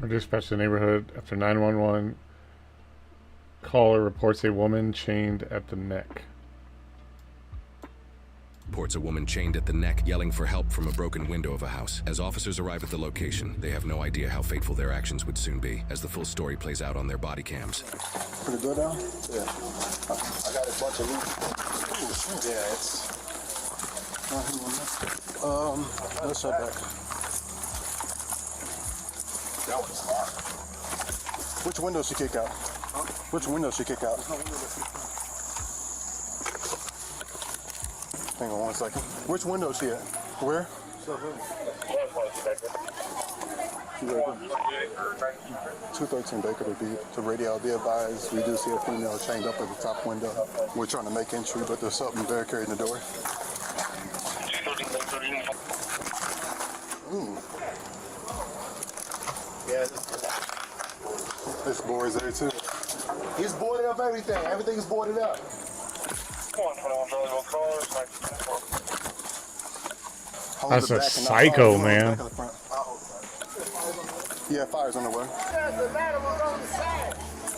We're dispatched to the neighborhood after 911. Caller reports a woman chained at the neck. Reports a woman chained at the neck, yelling for help from a broken window of a house. As officers arrive at the location, they have no idea how fateful their actions would soon be, as the full story plays out on their body cams. Put the door down? Yeah. I got a bunch of loot. Yeah, it's... let's shut back. That one's hard. Which window she kick out? Huh? Which window she kick out? Hang on 1 second. Which window is she at? Where? 213 Baker to radio. Be advised, we do see a female chained up at the top window. We're trying to make entry, but there's something barricading the door. Yeah, this board's there too. He's boarded up everything. Everything's boarded up. That's a psycho, man. Yeah, fire's on the way.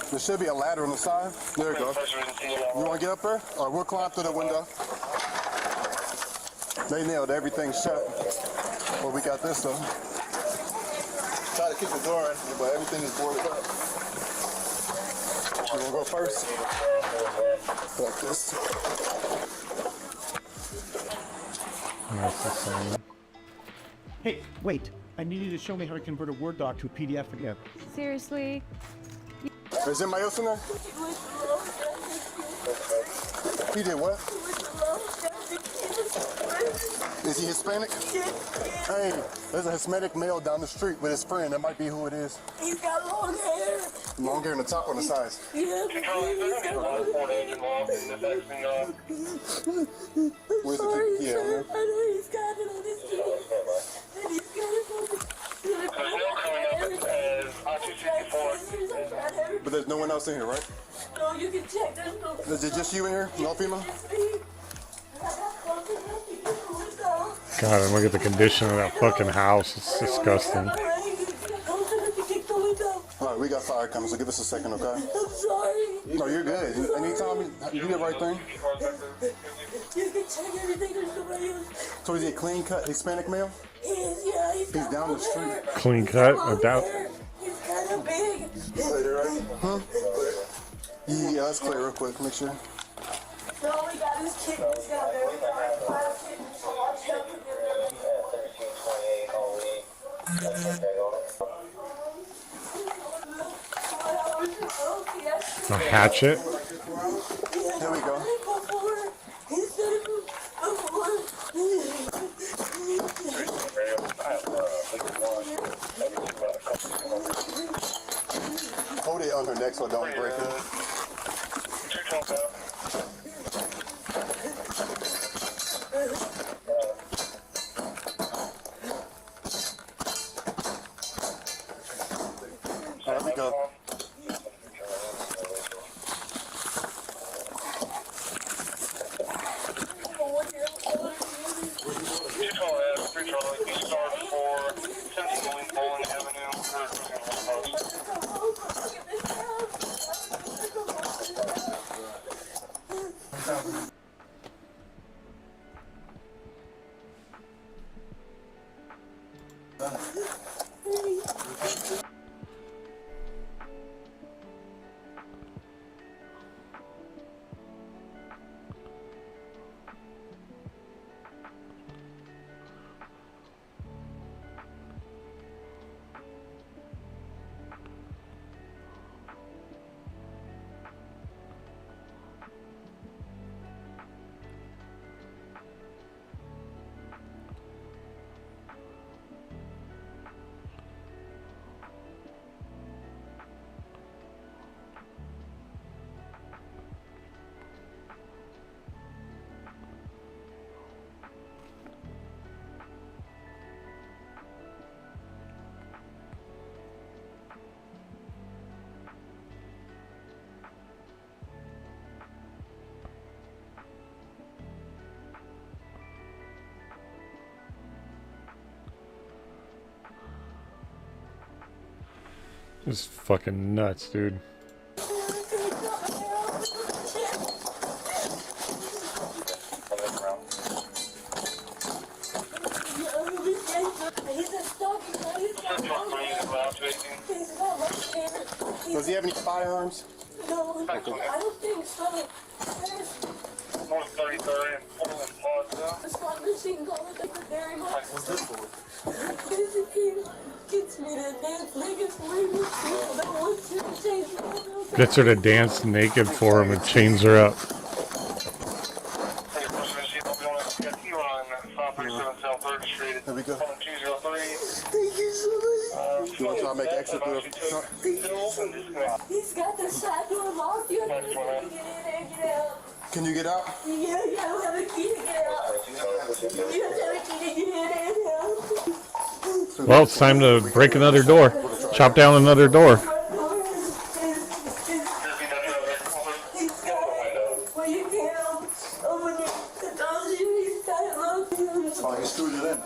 There should be a ladder on the side. There it goes. You want to get up there? All right, we'll climb through the window. They nailed everything shut. Well, we got this though. Try to keep the door in, but everything is boarded up. You want to go first? Like this. That's the same. Hey, wait. I need you to show me how to convert a Word doc to a PDF again. Seriously? Is anybody else in there? He did what? Is he Hispanic? Hey, there's a Hispanic male down the street with his friend. That might be who it is. He's got long hair. Long hair on the top or on the sides? Yeah, he's got long hair. Where's the Sorry, kid? sir. I know he's got it on his feet. And he's got it on his But there's no one else in here, right? No, you can check. There's no... Is it just you in here? No female? God, and look at the condition of that fucking house. It's disgusting. All right, we got fire coming, so give us a second, okay? I'm sorry. No, you're good. Anytime you do the right thing. You can check everything. There's nobody else. So is he a clean cut Hispanic male? He is, yeah. He's down the street. Clean cut, no doubt. He's kind of big. Huh? Yeah, let's clear real quick. Make sure. No, we got his kittens down there. We got our 5 kittens, so watch out for A hatchet. There we go. Hold it on her neck so it don't break it. There we go. This is fucking nuts, dude. Does he have any firearms? No, I don't think so. North 33rd and Portland Plaza. The spot machine gun with the very much. What's this for? Basically, gets me to dance naked for him. People that want to change the Gets her to dance naked for him and chains her up. Hey, President, she's going to be on a T-Line, 537 South 3rd Street. There we go. 203. Thank you so much. You want to try to make exit through the He's got the side door locked. You have to get in and get out. Can you get out? Yeah, I don't have a key to get out. You have to have a key to get in and out. Well, it's time to break another door. Chop down another door. Front door is he's got it. Well, you can't open it. The door's he's got it locked. Oh, he screwed it in.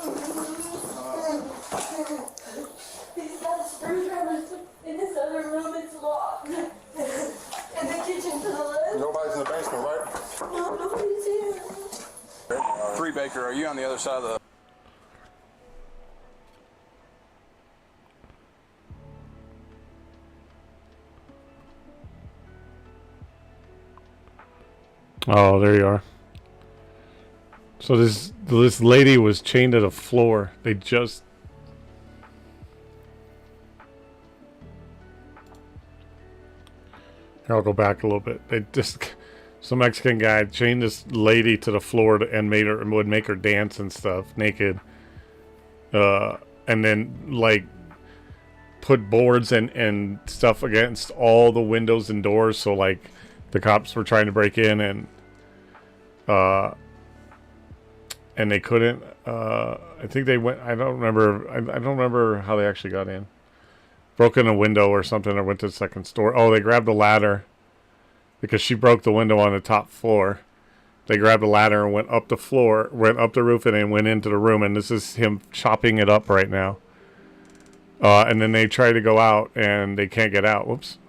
He's got a screwdriver in this other room. It's locked. In the kitchen to the left. Nobody's in the basement, right? No, nobody's here. 3 Baker, are you on the other side of the... Oh, there you are. So this lady was chained to the floor. They just... Here, I'll go back a little bit. They just... Some Mexican guy chained this lady to the floor and would make her dance and stuff naked. And then, like, put boards and stuff against all the windows and doors. So, like, the cops were trying to break in and they couldn't. I think they went. I don't remember. I don't remember how they actually got in. Broke in a window or something, or went to the second store. Oh, they grabbed a ladder because she broke the window on the top floor. They grabbed a ladder and went up the floor, went up the roof, and then went into the room. And this is him chopping it up right now. And then they try to go out, and they can't get out. Whoops.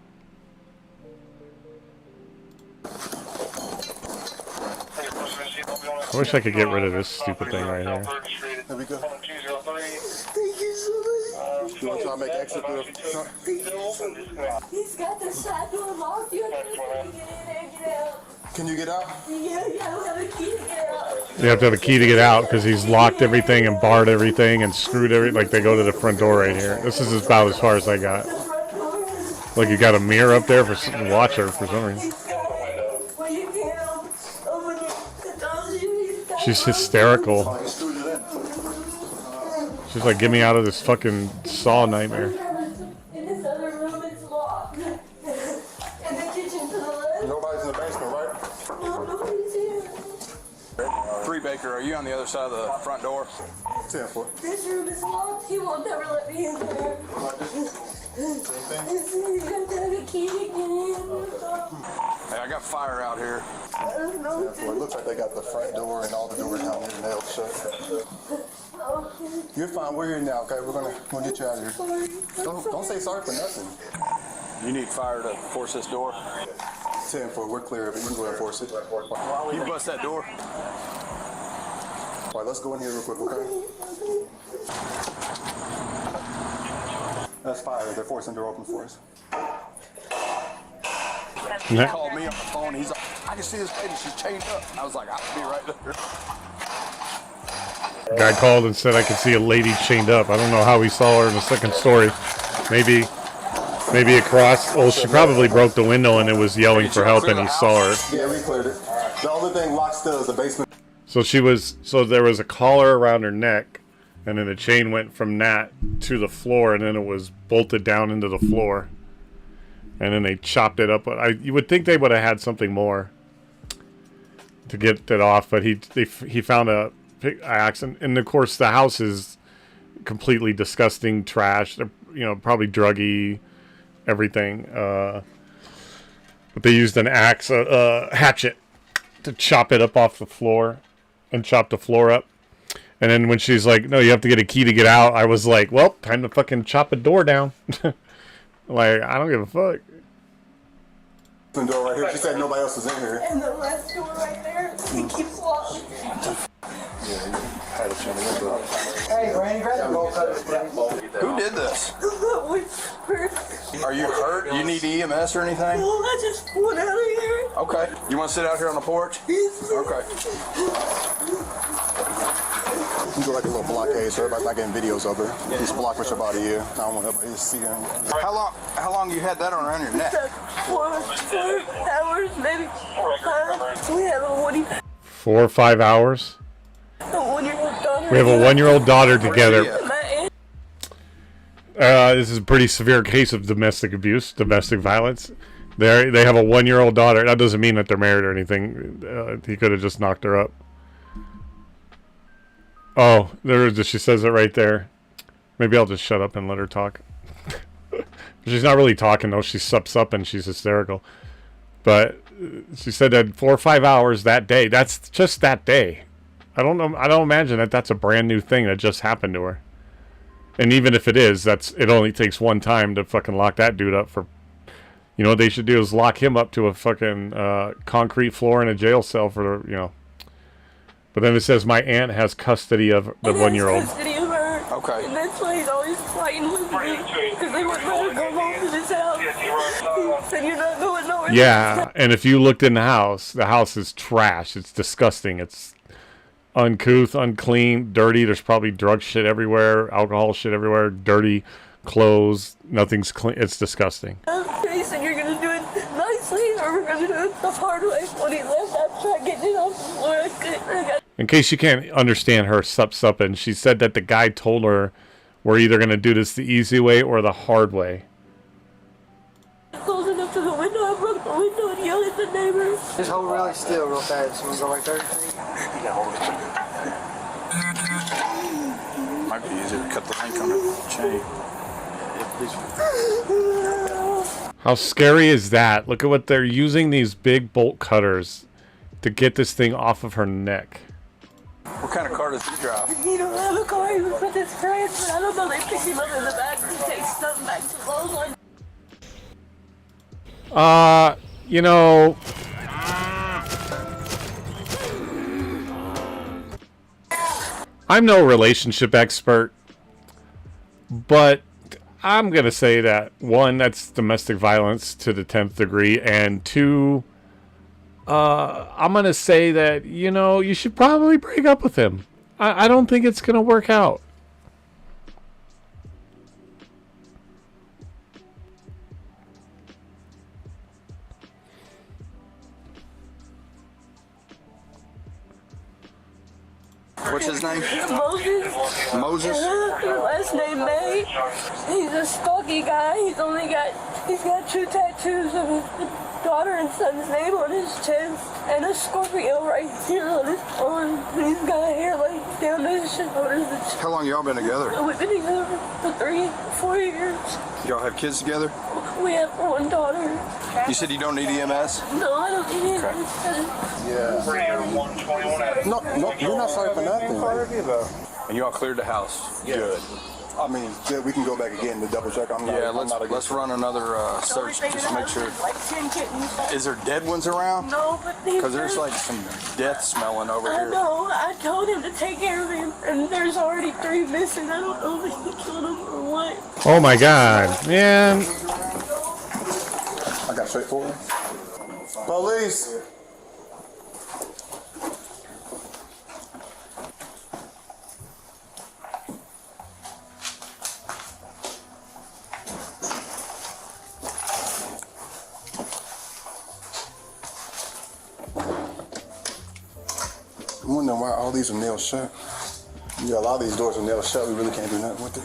I wish I could get rid of this stupid thing right here. There we go. 203. Thank you so much. You want to try to make exit through the He's got the side door locked. You have to get in and get out. Can you get out? Yeah, I don't have a key to get out. You have to have a key to get out because he's locked everything and barred everything and screwed everything. Like, they go to the front door right here. This is about as far as I got. The front door is Like, you got a mirror up there for some watcher for some reason. he's got it. Well, you can't open it. The door's he's got She's it locked. hysterical. Oh, he screwed it in. She's like, get me out of this fucking Saw nightmare. In this other room, it's locked. In the kitchen to the left. Nobody's in the basement, right? No, nobody's here. 3 Baker, are you on the other side of the front door? 10-4. This room is locked. He won't never let me in there. He's got to have a key to get in. Hey, I got fire out here. I don't know. Well, it looks like they got the front door and all the doors down there nailed shut. You're fine. We're here now, okay? We're gonna get you out of here. Sorry. Don't say sorry for nothing. You need fire to force this door. 10-4. We're clear of it. You can go ahead and force it. You bust that door. All right, let's go in here real quick, okay? That's fire. They're forcing the door open for us. He called me on the phone. He's like, I can see this lady. She's chained up. I was like, I'll be right there. Guy called and said I could see a lady chained up. I don't know how he saw her in the second story. Maybe across. Well, she probably broke the window and it was yelling for help, and he saw her. Yeah, we cleared it. The only thing locked still is the basement. So there was a collar around her neck, and then the chain went from that to the floor, and then it was bolted down into the floor. And then they chopped it up. You would think they would have had something more to get that off, but he found a axe, and of course the house is completely disgusting trash. They're, probably druggy, everything. But they used an axe, hatchet, to chop it up off the floor, and chop the floor up. And then when she's like, "No, you have to get a key to get out," I was like, "Well, time to fucking chop a door down." Like, I don't give a fuck. The door right here. She said nobody else is in here. And the last door right there, it keeps locked. Had to turn the window. Hey, Randy, grab the bolt cutter. Who did this? Whisper. Are you hurt? You need EMS or anything? No, I just went out of here. Okay. You want to sit out here on the porch? Okay. You do like a little blockade so everybody's not getting videos of her. Just block with your body here. I don't want everybody to see her. How long you had that around your neck? 4 hours, maybe 5. We have a 4 or 5 hours. 1-year-old daughter. We have a 1-year-old daughter together. My aunt. This is a pretty severe case of domestic abuse, domestic violence. They have a 1-year-old daughter. That doesn't mean that they're married or anything. He could have just knocked her up. Oh, she says it right there. Maybe I'll just shut up and let her talk. She's not really talking though. She sups up and she's hysterical. But she said that 4 or 5 hours that day. That's just that day. I don't know. I don't imagine that that's a brand new thing that just happened to her. And even if it is, it only takes one time to fucking lock that dude up for. You know what they should do is lock him up to a fucking concrete floor in a jail cell for, you know. But then it says my aunt has custody of the 1-year-old. Custody of her. Okay. And that's why he's always fighting with me. Because they wouldn't let her go home to this house. He said, you're not going nowhere. Yeah, and if you looked in the house is trash. It's disgusting. It's uncouth, unclean, dirty. There's probably drug shit everywhere, alcohol shit everywhere, dirty clothes. Nothing's clean. It's disgusting. He said, you're going to do it nicely or we're going to do it the hard way. When he left, I tried getting it off the floor. I got. In case you can't understand her supping, she said that the guy told her we're either going to do this the easy way or the hard way. Close enough to the window, I broke the window and yelled at the neighbors. Just hold really still real fast. You want to go like 30 feet? Might be easier to cut the link on the chain. How scary is that? Look at what they're using, these big bolt cutters to get this thing off of her neck. What kind of car does he drive? He don't have a car, he was with his friends, but I don't know, they picked him up in the back to take something back to Lowe's. You know, I'm no relationship expert, but I'm going to say that, 1, that's domestic violence to the 10th degree, and 2, I'm going to say that, you know, you should probably break up with him. I don't think it's going to work out. What's his name? Moses. Moses? Last name May. He's a stocky guy. He's got 2 tattoos of his daughter and son's name on his chest and a Scorpio right here on his arm. He's got hair like down to his shoulders. How long y'all been together? We've been together for 3-4 years. Y'all have kids together? We have 1 daughter. You said you don't need EMS? No, I don't need it. Yeah. No, you're not sorry for nothing. And y'all cleared the house? Yeah. Good. I mean, yeah, we can go back again to double check. Let's run another search just to make sure. Like 10 kittens. Is there dead ones around? No, but Because there's like some death smelling over I here. know. I told him to take care of him, and there's already 3 missing. I don't know if he killed them or what. Oh my God, man. I got straight forward. Police. I'm wondering why all these are nailed shut. Yeah, a lot of these doors are nailed shut. We really can't do nothing with them.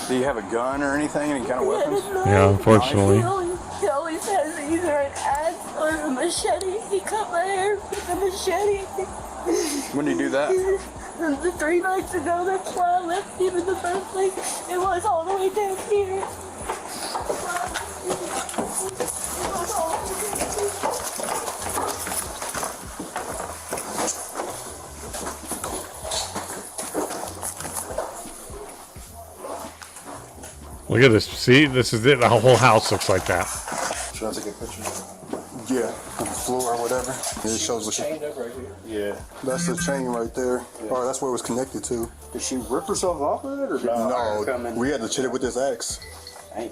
Do you have a gun or anything? Any kind of weapons? Yeah, unfortunately. He always has either an axe or a machete. He cut my hair with a machete. When did you do that? The 3 nights ago, that's why I left him in the first place. It was all the way down here. Look at this. See, this is it. The whole house looks like that. Should I take a picture? Yeah, on the floor or whatever. Yeah, it shows what Chained up right here. Yeah, that's the chain right there. Yeah. Or that's where it was connected to. Did she rip herself off of it, or did no? We had to hit it with this axe. Dang.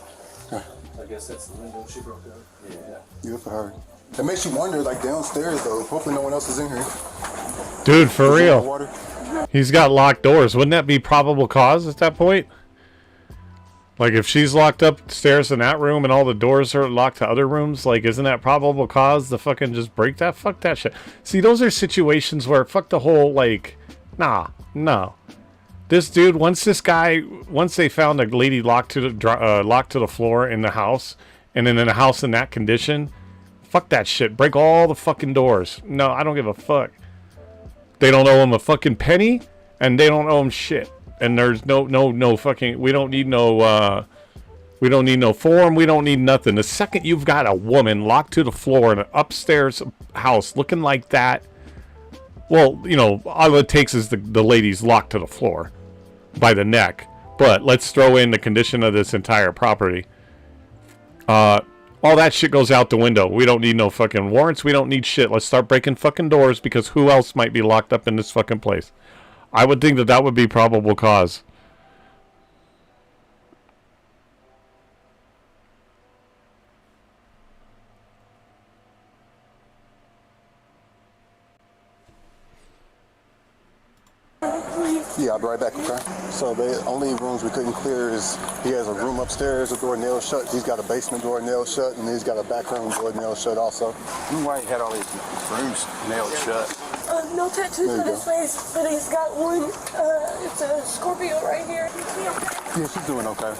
I guess that's the window she broke up. Yeah. Good for her. It makes you wonder, like downstairs though. Hopefully no one else is in here. Dude, for real. He's got locked doors. Wouldn't that be probable cause at that point? Like if she's locked upstairs in that room and all the doors are locked to other rooms, like isn't that probable cause to fucking just break that? Fuck that shit. See, those are situations where fuck the whole like, nah, no. This dude, once they found a lady locked to the floor in the house, and then in a house in that condition, fuck that shit. Break all the fucking doors. No, I don't give a fuck. They don't owe him a fucking penny, and they don't owe him shit. And there's no fucking. We don't need no form. We don't need nothing. The second you've got a woman locked to the floor in an upstairs house looking like that, well, you know, all it takes is the lady's locked to the floor by the neck. But let's throw in the condition of this entire property. All that shit goes out the window. We don't need no fucking warrants. We don't need shit. Let's start breaking fucking doors because who else might be locked up in this fucking place? I would think that would be probable cause. Yeah, I'll be right back, okay? So the only rooms we couldn't clear is he has a room upstairs, a door nailed shut. He's got a basement door nailed shut, and he's got a back room door nailed shut also. Why he had all these rooms nailed shut? No tattoos on his face, but he's got one. It's a Scorpio right here. Yeah, she's doing okay.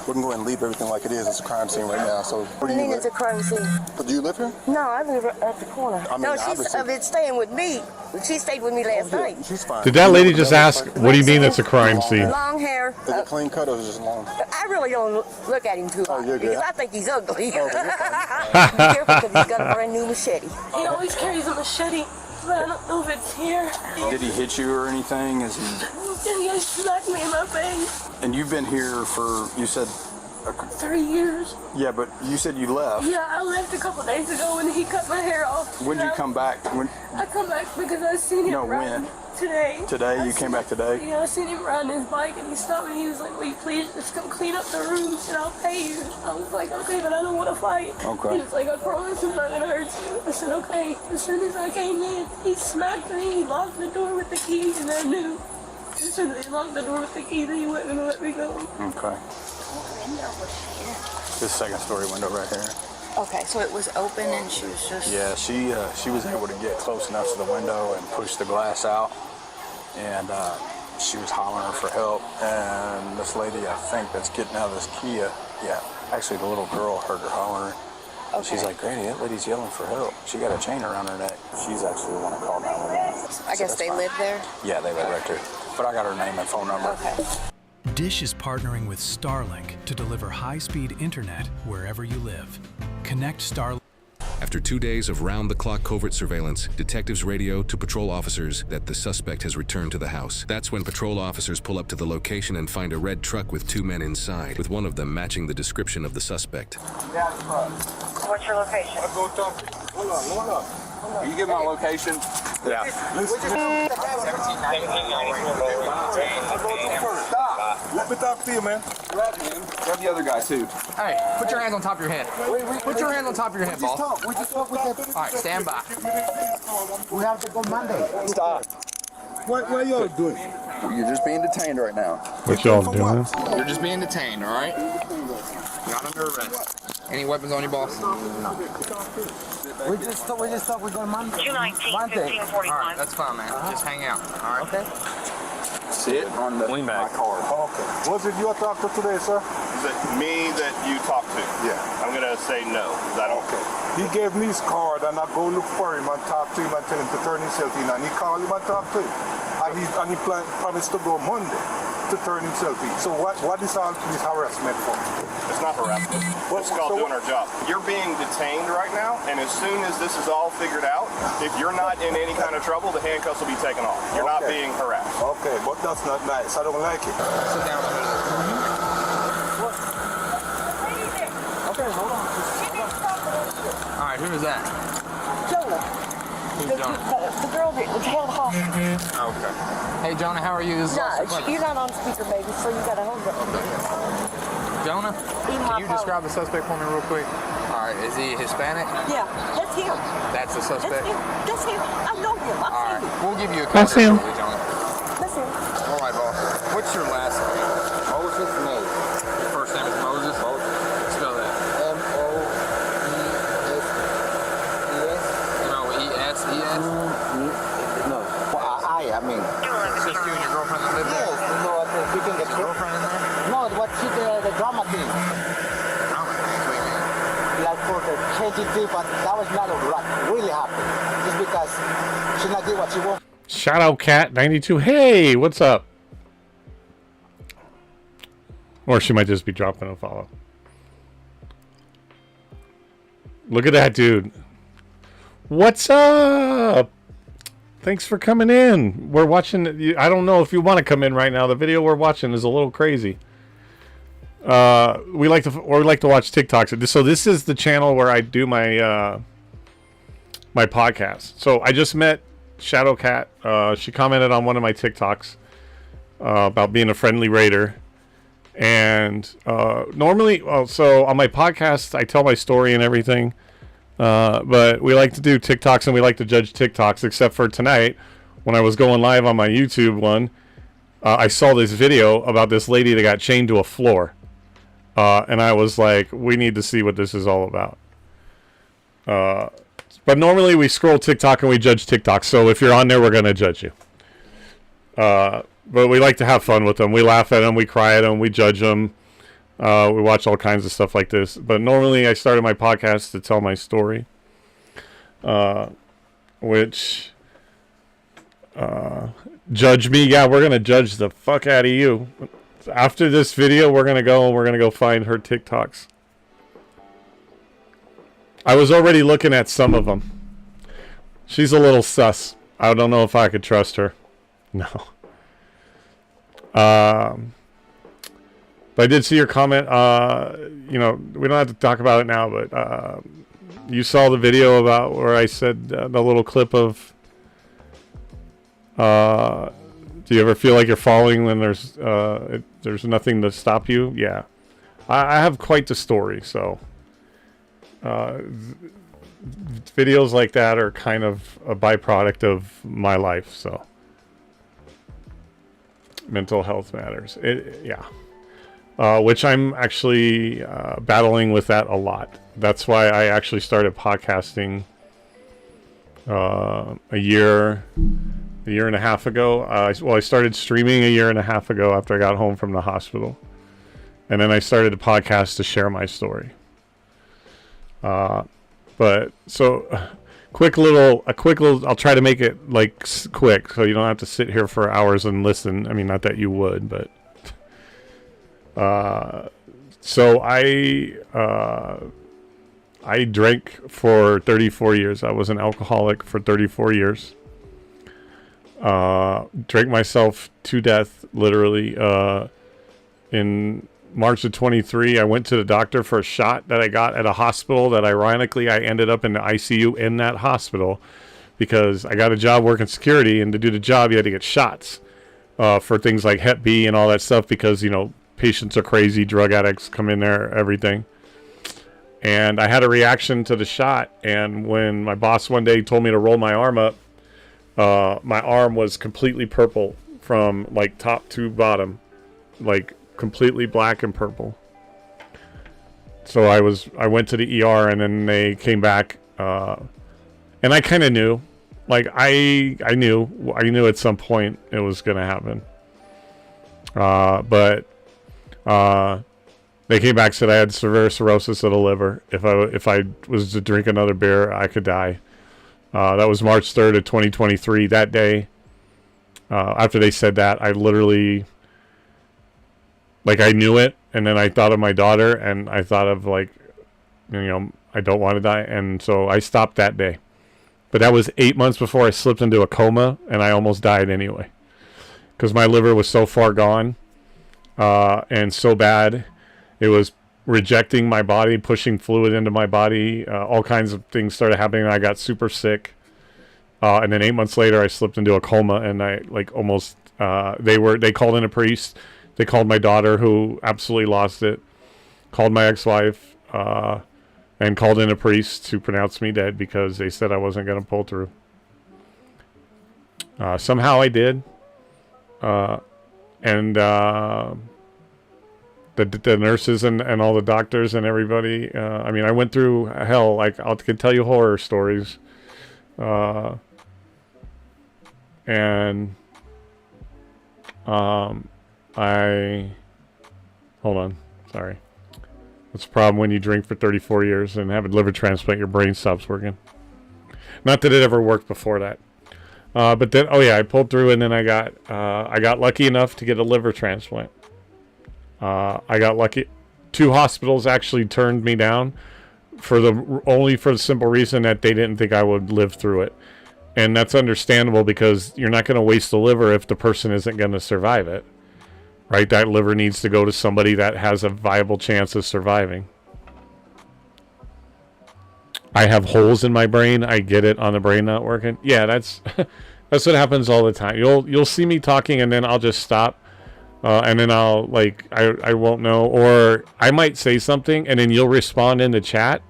We can go ahead and leave everything like it is. It's a crime scene right now. So What do you mean it's a crime scene? But do you live here? No, I live at the corner. I mean, no, she's been staying with me. She stayed with me last night. She's fine. Did that lady just ask, what do you mean it's a crime scene? Long hair. Is it clean cut or is it just long? I really don't look at him too hard you're good. because I think he's ugly. Oh, Be careful because he's got a brand new machete. He always carries a machete, but I don't know if it's here. Did he hit you or anything? Is he? He smacked me in my face. And you've been here for, you said, 3 years. yeah, but you said you left. Yeah, I left a couple days ago when he cut my hair off. When did you come back? I come back because I seen him riding today. Today? You came back today? Yeah, I seen him riding his bike and he stopped me. He was like, will you please just come clean up the rooms and I'll pay you. I was like, okay, but I don't want to fight. Okay. He was like, I promise I'm not going to hurt you. I said, okay. As soon as I came in, he smacked me. He locked the door with the key and I knew. As soon as he locked the door with the key, that he wasn't going to let me go. Okay. This second story window right here. Okay, so it was open and she was just... Yeah, she was able to get close enough to the window and push the glass out. And she was hollering for help. And this lady, I think, that's getting out of this Kia, yeah, actually the little girl heard her hollering. Okay. She's like, Granny, that lady's yelling for help. She got a chain around her neck. She's actually the one that called 911. I guess they live there? Yeah, they live right there. But I got her name and phone number. Okay. Dish is partnering with Starlink to deliver high-speed internet wherever you live. Connect Starlink. After 2 days of round-the-clock covert surveillance, detectives radio to patrol officers that the suspect has returned to the house. That's when patrol officers pull up to the location and find a red truck with 2 men inside, with one of them matching the description of the suspect. What's your location? I'll go talk to you. Hold on. Will you get my location? Yeah. Stop. Let me talk to you, man. Grab him. Grab the other guy, too. Hey, put your hands on top of your head. Put your hands on top of your head, boss. We just talk with that. All right, stand by. We have to go Monday. Stop. What are y'all doing? You're just being detained right now. What y'all doing? You're just being detained, all right? You're not under arrest. Any weapons on you, boss? We just thought we're going Monday. 219-1541. All right, that's fine, man. Just hang out, all right? Okay. Sit on the my card. Okay. Was it your doctor today, sir? Is it me that you talked to? Yeah. I'm going to say no, because I don't. Okay. He gave me his card, and I go look for him and talk to him and tell him to turn himself in. And he called him and talked to him. And he promised to go Monday to turn himself in. So what is all this harassment for? It's not harassment. It's called doing our job. You're being detained right now, and as soon as this is all figured out, if you're not in any kind of trouble, the handcuffs will be taken off. You're not being harassed. Okay, but that's not nice. I don't like it. Sit down. hold on. All right, who is that? Jonah. Who's Jonah? The girl that was held hostage. Okay. Hey, Jonah, how are you? This is Austin No, Clemens. you're not on speaker, baby, so you gotta hold up. Jonah, can you describe the suspect for me real quick? All right, is he Hispanic? Yeah, that's him. That's the suspect? That's him. I know him. All I've right, seen him. we'll give you a call That's him. shortly, Jonah. That's him. All right, boss. What's your last name? Moses May. Your first name is Moses? Moses. Spell that. M-O-E-S-E-S. M-O-E-S-E-S? No. I mean. It's just you and your girlfriend that live there? Yes, you know what we can get Girlfriend in there? No, what she the drama thing. Drama things, what do you mean? Like for the KTT, but that was not a right. Really happy. Just because she not did what she wanted. Shout out Cat92. Hey, what's up? Or she might just be dropping a follow. Look at that dude. What's up? Thanks for coming in. We're watching. I don't know if you want to come in right now. The video we're watching is a little crazy. We like to watch TikToks. So this is the channel where I do my my podcast. So I just met Shadow Cat. She commented on one of my TikToks about being a friendly raider. And normally, so on my podcast, I tell my story and everything. But we like to do TikToks and we like to judge TikToks, except for tonight when I was going live on my YouTube one. I saw this video about this lady that got chained to a floor. And I was like, we need to see what this is all about. But normally we scroll TikTok and we judge TikTok. So if you're on there, we're going to judge you. But we like to have fun with them. We laugh at them. We cry at them. We judge them. We watch all kinds of stuff like this. But normally I started my podcast to tell my story. Which... judge me. Yeah, we're going to judge the fuck out of you. After this video, we're going to go find her TikToks. I was already looking at some of them. She's a little sus. I don't know if I could trust her. No. But I did see your comment. You know, we don't have to talk about it now, but you saw the video about where I said the little clip of do you ever feel like you're falling when there's nothing to stop you? Yeah. I have quite the story, so videos like that are kind of a byproduct of my life, so mental health matters. Yeah. Which I'm actually battling with that a lot. That's why I actually started podcasting a year and a half ago. I started streaming a year and a half ago after I got home from the hospital. And then I started a podcast to share my story. But so a quick little, I'll try to make it like quick so you don't have to sit here for hours and listen. I mean, not that you would, but so I drank for 34 years. I was an alcoholic for 34 years. Drank myself to death, literally. In March of 23, I went to the doctor for a shot that I got at a hospital that ironically I ended up in the ICU in that hospital because I got a job working security, and to do the job you had to get shots for things like Hep B and all that stuff because, you know, patients are crazy, drug addicts come in there, everything. And I had a reaction to the shot, and when my boss one day told me to roll my arm up, my arm was completely purple from like top to bottom, like completely black and purple. So I went to the ER, and then they came back, and I kind of knew, like I knew at some point it was gonna happen. But they came back and said I had severe cirrhosis of the liver. If I was to drink another beer, I could die. That was March 3rd of 2023. That day, after they said that, I literally, like, I knew it, and then I thought of my daughter, and I thought of, like, you know, I don't want to die, and so I stopped that day. But that was 8 months before I slipped into a coma, and I almost died anyway, because my liver was so far gone, and so bad. It was rejecting my body, pushing fluid into my body. All kinds of things started happening. I got super sick. And then 8 months later, I slipped into a coma, and I like almost, they called in a priest. They called my daughter, who absolutely lost it, called my ex-wife, and called in a priest to pronounce me dead because they said I wasn't going to pull through. Somehow I did. And the nurses and all the doctors and everybody, I mean, I went through hell. Like, I could tell you horror stories. And hold on, sorry. That's the problem when you drink for 34 years and have a liver transplant, your brain stops working. Not that it ever worked before that. But then, oh yeah, I pulled through, and then I got lucky enough to get a liver transplant. I got lucky. 2 hospitals actually turned me down only for the simple reason that they didn't think I would live through it. And that's understandable, because you're not going to waste the liver if the person isn't going to survive it. Right? That liver needs to go to somebody that has a viable chance of surviving. I have holes in my brain. I get it on the brain not working. Yeah, that's what happens all the time. You'll see me talking, and then I'll just stop. And then I'll, like, I won't know. Or I might say something, and then you'll respond in the chat.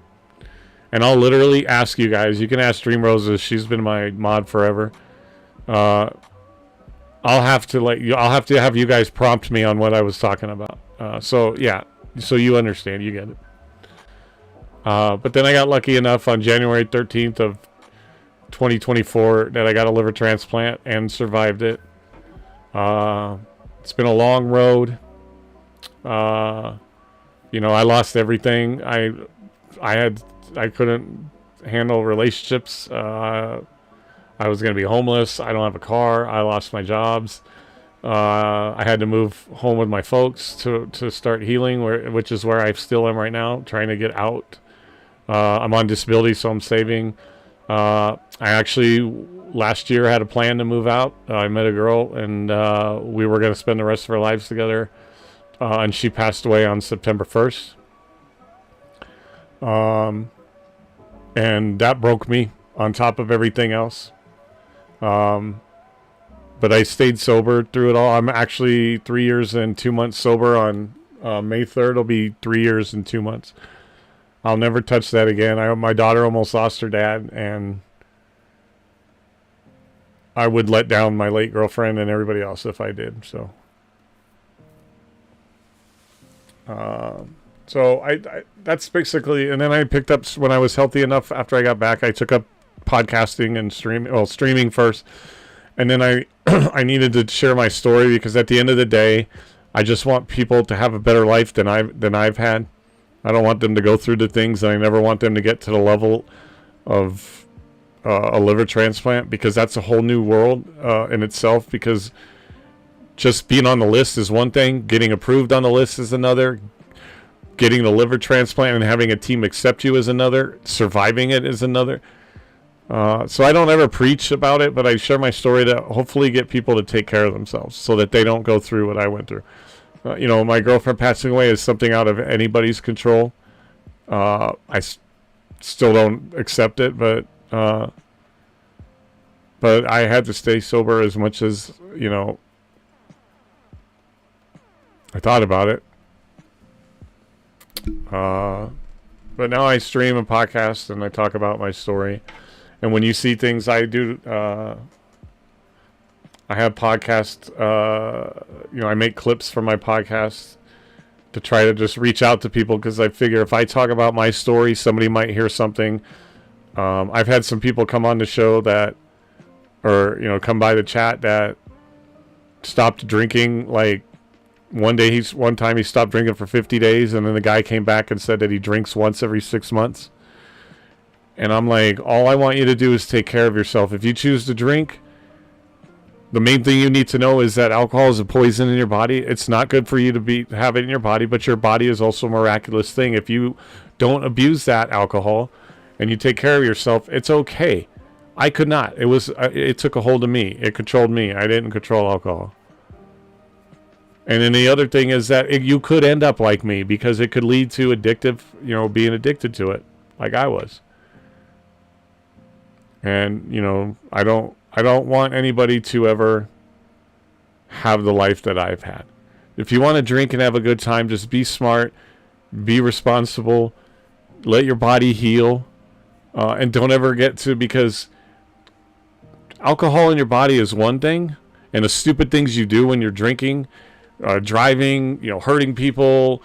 And I'll literally ask you guys. You can ask Dream Roses. She's been my mod forever. I'll have to have you guys prompt me on what I was talking about. So yeah, so you understand. You get it. But then I got lucky enough on January 13th of 2024 that I got a liver transplant and survived it. It's been a long road. I lost everything. I couldn't handle relationships. I was going to be homeless. I don't have a car. I lost my jobs. I had to move home with my folks to start healing, which is where I still am right now, trying to get out. I'm on disability, so I'm saving. I actually last year had a plan to move out. I met a girl, and we were going to spend the rest of our lives together. And she passed away on September 1st. And that broke me on top of everything else. But I stayed sober through it all. I'm actually 3 years and 2 months sober. On May 3rd, it'll be 3 years and 2 months. I'll never touch that again. My daughter almost lost her dad, and I would let down my late girlfriend and everybody else if I did. So I that's basically, and then I picked up, when I was healthy enough after I got back, I took up podcasting and streaming first. And then I needed to share my story, because at the end of the day, I just want people to have a better life than I've had. I don't want them to go through the things, and I never want them to get to the level of a liver transplant, because that's a whole new world in itself. Because just being on the list is one thing, getting approved on the list is another, getting the liver transplant and having a team accept you is another, surviving it is another. So I don't ever preach about it, but I share my story to hopefully get people to take care of themselves so that they don't go through what I went through. My girlfriend passing away is something out of anybody's control. I still don't accept it, but I had to stay sober as much as, I thought about it. But now I stream a podcast and I talk about my story. And when you see things I do, I have podcasts, I make clips for my podcasts to try to just reach out to people, because I figure if I talk about my story, somebody might hear something. I've had some people come on the show come by the chat that stopped drinking. Like one time he stopped drinking for 50 days, and then the guy came back and said that he drinks once every 6 months. And I'm like, all I want you to do is take care of yourself. If you choose to drink, the main thing you need to know is that alcohol is a poison in your body. It's not good for you to have it in your body, but your body is also a miraculous thing. If you don't abuse that alcohol and you take care of yourself, it's okay. I could not. It took a hold of me. It controlled me. I didn't control alcohol. And then the other thing is that you could end up like me because it could lead to addictive, being addicted to it like I was. And, I don't want anybody to ever have the life that I've had. If you want to drink and have a good time, just be smart, be responsible, let your body heal, and don't ever get to, because alcohol in your body is one thing, and the stupid things you do when you're drinking, driving, hurting people,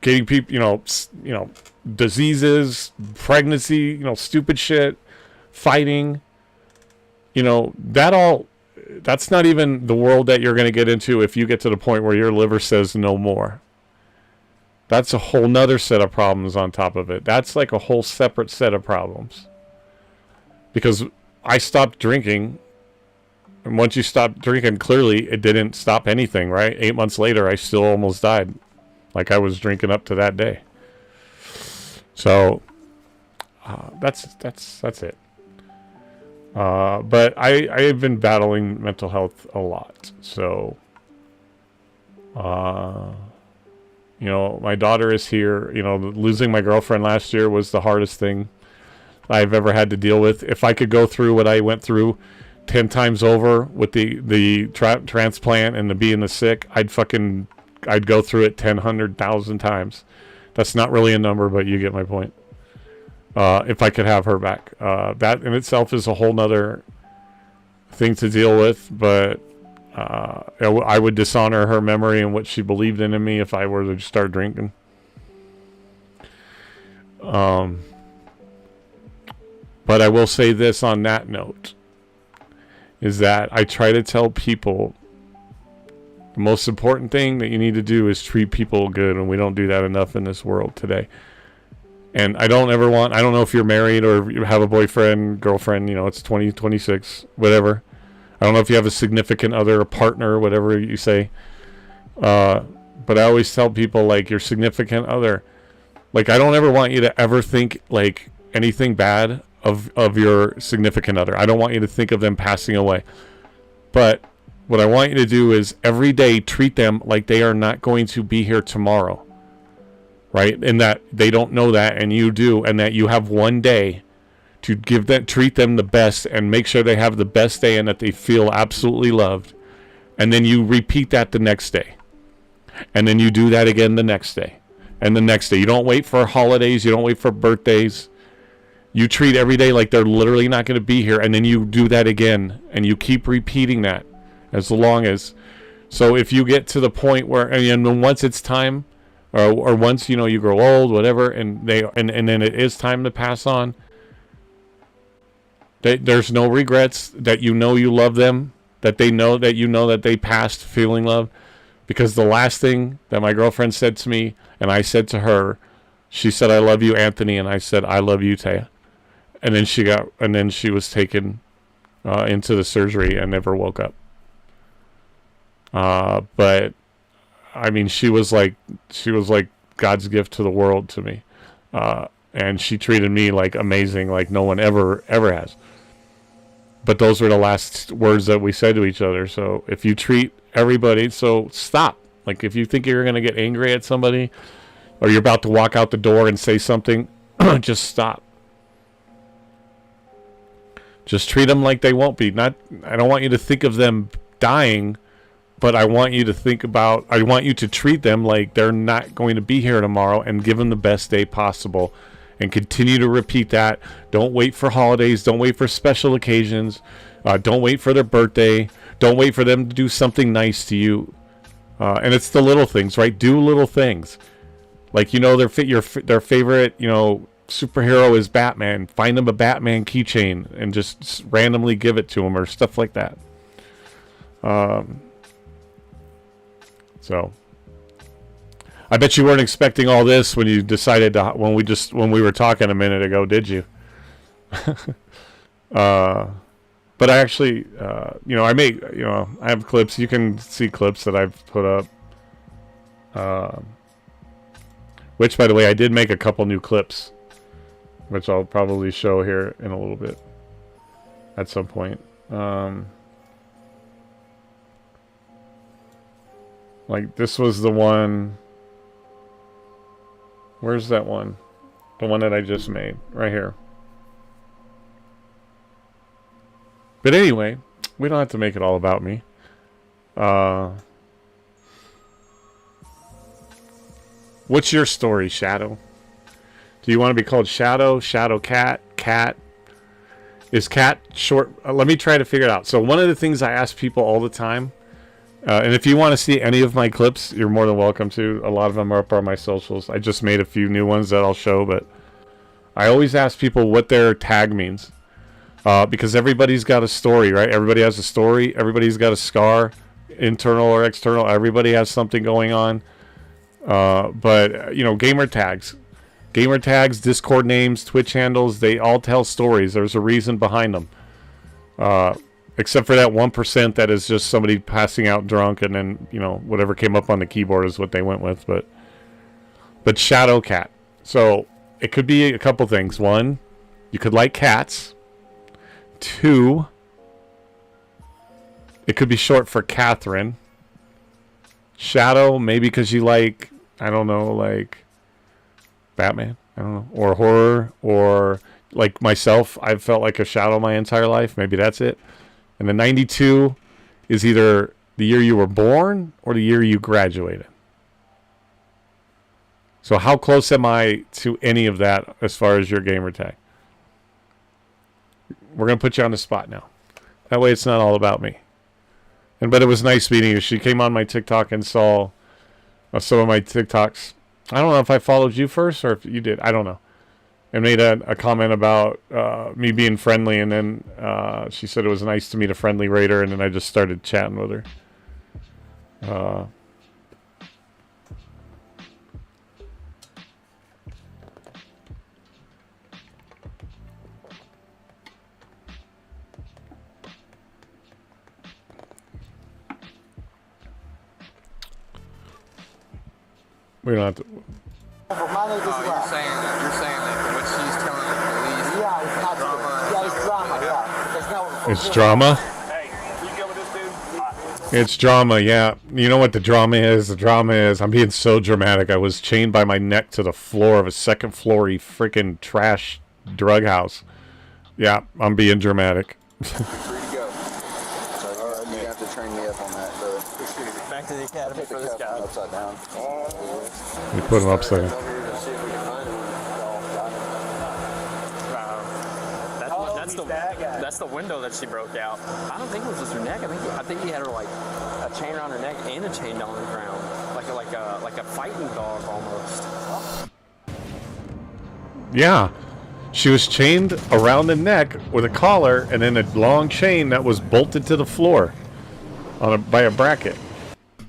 getting people, diseases, pregnancy, stupid shit, fighting, that's not even the world that you're going to get into if you get to the point where your liver says no more. That's a whole nother set of problems on top of it. That's like a whole separate set of problems. Because I stopped drinking, and once you stop drinking, clearly it didn't stop anything, right? 8 months later, I still almost died. Like I was drinking up to that day. So, that's it. But I've been battling mental health a lot. So, my daughter is here. Losing my girlfriend last year was the hardest thing I've ever had to deal with. If I could go through what I went through 10 times over with the transplant and the being the sick, I'd go through it 10, 100,000 times. That's not really a number, but you get my point. If I could have her back. That in itself is a whole nother thing to deal with, but I would dishonor her memory and what she believed in me if I were to start drinking. But I will say this on that note, is that I try to tell people the most important thing that you need to do is treat people good, and we don't do that enough in this world today. And I don't know if you're married or you have a boyfriend, girlfriend, it's 2026, whatever. I don't know if you have a significant other, a partner, whatever you say. But I always tell people, like, your significant other, like, I don't ever want you to ever think, like, anything bad of your significant other. I don't want you to think of them passing away. But what I want you to do is every day treat them like they are not going to be here tomorrow. Right? And that they don't know that, and you do, and that you have one day to treat them the best and make sure they have the best day and that they feel absolutely loved. And then you repeat that the next day. And then you do that again the next day. And the next day. You don't wait for holidays. You don't wait for birthdays. You treat every day like they're literally not going to be here. And then you do that again. And you keep repeating that as long as. So if you get to the point where, and once it's time, or once you grow old, whatever, and then it is time to pass on, there's no regrets, that you love them, that they know that they passed feeling love. Because the last thing that my girlfriend said to me, and I said to her, she said, "I love you, Anthony," and I said, "I love you, Taya." And then she was taken into the surgery and never woke up. But I mean, she was like God's gift to the world to me. And she treated me like amazing, like no one ever has. But those were the last words that we said to each other. So if you treat everybody, so stop. Like if you think you're going to get angry at somebody, or you're about to walk out the door and say something, just stop. Just treat them like they won't be. I don't want you to think of them dying, but I want you to treat them like they're not going to be here tomorrow, and give them the best day possible, and continue to repeat that. Don't wait for holidays. Don't wait for special occasions. Don't wait for their birthday. Don't wait for them to do something nice to you. And it's the little things, right? Do little things. Like, their favorite, superhero is Batman. Find them a Batman keychain and just randomly give it to them, or stuff like that. So, I bet you weren't expecting all this when you decided to, when we were talking a minute ago, did you? But I actually, I have clips. You can see clips that I've put up. Which, by the way, I did make a couple new clips, which I'll probably show here in a little bit at some point. Like, this was the one. Where's that one? The one that I just made. Right here. But anyway, we don't have to make it all about me. What's your story, Shadow? Do you want to be called Shadow, Shadow Cat, Cat? Is Cat short? Let me try to figure it out. So one of the things I ask people all the time, and if you want to see any of my clips, you're more than welcome to. A lot of them are up on my socials. I just made a few new ones that I'll show, but I always ask people what their tag means. Because everybody's got a story, right? Everybody has a story. Everybody's got a scar, internal or external. Everybody has something going on. But, you know, gamer tags, Discord names, Twitch handles, they all tell stories. There's a reason behind them. Except for that 1% that is just somebody passing out drunk and then, you know, whatever came up on the keyboard is what they went with. But Shadow Cat. So it could be a couple things. One, you could like cats. Two, it could be short for Catherine. Shadow, maybe because you like, I don't know, like Batman, I don't know, or horror, or like myself, I've felt like a shadow my entire life. Maybe that's it. And the 92 is either the year you were born or the year you graduated. So how close am I to any of that as far as your gamer tag? We're going to put you on the spot now. That way it's not all about me. But it was nice meeting you. She came on my TikTok and saw some of my TikToks. I don't know if I followed you first or if you did. I don't know. And made a comment about me being friendly. And then she said it was nice to meet a friendly raider. And then I just started chatting with her. We don't have to. You're saying that what she's telling the police. Yeah, it's not drama. Yeah, it's drama. Yeah, it's not. It's drama. Hey, you go with this dude? It's drama. Yeah, you know what the drama is? The drama is I'm being so dramatic. I was chained by my neck to the floor of a second-floor-y freaking trash drug house. Yeah, I'm being dramatic. Free to go. So you have to train me up on that, brother. Back to the academy for this guy. Upside down. You put him upside down. That's the window that she broke out. I don't think it was just her neck. I think he had her like a chain around her neck and a chain down the ground, like a fighting dog almost. Yeah, she was chained around the neck with a collar and then a long chain that was bolted to the floor by a bracket.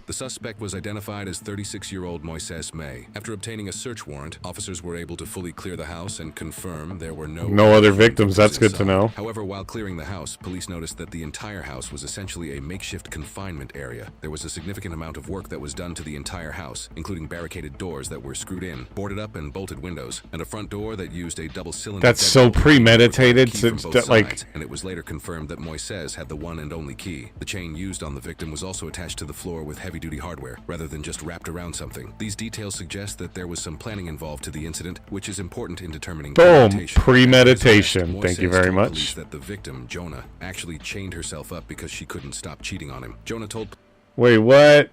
The suspect was identified as 36-year-old Moises May. After obtaining a search warrant, officers were able to fully clear the house and confirm there were no other victims. That's good to know. However, while clearing the house, police noticed that the entire house was essentially a makeshift confinement area. There was a significant amount of work that was done to the entire house, including barricaded doors that were screwed in, boarded up and bolted windows, and a front door that used a double-cylinder. That's so premeditated. And it was later confirmed that Moises had the one and only key. The chain used on the victim was also attached to the floor with heavy-duty hardware, rather than just wrapped around something. These details suggest that there was some planning involved to the incident, which is important in determining premeditation. Thank you very much. That the victim, Jonah, actually chained herself up because she couldn't stop cheating on him. Jonah told... Wait, what?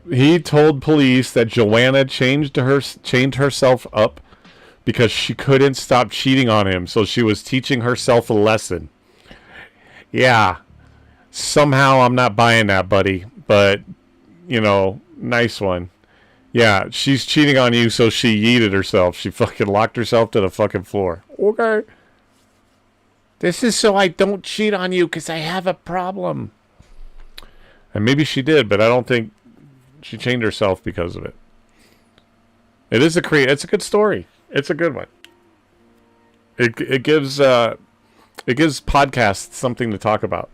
He told police that Joanna chained herself up because she couldn't stop cheating on him, so she was teaching herself a lesson. Yeah. Somehow I'm not buying that, buddy. But, you know, nice one. Yeah, she's cheating on you, so she yeeted herself. She fucking locked herself to the fucking floor. Okay. This is so I don't cheat on you because I have a problem. And maybe she did, but I don't think she chained herself because of it. It's a good story. It's a good one. It gives podcasts something to talk about.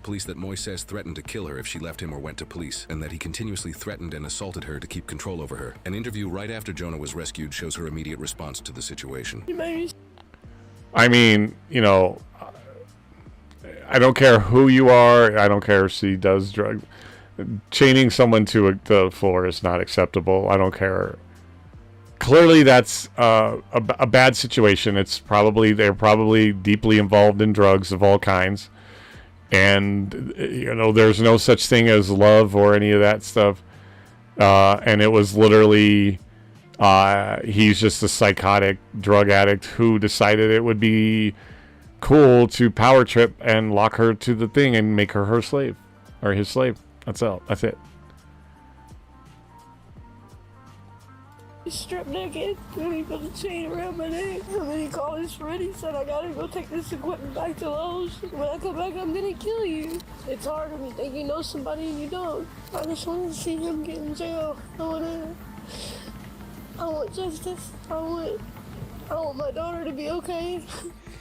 Police that Moises threatened to kill her if she left him or went to police, and that he continuously threatened and assaulted her to keep control over her. An interview right after Jonah was rescued shows her immediate response to the situation. I mean, you know, I don't care who you are. I don't care if she does drugs. chaining someone to the floor is not acceptable. I don't care. Clearly, that's a bad situation. They're probably deeply involved in drugs of all kinds, and there's no such thing as love or any of that stuff. And it was literally, he's just a psychotic drug addict who decided it would be cool to power trip and lock her to the thing and make her slave, or his slave. That's all. That's it. Stripped naked, and he put a chain around my neck, and then he called his friend. He said, I gotta go take this equipment back to Lowe's. When I come back, I'm gonna kill you. It's hard when you think you know somebody and you don't. I just want to see him get in jail. I want justice. I want my daughter to be okay.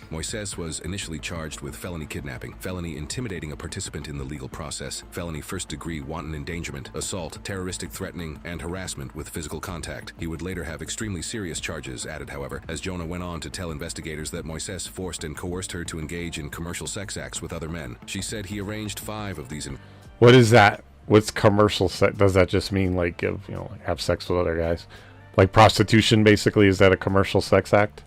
Moises was initially charged with felony kidnapping, felony intimidating a participant in the legal process, felony first-degree wanton endangerment, assault, terroristic threatening, and harassment with physical contact. He would later have extremely serious charges added, however, as Jonah went on to tell investigators that Moises forced and coerced her to engage in commercial sex acts with other men. She said he arranged 5 of these. What is that? What's commercial sex? Does that just mean like have sex with other guys? Like prostitution, basically? Is that a commercial sex act?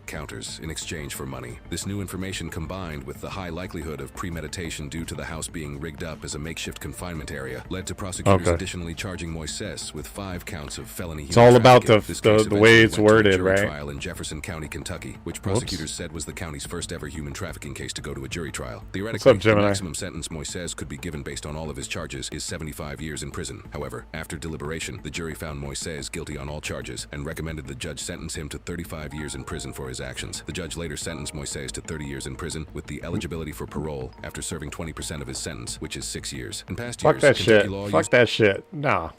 Counters in exchange for money. This new information, combined with the high likelihood of premeditation due to the house being rigged up as a makeshift confinement area, led to prosecutors additionally charging Moises with 5 counts of felony human trafficking. It's all about the way it's worded, right? Trial in Jefferson County, Kentucky, which prosecutors said was the county's first ever human trafficking case to go to a jury trial. Theoretically, the maximum sentence Moises could be given based on all of his charges is 75 years in prison. However, after deliberation, the jury found Moises guilty on all charges and recommended the judge sentence him to 35 years in prison for his actions. The judge later sentenced Moises to 30 years in prison with the eligibility for parole after serving 20% of his sentence, which is 6 years. In past years, Kentucky law Fuck that shit. No.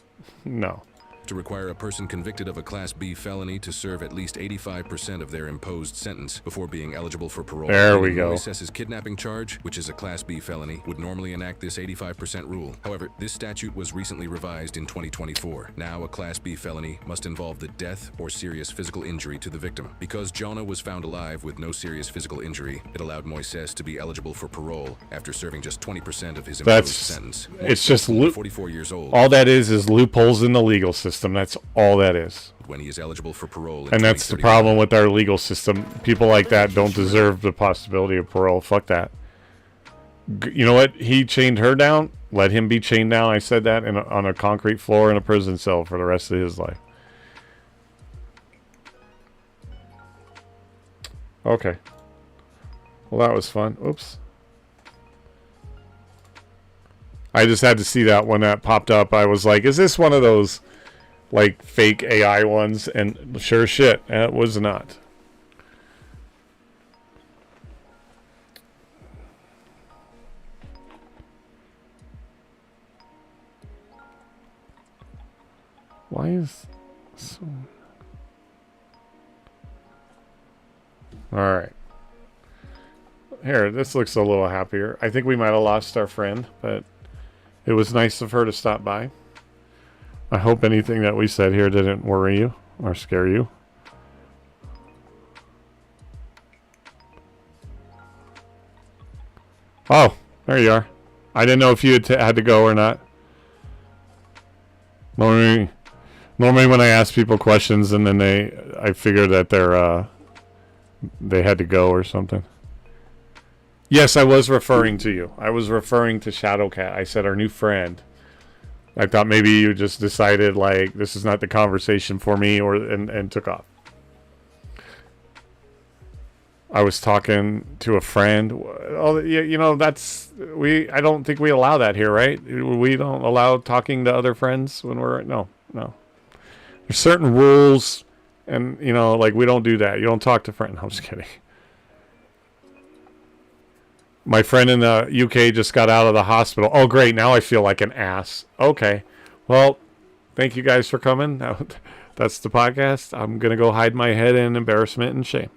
To require a person convicted of a Class B felony to serve at least 85% of their imposed sentence before being eligible for parole. There we go. Moises' kidnapping charge, which is a Class B felony, would normally enact this 85% rule. However, this statute was recently revised in 2024. Now, a Class B felony must involve the death or serious physical injury to the victim. Because Jonah was found alive with no serious physical injury, it allowed Moises to be eligible for parole after serving just 20% of his imposed sentence. It's just 44 years old. All that is loopholes in the legal system. That's all that is. When he is eligible for parole, and that's the problem with our legal system. People like that don't deserve the possibility of parole. Fuck that. You know what? He chained her down. Let him be chained down. I said that on a concrete floor in a prison cell for the rest of his life. Okay. Well, that was fun. Oops. I just had to see that when that popped up. I was like, is this one of those like fake AI ones? And sure shit, it was not. Why is so... Alright. Here, this looks a little happier. I think we might have lost our friend, but it was nice of her to stop by. I hope anything that we said here didn't worry you or scare you. Oh, there you are. I didn't know if you had to go or not. Normally when I ask people questions and then I figure that they had to go or something. Yes, I was referring to you. I was referring to Shadowcat. I said our new friend. I thought maybe you just decided like this is not the conversation for me and took off. I was talking to a friend. Oh, you know, I don't think we allow that here, right? We don't allow talking to other friends when we're no. There's certain rules, and you know, like we don't do that. You don't talk to friends. I'm just kidding. My friend in the UK just got out of the hospital. Oh, great. Now I feel like an ass. Okay. Well, thank you guys for coming. That's the podcast. I'm going to go hide my head in embarrassment and shame.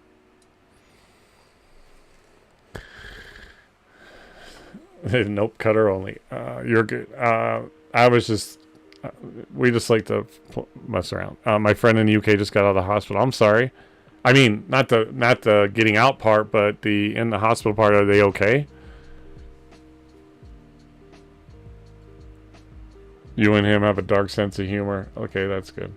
Nope, cutter only. You're good. We just like to mess around. My friend in the UK just got out of the hospital. I'm sorry. I mean, not the getting out part, but the in the hospital part. Are they okay? You and him have a dark sense of humor. Okay, that's good.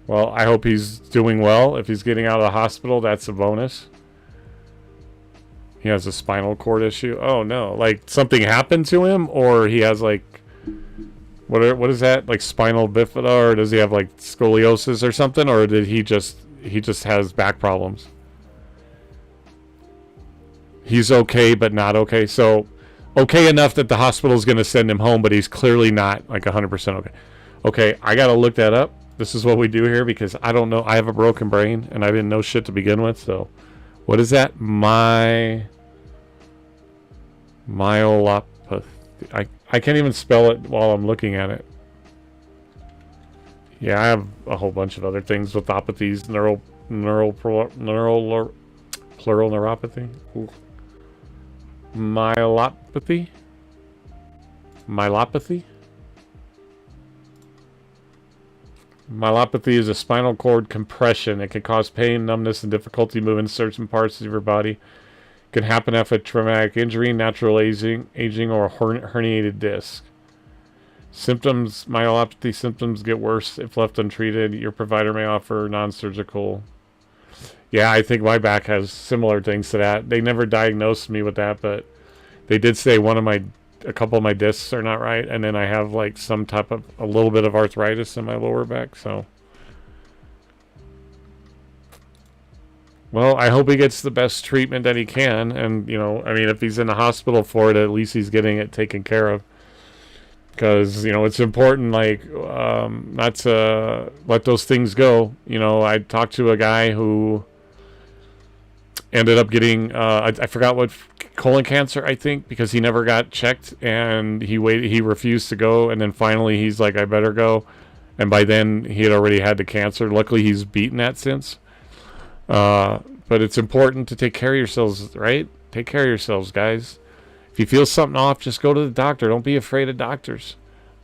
Well, I hope he's doing well. If he's getting out of the hospital, that's a bonus. He has a spinal cord issue. Oh no, like something happened to him, or he has like what is that? Like spinal bifida, or does he have like scoliosis or something, or did he just has back problems? He's okay, but not okay. So okay enough that the hospital is going to send him home, but he's clearly not like 100% okay. Okay, I got to look that up. This is what we do here because I don't know. I have a broken brain and I didn't know shit to begin with. So what is that? Myelopathy. I can't even spell it while I'm looking at it. Yeah, I have a whole bunch of other things with opathies. Pleural neuropathy. Ooh. Myelopathy. Myelopathy is a spinal cord compression. It can cause pain, numbness, and difficulty moving certain parts of your body. It can happen after traumatic injury, natural aging, or a herniated disc. Symptoms: myelopathy symptoms get worse if left untreated. Your provider may offer non-surgical. Yeah, I think my back has similar things to that. They never diagnosed me with that, but they did say a couple of my discs are not right, and then I have like some type of a little bit of arthritis in my lower back. So, well, I hope he gets the best treatment that he can, and I mean, if he's in the hospital for it, at least he's getting it taken care of. Because it's important, like not to let those things go. I talked to a guy who ended up getting I forgot what colon cancer, I think, because he never got checked and he refused to go, and then finally he's like, I better go, and by then he had already had the cancer. Luckily he's beaten that since. But it's important to take care of yourselves, right? Take care of yourselves, guys. If you feel something off, just go to the doctor. Don't be afraid of doctors.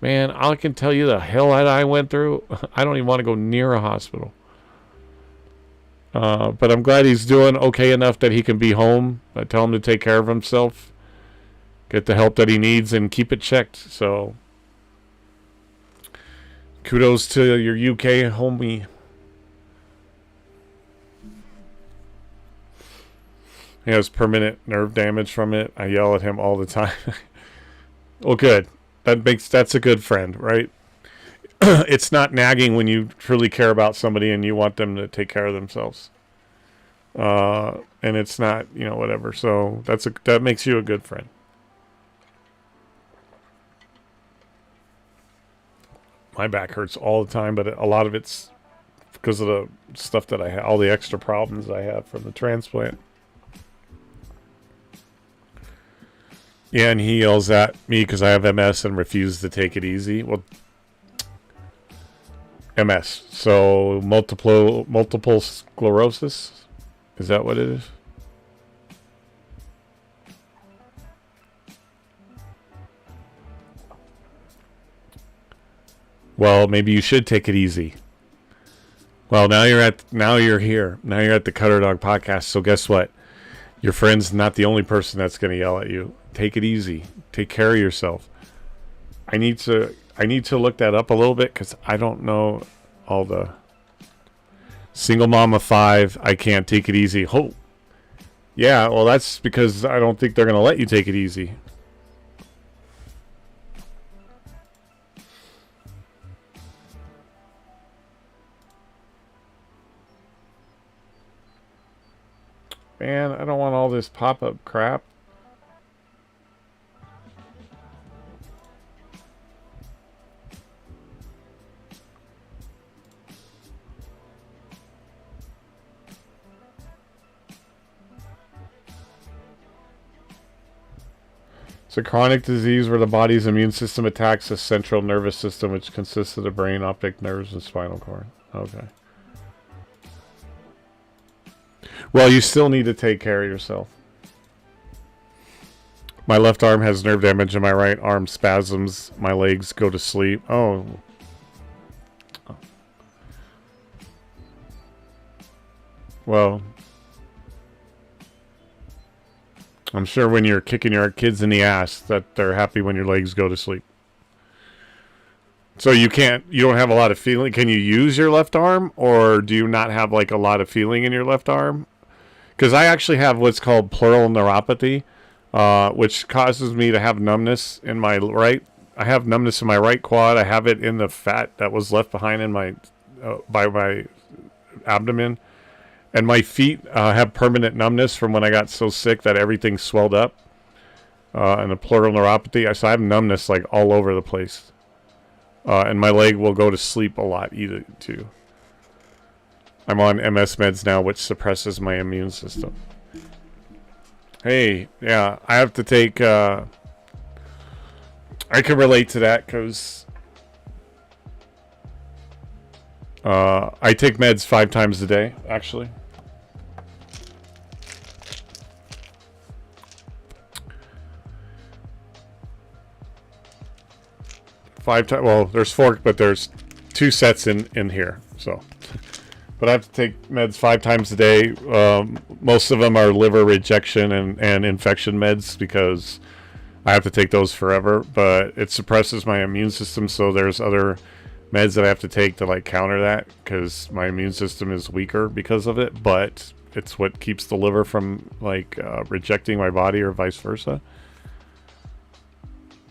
Man, I can tell you the hell that I went through. I don't even want to go near a hospital. But I'm glad he's doing okay enough that he can be home. I tell him to take care of himself, get the help that he needs, and keep it checked. So, kudos to your UK homie. He has permanent nerve damage from it. I yell at him all the time. Well, good. That's a good friend, right? It's not nagging when you truly care about somebody and you want them to take care of themselves. And it's not, whatever. So that makes you a good friend. My back hurts all the time, but a lot of it's because of the stuff that I have, all the extra problems I have from the transplant. Yeah, and he yells at me because I have MS and refuse to take it easy. Well, MS. So multiple sclerosis. Is that what it is? Well, maybe you should take it easy. Well, now you're here. Now you're at the Cutterdawg podcast. So guess what? Your friend's not the only person that's going to yell at you. Take it easy. Take care of yourself. I need to look that up a little bit because I don't know all the single mom of 5. I can't take it easy. Oh, yeah. Well, that's because I don't think they're going to let you take it easy. Man, I don't want all this pop-up crap. It's a chronic disease where the body's immune system attacks the central nervous system, which consists of the brain, optic nerves, and spinal cord. Okay. Well, you still need to take care of yourself. My left arm has nerve damage and my right arm spasms. My legs go to sleep. Oh. Well. I'm sure when you're kicking your kids in the ass that they're happy when your legs go to sleep. So you don't have a lot of feeling. Can you use your left arm, or do you not have like a lot of feeling in your left arm? Because I actually have what's called pleural neuropathy, which causes me to have numbness in my right. I have numbness in my right quad. I have it in the fat that was left behind in my by my abdomen, and my feet have permanent numbness from when I got so sick that everything swelled up, and the pleural neuropathy. So I have numbness like all over the place, and my leg will go to sleep a lot either too. I'm on MS meds now, which suppresses my immune system. Hey, yeah, I have to take... I can relate to that because I take meds 5 times a day, actually. Well, there's 4, but there's 2 sets in here, so... But I have to take meds 5 times a day. Most of them are liver rejection and infection meds because I have to take those forever. But it suppresses my immune system, so there's other meds that I have to take to like counter that because my immune system is weaker because of it. But it's what keeps the liver from like rejecting my body or vice versa.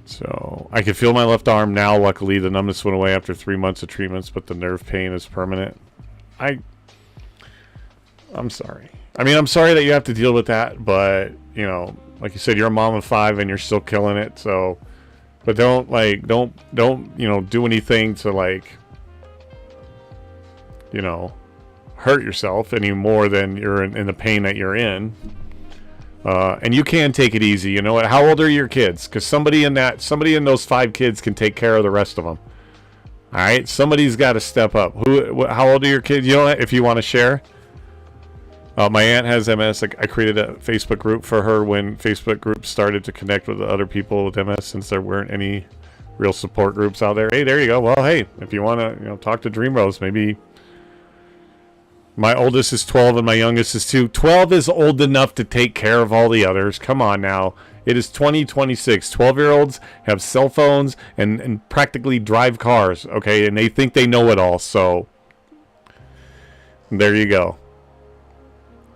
So I can feel my left arm now. Luckily, the numbness went away after 3 months of treatments, but the nerve pain is permanent. I'm sorry. I mean, I'm sorry that you have to deal with that, but you know, like you said, you're a mom of 5 and you're still killing it. So, but don't you know, do anything to like, you know, hurt yourself any more than you're in the pain that you're in. And you can take it easy. You know what? How old are your kids? Because somebody in those 5 kids can take care of the rest of them. All right, somebody's got to step up. How old are your kids? You know what? If you want to share, my aunt has MS. I created a Facebook group for her when Facebook groups started to connect with other people with MS, since there weren't any real support groups out there. Hey, there you go. Well, hey, if you want to, talk to Dream Rose, maybe. My oldest is 12 and my youngest is 2. 12 is old enough to take care of all the others. Come on now. It is 2026. 12-year-olds have cell phones and practically drive cars, okay? And they think they know it all, so there you go.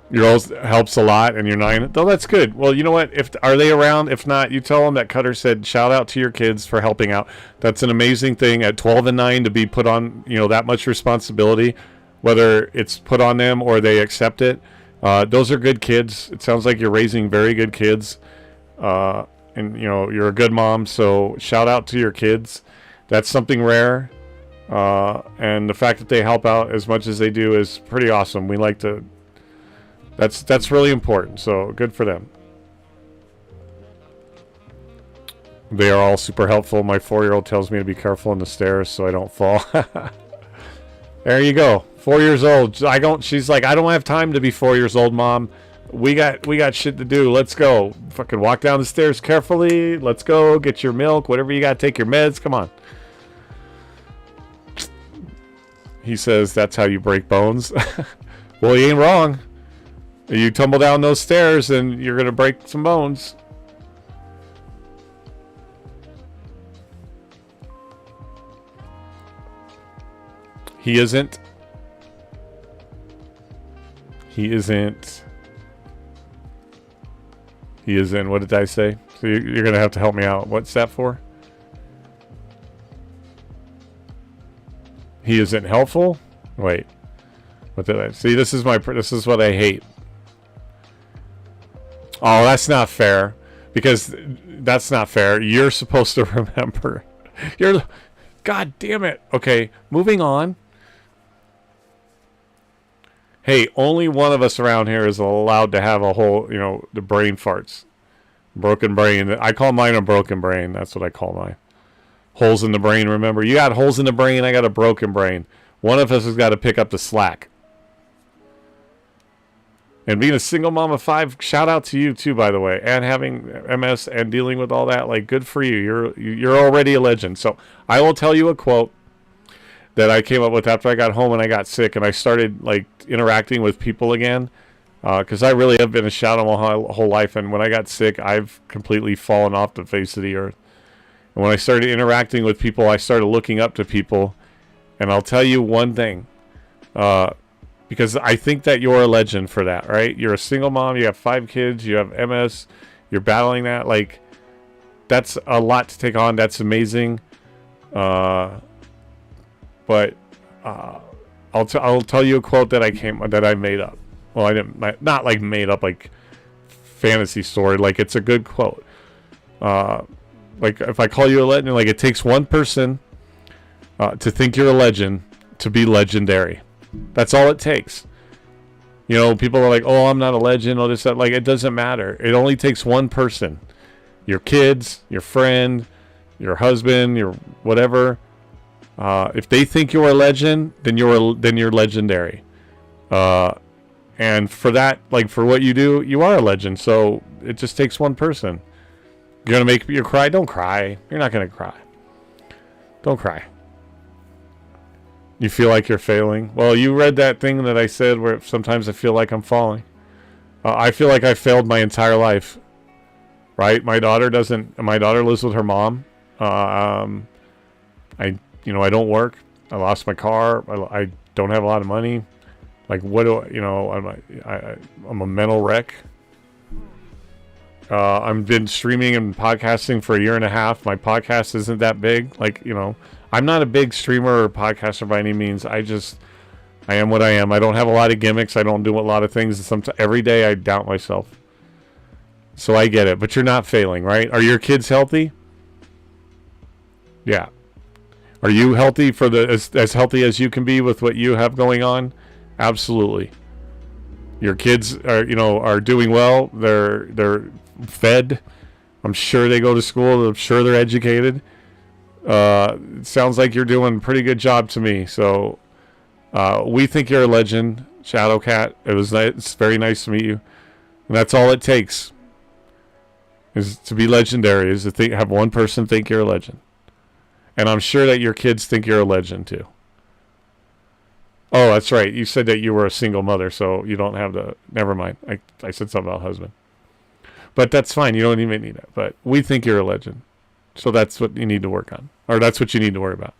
Your old helps a lot, and you're 9. Oh, that's good. Well, you know what? Are they around? If not, you tell them that Cutter said, shout out to your kids for helping out. That's an amazing thing at 12 and 9 to be put on, that much responsibility, whether it's put on them or they accept it. Those are good kids. It sounds like you're raising very good kids. And you're a good mom, so shout out to your kids. That's something rare, and the fact that they help out as much as they do is pretty awesome. We like to. That's really important. So good for them. They are all super helpful. My 4-year-old tells me to be careful on the stairs so I don't fall. There you go. 4 years old. She's like, I don't have time to be 4 years old, Mom. We got shit to do. Let's go. Fucking walk down the stairs carefully. Let's go. Get your milk. Whatever you got. Take your meds. Come on. He says that's how you break bones. Well, he ain't wrong. You tumble down those stairs and you're going to break some bones. He isn't. What did I say? So you're going to have to help me out. What's that for? He isn't helpful? Wait. What did I see? This is what I hate. Oh, that's not fair. Because that's not fair. You're supposed to remember. God damn it. Okay, moving on. Hey, only one of us around here is allowed to have a whole, the brain farts. Broken brain. I call mine a broken brain. That's what I call mine. Holes in the brain, remember? You got holes in the brain, I got a broken brain. One of us has got to pick up the slack. And being a single mom of 5, shout out to you too, by the way. And having MS and dealing with all that, like, good for you. You're already a legend. So I will tell you a quote that I came up with after I got home and I got sick and I started like interacting with people again. because I really have been a shadow my whole life. And when I got sick, I've completely fallen off the face of the earth. And when I started interacting with people, I started looking up to people. And I'll tell you one thing, because I think that you're a legend for that, right? You're a single mom. You have 5 kids. You have MS. You're battling that. Like, that's a lot to take on. That's amazing. But I'll tell you a quote that I made up. Well, I didn't, not like made up, like fantasy story. Like, it's a good quote. Like, if I call you a legend, like, it takes one person to think you're a legend to be legendary. That's all it takes. You know, people are like, oh, I'm not a legend, all this, that. Like, it doesn't matter. It only takes one person. Your kids, your friend, your husband, your whatever. If they think you're a legend, then you're legendary. And for that, like, for what you do, you are a legend. So it just takes one person. You're gonna make you cry? Don't cry. You're not gonna cry. Don't cry. You feel like you're failing? Well, you read that thing that I said where sometimes I feel like I'm falling. I feel like I failed my entire life. Right? My daughter lives with her mom. I don't work. I lost my car. I don't have a lot of money. Like, what do I'm a mental wreck. I've been streaming and podcasting for a year and a half. My podcast isn't that big. Like, I'm not a big streamer or podcaster by any means. I am what I am. I don't have a lot of gimmicks. I don't do a lot of things. Sometimes every day I doubt myself. So I get it. But you're not failing, right? Are your kids healthy? Yeah. Are you healthy for as healthy as you can be with what you have going on? Absolutely. Your kids are doing well. They're fed. I'm sure they go to school. I'm sure they're educated. It sounds like you're doing a pretty good job to me. So we think you're a legend, Shadow Cat. It's very nice to meet you. And that's all it takes is to be legendary, is to have one person think you're a legend. And I'm sure that your kids think you're a legend too. Oh, that's right. You said that you were a single mother, so you don't have never mind. I said something about husband. But that's fine. You don't even need it. But we think you're a legend. So that's what you need to work on. Or that's what you need to worry about.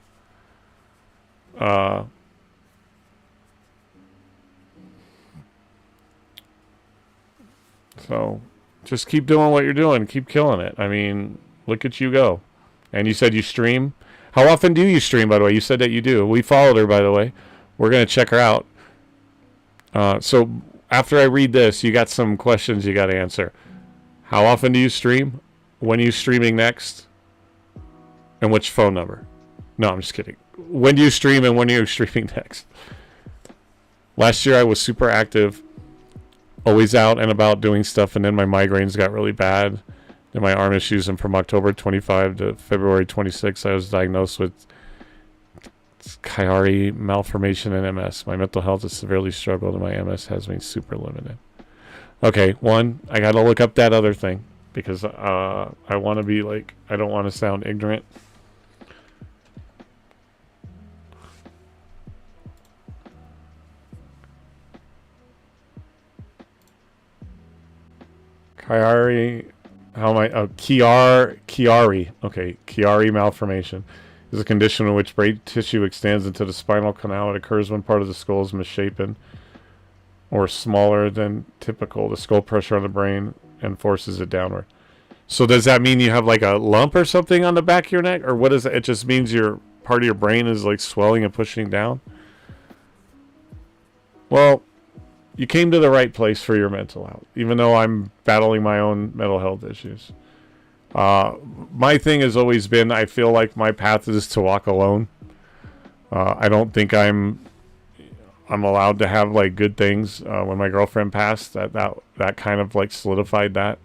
So just keep doing what you're doing. Keep killing it. I mean, look at you go. And you said you stream. How often do you stream, by the way? You said that you do. We followed her, by the way. We're going to check her out. So after I read this, you got some questions you got to answer. How often do you stream? When are you streaming next? And which phone number? No, I'm just kidding. When do you stream and when are you streaming next? Last year I was super active. Always out and about doing stuff, and then my migraines got really bad. And my arm issues, and from October 25 to February 26, I was diagnosed with Chiari malformation and MS. My mental health has severely struggled, and my MS has me super limited. Okay, I got to look up that other thing because I want to be like, I don't want to sound ignorant. Chiari, Chiari. Okay, Chiari malformation is a condition in which brain tissue extends into the spinal canal. It occurs when part of the skull is misshapen or smaller than typical. The skull pressure on the brain and forces it downward. So does that mean you have like a lump or something on the back of your neck? Or what is it? It just means your part of your brain is like swelling and pushing down? Well, you came to the right place for your mental health, even though I'm battling my own mental health issues. My thing has always been, I feel like my path is to walk alone. I don't think I'm allowed to have like good things. When my girlfriend passed, that kind of like solidified that.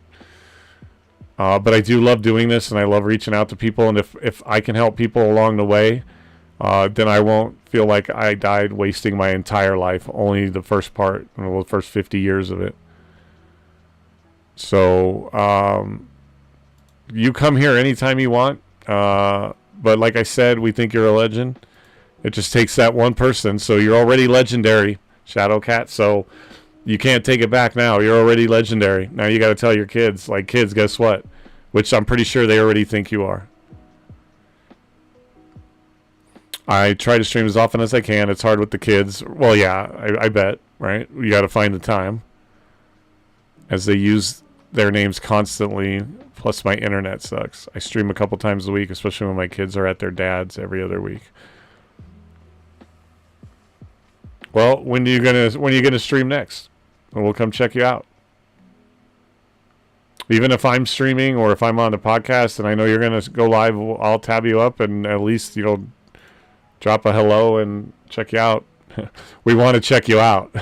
But I do love doing this, and I love reaching out to people. And if I can help people along the way, then I won't feel like I died wasting my entire life, only the first part, the first 50 years of it. So, you come here anytime you want. But like I said, we think you're a legend. It just takes that one person. So you're already legendary, Shadow Cat. So You can't take it back now. You're already legendary. Now you got to tell your kids, like, kids, guess what? Which I'm pretty sure they already think you are. I try to stream as often as I can. It's hard with the kids. Well, yeah, I bet, right? You got to find the time. As they use their names constantly, plus my internet sucks. I stream a couple times a week, especially when my kids are at their dad's every other week. Well, when are you gonna stream next? And we'll come check you out. Even if I'm streaming or if I'm on the podcast and I know you're gonna go live, I'll tab you up and at least, drop a hello and check you out. We want to check you out,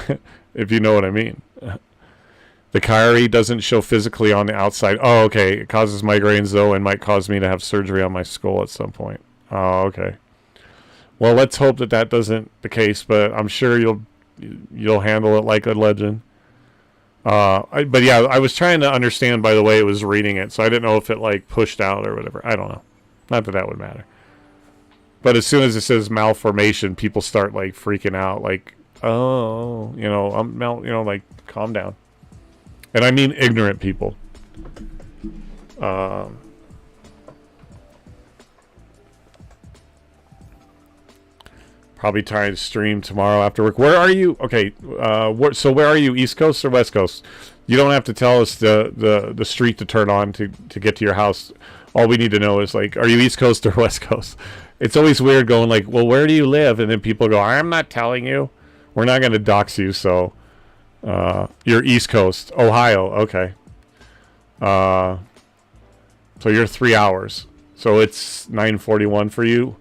if you know what I mean. The Kyrie doesn't show physically on the outside. Oh, okay. It causes migraines, though, and might cause me to have surgery on my skull at some point. Oh, okay. Well, let's hope that doesn't the case, but I'm sure you'll handle it like a legend. But yeah, I was trying to understand by the way it was reading it, so I didn't know if it like pushed out or whatever. I don't know. Not that would matter. But as soon as it says malformation, people start like freaking out, like, oh, like calm down. And I mean ignorant people. Probably trying to stream tomorrow after work. Where are you? Okay, so where are you? East Coast or West Coast? You don't have to tell us the street to turn on to get to your house. All we need to know is, like, are you East Coast or West Coast? It's always weird going like, well, where do you live? And then people go, I'm not telling you. We're not going to dox you, so... you're East Coast, Ohio. Okay. So you're 3 hours. So it's 9:41 for you.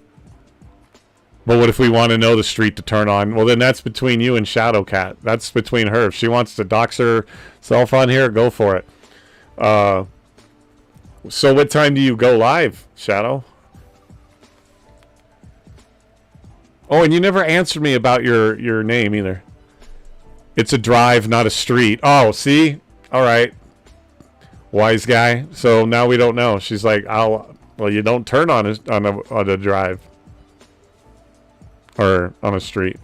But what if we want to know the street to turn on? Well, then that's between you and Shadowcat. That's between her. If she wants to dox herself on here, go for it. So what time do you go live, Shadow? Oh, and you never answered me about your name either. It's a drive, not a street. Oh, see? All right. Wise guy. So now we don't know. She's like, well, you don't turn on a drive. Or on a street.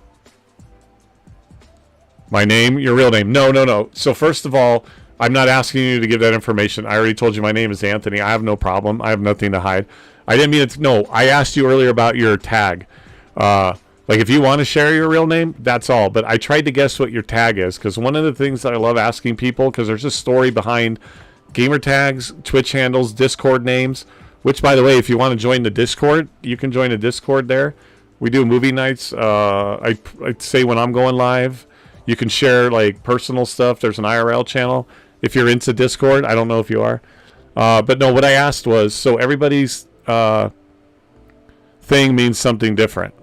My name? Your real name? No. So first of all, I'm not asking you to give that information. I already told you my name is Anthony. I have no problem. I have nothing to hide. I didn't mean it. No, I asked you earlier about your tag. Like, if you want to share your real name, that's all. But I tried to guess what your tag is, because one of the things that I love asking people, because there's a story behind gamer tags, Twitch handles, Discord names, which, by the way, if you want to join the Discord, you can join the Discord there. We do movie nights. I say when I'm going live, you can share, like, personal stuff. There's an IRL channel. If you're into Discord, I don't know if you are. But no, what I asked was, so everybody's thing means something different.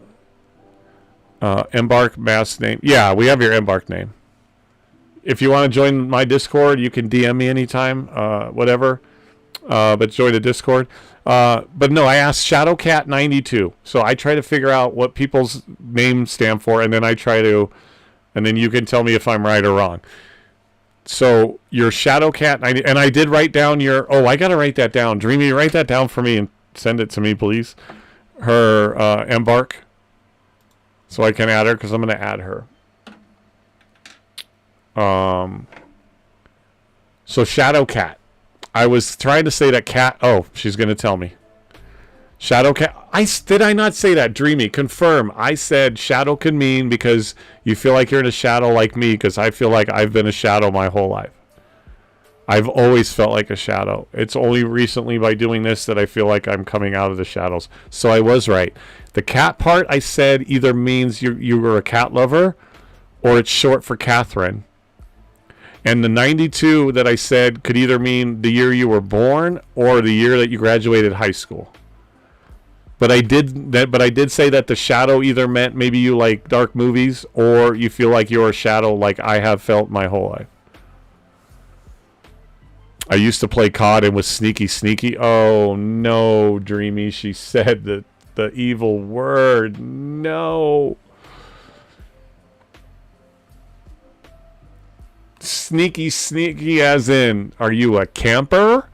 Embark mass name. Yeah, we have your Embark name. If you want to join my Discord, you can DM me anytime, whatever. But join the Discord. But no, I asked Shadowcat92. So I try to figure out what people's names stand for, and then and then you can tell me if I'm right or wrong. So your Shadowcat90, and I did write down I got to write that down. Dreamy, write that down for me and send it to me, please. Her Embark. So I can add her, because I'm going to add her. So Shadowcat. I was trying to say that cat. Oh, she's going to tell me. Shadowcat. Did I not say that? Dreamy, confirm. I said shadow can mean because you feel like you're in a shadow like me, because I feel like I've been a shadow my whole life. I've always felt like a shadow. It's only recently by doing this that I feel like I'm coming out of the shadows. So I was right. The cat part I said either means you were a cat lover, or it's short for Catherine. And the 92 that I said could either mean the year you were born or the year that you graduated high school. But I did say that the shadow either meant maybe you like dark movies, or you feel like you're a shadow like I have felt my whole life. I used to play COD and was sneaky. Oh, no, Dreamy. She said the evil word. No. Sneaky as in, are you a camper?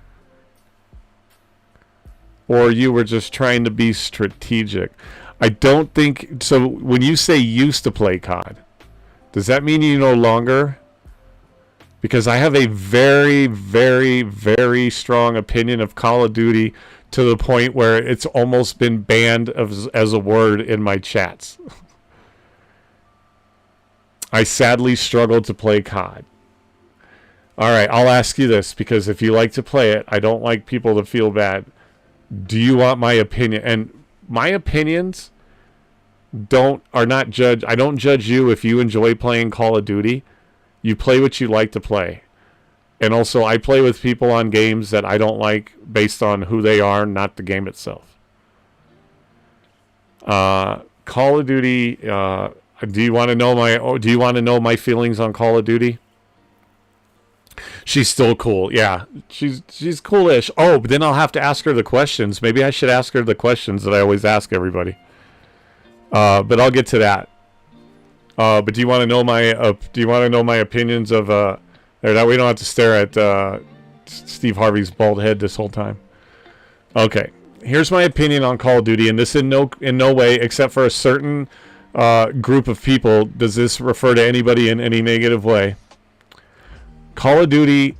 Or you were just trying to be strategic? I don't think... So when you say used to play COD, does that mean you no longer... because I have a very, very, very strong opinion of Call of Duty to the point where it's almost been banned as a word in my chats. I sadly struggle to play COD. All right, I'll ask you this, because if you like to play it, I don't like people to feel bad. Do you want my opinion? And my opinions are not judged. I don't judge you if you enjoy playing Call of Duty. You play what you like to play. And also, I play with people on games that I don't like based on who they are, not the game itself. Call of Duty. Do you want to know my feelings on Call of Duty? She's still cool. Yeah, she's coolish. Oh, but then I'll have to ask her the questions. Maybe I should ask her the questions that I always ask everybody. But I'll get to that. But do you want to know my opinions of that we don't have to stare at Steve Harvey's bald head this whole time. Okay, here's my opinion on Call of Duty, and this in no way, except for a certain group of people, does this refer to anybody in any negative way. Call of Duty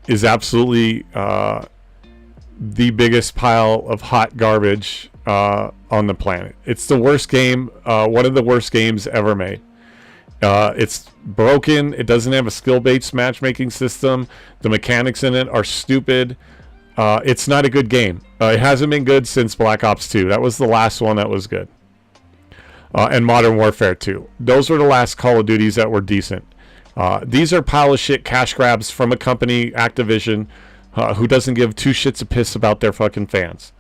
is absolutely the biggest pile of hot garbage on the planet. It's the worst game, one of the worst games ever made. It's broken. It doesn't have a skill-based matchmaking system. The mechanics in it are stupid. It's not a good game. It hasn't been good since Black Ops 2. That was the last one that was good. And Modern Warfare 2. Those were the last Call of Duties that were decent. These are pile of shit cash grabs from a company, Activision, who doesn't give two shits a piss about their fucking fans.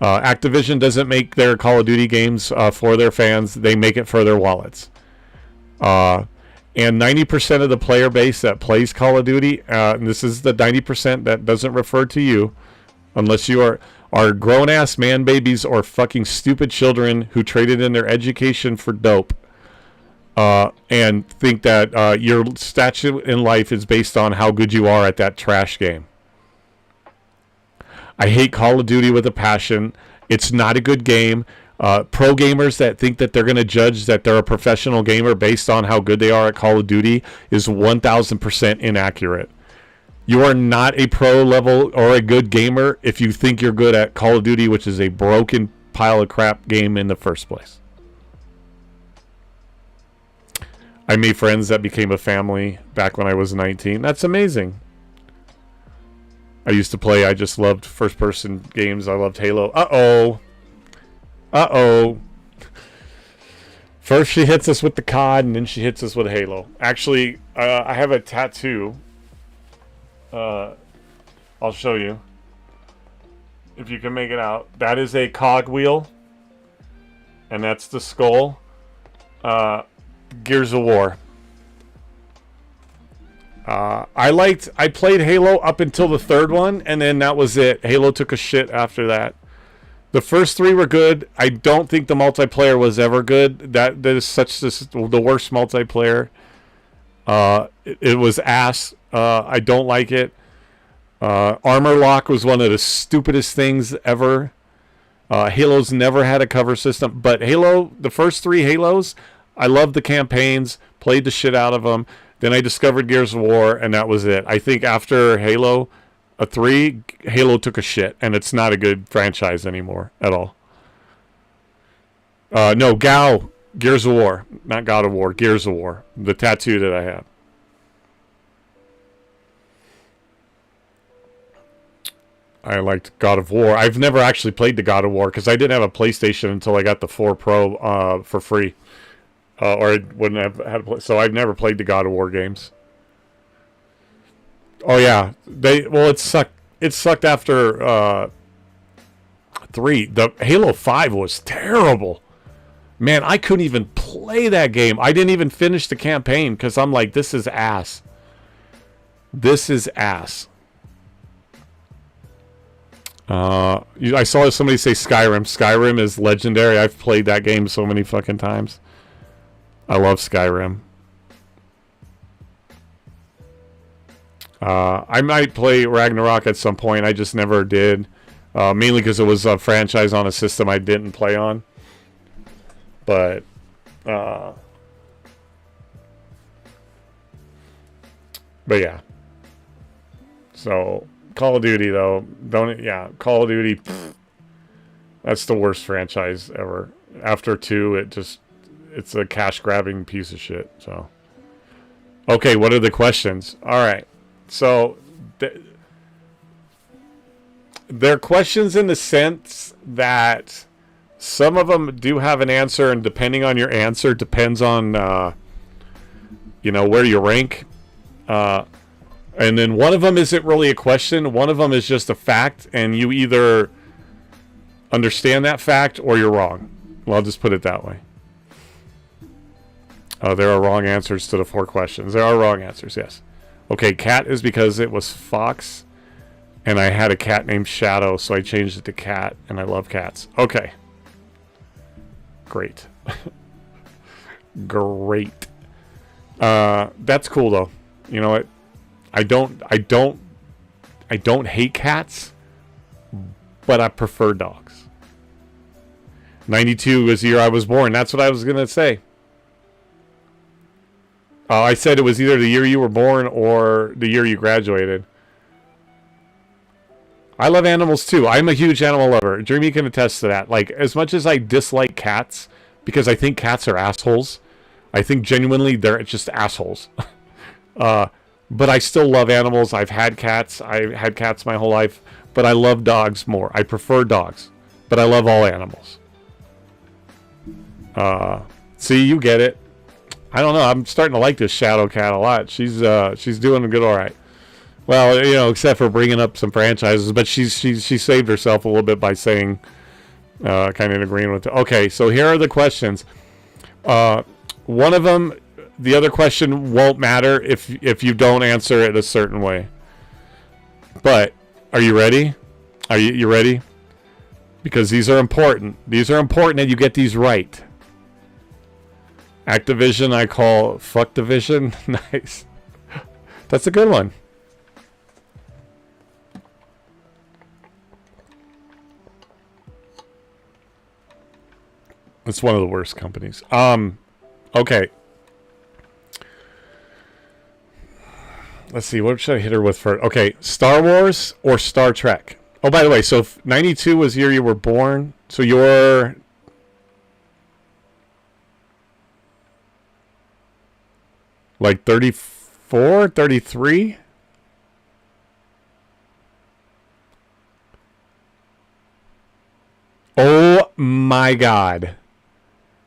Activision doesn't make their Call of Duty games for their fans. They make it for their wallets. And 90% of the player base that plays Call of Duty, and this is the 90% that doesn't refer to you, unless you are grown-ass man babies or fucking stupid children who traded in their education for dope, and think that your statue in life is based on how good you are at that trash game. I hate Call of Duty with a passion. It's not a good game. Pro gamers that think that they're going to judge that they're a professional gamer based on how good they are at Call of Duty is 1000% inaccurate. You are not a pro level or a good gamer if you think you're good at Call of Duty, which is a broken pile of crap game in the first place. I made friends that became a family back when I was 19. That's amazing. I used to play, I just loved first-person games. I loved Halo. Uh-oh. First she hits us with the COD, and then she hits us with Halo. Actually, I have a tattoo. I'll show you. If you can make it out. That is a cog wheel. And that's the skull. Gears of War. I played Halo up until the third one, and then that was it. Halo took a shit after that. The first three were good. I don't think the multiplayer was ever good. That is the worst multiplayer. It was ass. I don't like it. Armor lock was one of the stupidest things ever. Halo's never had a cover system, but Halo, the first three Halos, I loved the campaigns, played the shit out of them. Then I discovered Gears of War, and that was it. I think after Halo 3, Halo took a shit, and it's not a good franchise anymore at all. No, Gears of War, not God of War, Gears of War, the tattoo that I have. I liked God of War. I've never actually played the God of War because I didn't have a PlayStation until I got the 4 Pro for free. Or I wouldn't have had to play. So I've never played the God of War games. Oh yeah, it sucked. It sucked after 3. The Halo 5 was terrible. Man, I couldn't even play that game. I didn't even finish the campaign because I'm like, this is ass. This is ass. I saw somebody say Skyrim. Skyrim is legendary. I've played that game so many fucking times. I love Skyrim. I might play Ragnarok at some point. I just never did. Mainly because it was a franchise on a system I didn't play on. But But yeah. So Call of Duty though, Call of Duty. Pfft, that's the worst franchise ever. After 2, it's a cash grabbing piece of shit. So okay, what are the questions? All right, so they're questions in the sense that some of them do have an answer, and depending on your answer depends on where you rank. And then one of them isn't really a question. One of them is just a fact, and you either understand that fact or you're wrong. Well, I'll just put it that way. There are wrong answers to the 4 questions. There are wrong answers, yes. Okay, cat is because it was fox, and I had a cat named Shadow, so I changed it to cat, and I love cats. Okay. Great. Great. That's cool, though. You know what? I don't hate cats, but I prefer dogs. 92 was the year I was born. That's what I was going to say. I said it was either the year you were born or the year you graduated. I love animals too. I'm a huge animal lover. Dreamy can attest to that. Like, as much as I dislike cats, because I think cats are assholes, I think genuinely they're just assholes. But I still love animals. I've had cats. I've had cats my whole life. But I love dogs more. I prefer dogs. But I love all animals. See, you get it. I don't know. I'm starting to like this Shadow cat a lot. She's doing good all right. Well, except for bringing up some franchises. But she saved herself a little bit by saying, kind of agreeing with it. Okay, so here are the questions. One of them... The other question won't matter if you don't answer it a certain way. But are you ready? Are you ready? Because these are important. These are important that you get these right. Activision I call fuck division. Nice. That's a good one. It's one of the worst companies. Okay. Let's see, what should I hit her with first? Okay, Star Wars or Star Trek? Oh, by the way, so 92 was the year you were born. So you're... like 34, 33? Oh my God.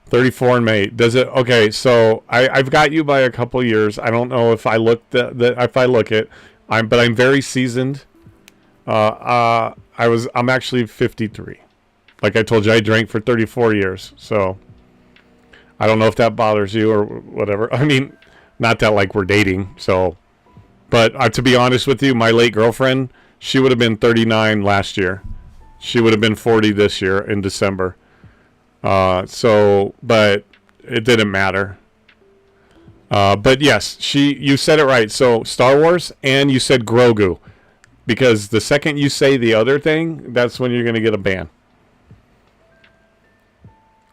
34 in May. Does it? Okay, so I've got you by a couple years. I don't know if I look if I look it. But I'm very seasoned. I'm actually 53. Like I told you, I drank for 34 years. So I don't know if that bothers you or whatever. I mean, not that like we're dating. So, but to be honest with you, my late girlfriend, she would have been 39 last year. She would have been 40 this year in December. But it didn't matter. But yes, you said it right. So Star Wars, and you said Grogu, because the second you say the other thing, that's when you're going to get a ban.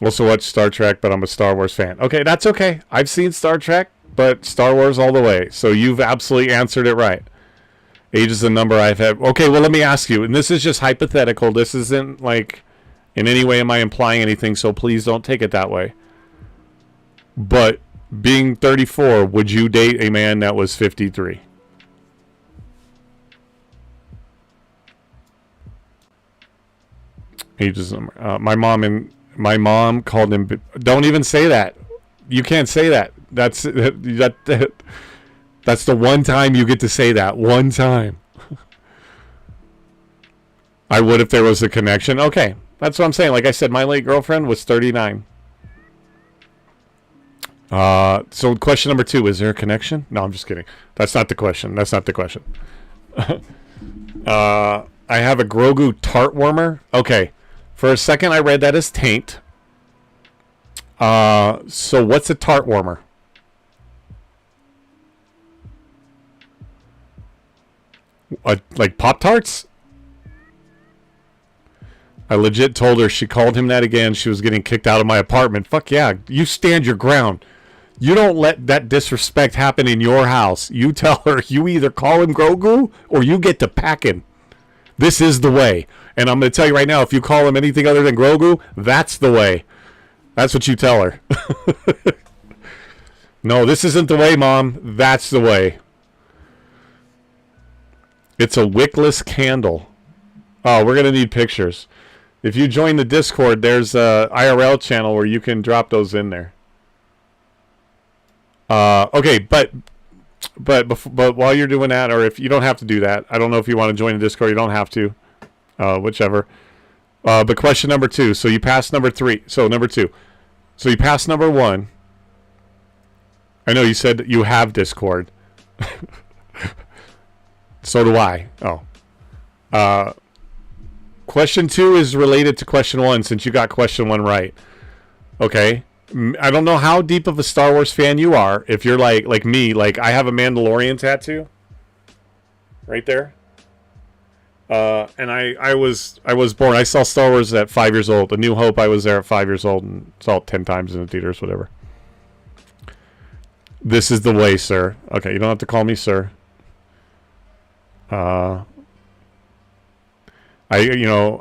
Also watch Star Trek, but I'm a Star Wars fan. Okay, that's okay. I've seen Star Trek, but Star Wars all the way. So you've absolutely answered it right. Age is the number I've had. Okay, well, let me ask you, and this is just hypothetical. This isn't like... in any way am I implying anything, so please don't take it that way. But being 34, would you date a man that was 53? Ages. My mom called him. Don't even say that. You can't say that. That's the one time you get to say that. One time. I would if there was a connection. Okay. That's what I'm saying. Like I said, my late girlfriend was 39. So question number 2, is there a connection? No, I'm just kidding. That's not the question. That's not the question. I have a Grogu tart warmer. Okay. For a second, I read that as taint. So what's a tart warmer? Like Pop-Tarts? I legit told her she called him that again. She was getting kicked out of my apartment. Fuck yeah. You stand your ground. You don't let that disrespect happen in your house. You tell her you either call him Grogu or you get to packing. This is the way. And I'm going to tell you right now, if you call him anything other than Grogu, that's the way. That's what you tell her. No, this isn't the way, Mom. That's the way. It's a wickless candle. Oh, we're going to need pictures. If you join the Discord, there's a IRL channel where you can drop those in there. Okay, but while you're doing that, or if you don't have to do that, I don't know if you want to join the Discord, you don't have to, whichever. But question number 2. So you passed number 3. So number 2. So you passed number 1. I know you said that you have Discord. So do I. Oh. Question 2 is related to question 1 since you got question 1 right. Okay. I don't know how deep of a Star Wars fan you are. If you're like me, like I have a Mandalorian tattoo right there. And I was born. I saw Star Wars at 5 years old. A New Hope, I was there at 5 years old and saw it 10 times in the theaters, whatever. This is the way, sir. Okay, you don't have to call me sir. I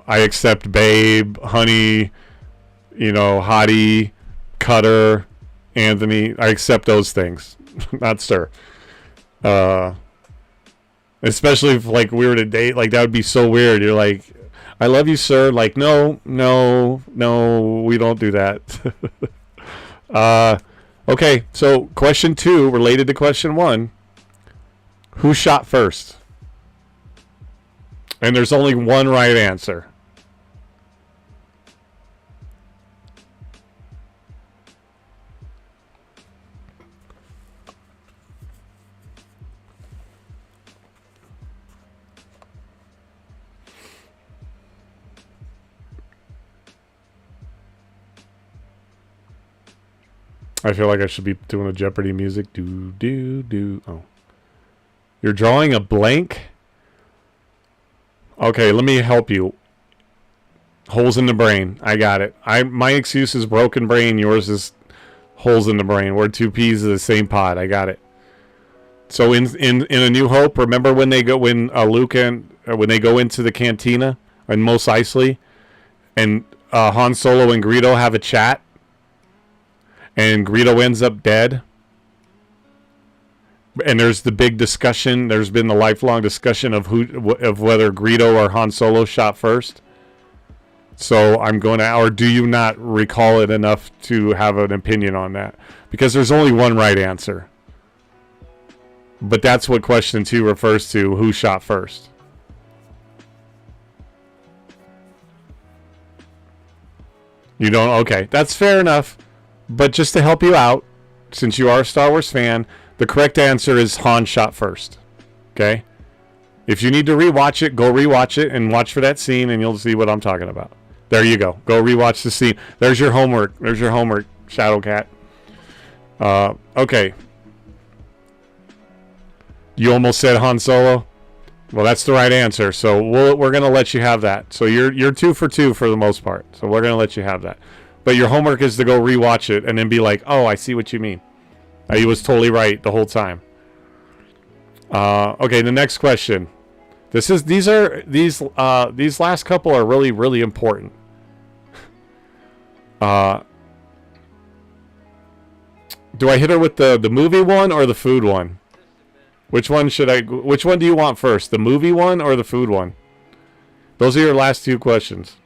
accept babe, honey, hottie, Cutter, Anthony. I accept those things, not sir. Especially if like we were to date, like that would be so weird. You're like, I love you, sir. Like, no, we don't do that. Okay, so question 2 related to question 1. Who shot first? And there's only one right answer. I feel like I should be doing the Jeopardy music. Do, do, do. Oh. You're drawing a blank? Okay, let me help you. Holes in the brain. I got it. My excuse is broken brain. Yours is holes in the brain. We're 2 peas of the same pod. I got it. So in A New Hope, remember when Luke and when they go into the cantina and Mos Eisley, and Han Solo and Greedo have a chat, and Greedo ends up dead. And there's the big discussion. There's been the lifelong discussion of whether Greedo or Han Solo shot first. So I'm going to, or do you not recall it enough to have an opinion on that? Because there's only one right answer. But that's what question 2 refers to, who shot first. You don't? Okay, that's fair enough. But just to help you out, since you are a Star Wars fan, the correct answer is Han shot first. Okay? If you need to rewatch it, go rewatch it and watch for that scene and you'll see what I'm talking about. There you go. Go rewatch the scene. There's your homework. There's your homework, Shadowcat. Okay. You almost said Han Solo? Well, that's the right answer. So we're going to let you have that. So you're 2 for 2 for the most part. So we're going to let you have that. But your homework is to go rewatch it and then be like, oh, I see what you mean. He was totally right the whole time. Okay, the next question. These last couple are really, really important. Do I hit her with the movie one or the food one? Which one do you want first? The movie one or the food one? Those are your last 2 questions.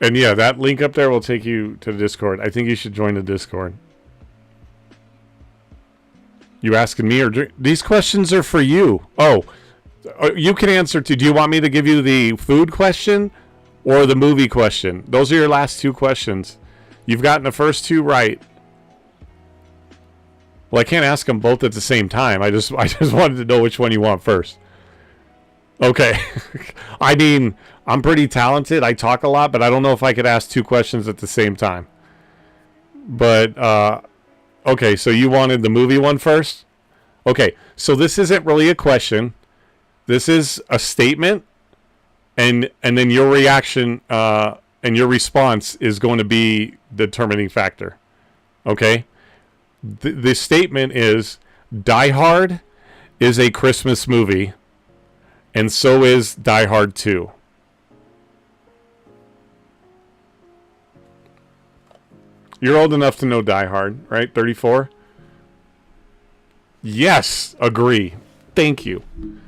And yeah, that link up there will take you to the Discord. I think you should join the Discord. You asking me, or these questions are for you? Oh, you can answer to. Do you want me to give you the food question or the movie question? Those are your last 2 questions. You've gotten the first 2 right. Well, I can't ask them both at the same time. I just wanted to know which one you want first. Okay. I mean, I'm pretty talented. I talk a lot, but I don't know if I could ask 2 questions at the same time. But Okay, so you wanted the movie one first? Okay, so this isn't really a question. This is a statement, and then your reaction and your response is going to be the determining factor. Okay? The statement is, Die Hard is a Christmas movie, and so is Die Hard 2. You're old enough to know Die Hard, right? 34? Yes, agree. Thank you.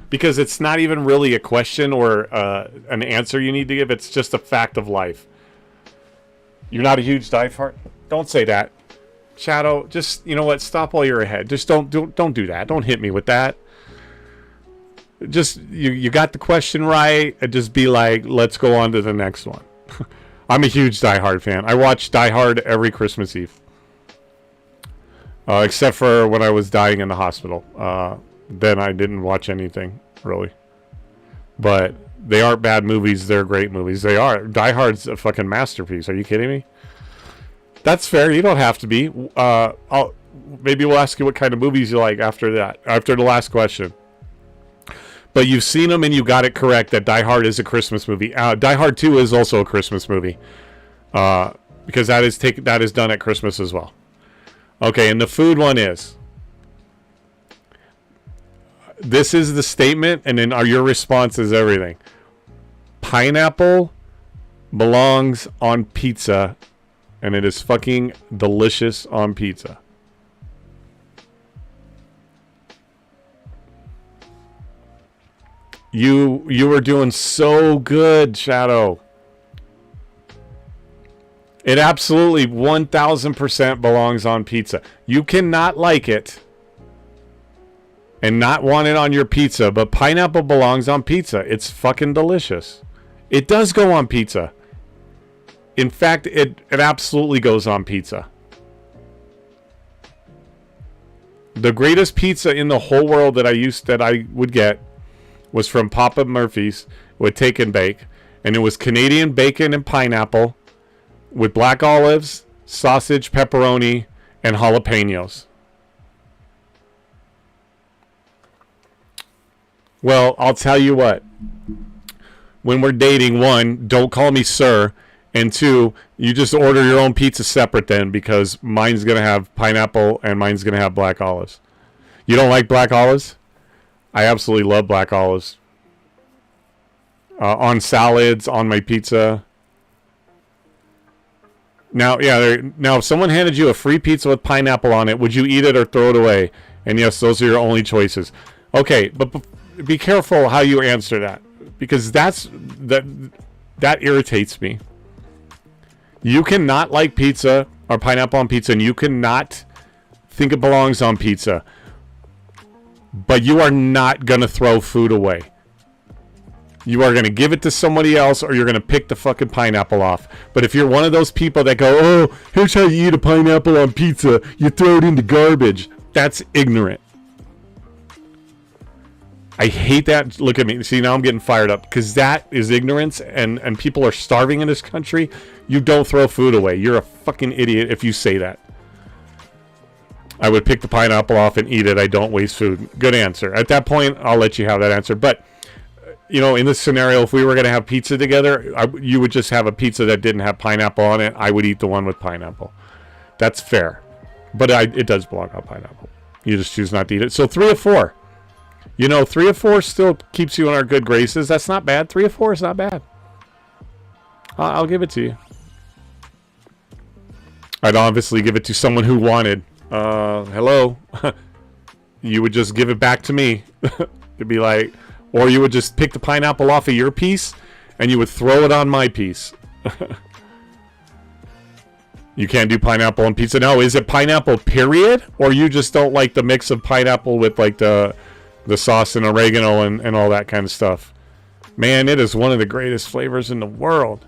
Because it's not even really a question or an answer you need to give. It's just a fact of life. You're not a huge Die Hard? Don't say that. Shadow, just, you know what? Stop while you're ahead. Just don't do that. Don't hit me with that. Just, you got the question right. And just be like, let's go on to the next one. I'm a huge Die Hard fan. I watch Die Hard every Christmas Eve. Except for when I was dying in the hospital. Then I didn't watch anything, really. But they aren't bad movies. They're great movies. They are. Die Hard's a fucking masterpiece. Are you kidding me? That's fair. You don't have to be. Maybe we'll ask you what kind of movies you like after that. After the last question. But you've seen them and you got it correct that Die Hard is a Christmas movie. Die Hard 2 is also a Christmas movie. Because that is done at Christmas as well. Okay, and the food one is. This is the statement, and then your response is everything. Pineapple belongs on pizza, and it is fucking delicious on pizza. You were doing so good, Shadow. It absolutely 1000% belongs on pizza. You cannot like it and not want it on your pizza, but pineapple belongs on pizza. It's fucking delicious. It does go on pizza. In fact, it absolutely goes on pizza. The greatest pizza in the whole world that I would get was from Papa Murphy's with Take and Bake, and it was Canadian bacon and pineapple with black olives, sausage, pepperoni, and jalapenos. Well, I'll tell you what. When we're dating, one, don't call me sir, and two, you just order your own pizza separate then, because mine's going to have pineapple and mine's going to have black olives. You don't like black olives? I absolutely love black olives. On salads, on my pizza. Now, now if someone handed you a free pizza with pineapple on it, would you eat it or throw it away? And yes, those are your only choices. Okay, but be careful how you answer that, because that irritates me. You cannot like pizza or pineapple on pizza, and you cannot think it belongs on pizza. But you are not going to throw food away. You are going to give it to somebody else, or you're going to pick the fucking pineapple off. But if you're one of those people that go, oh, here's how you eat a pineapple on pizza, you throw it in the garbage. That's ignorant. I hate that. Look at me. See, now I'm getting fired up, because that is ignorance, and people are starving in this country. You don't throw food away. You're a fucking idiot if you say that. I would pick the pineapple off and eat it. I don't waste food. Good answer. At that point, I'll let you have that answer. But, you know, in this scenario, if we were going to have pizza together, you would just have a pizza that didn't have pineapple on it. I would eat the one with pineapple. That's fair. But it does belong on pineapple. You just choose not to eat it. So 3 of 4. You know, 3 of 4 still keeps you in our good graces. That's not bad. 3 of 4 is not bad. I'll give it to you. I'd obviously give it to someone who wanted. Hello. You would just give it back to me. It'd be like, or you would just pick the pineapple off of your piece and you would throw it on my piece. You can't do pineapple on pizza. No, is it pineapple period? Or you just don't like the mix of pineapple with like the sauce and oregano and all that kind of stuff? Man, it is one of the greatest flavors in the world.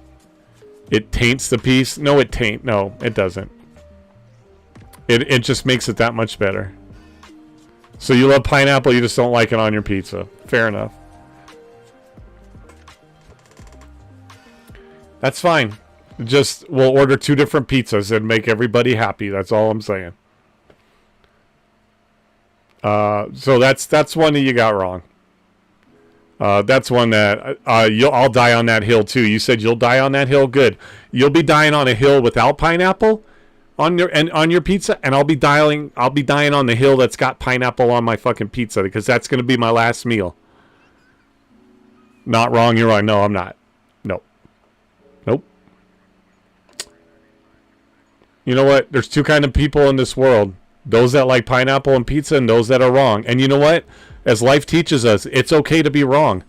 It taints the piece. No, it taint. No, it doesn't. It just makes it that much better. So you love pineapple, you just don't like it on your pizza. Fair enough. That's fine. Just, we'll order 2 different pizzas and make everybody happy. That's all I'm saying. So that's one that you got wrong. That's one that I'll die on that hill too. You said you'll die on that hill. Good. You'll be dying on a hill without pineapple on your pizza, and I'll be dying on the hill that's got pineapple on my fucking pizza, because that's gonna be my last meal. Not wrong. You're right. No, I'm not. Nope. You know what? There's two kind of people in this world: those that like pineapple and pizza, and those that are wrong. And you know what? As life teaches us, it's okay to be wrong.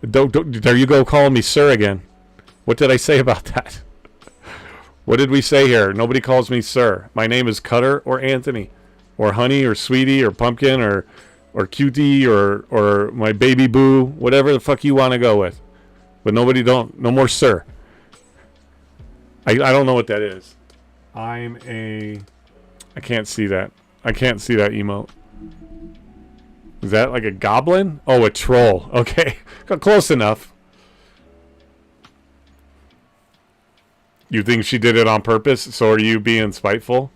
There you go, calling me sir again. What did I say about that? What did we say here? Nobody calls me sir. My name is Cutter or Anthony, or Honey or Sweetie or Pumpkin or Cutie or my baby boo, whatever the fuck you want to go with. But no more sir. I don't know what that is. I can't see that. I can't see that emote. Is that like a goblin? Oh, a troll. Okay. Close enough. You think she did it on purpose? So are you being spiteful?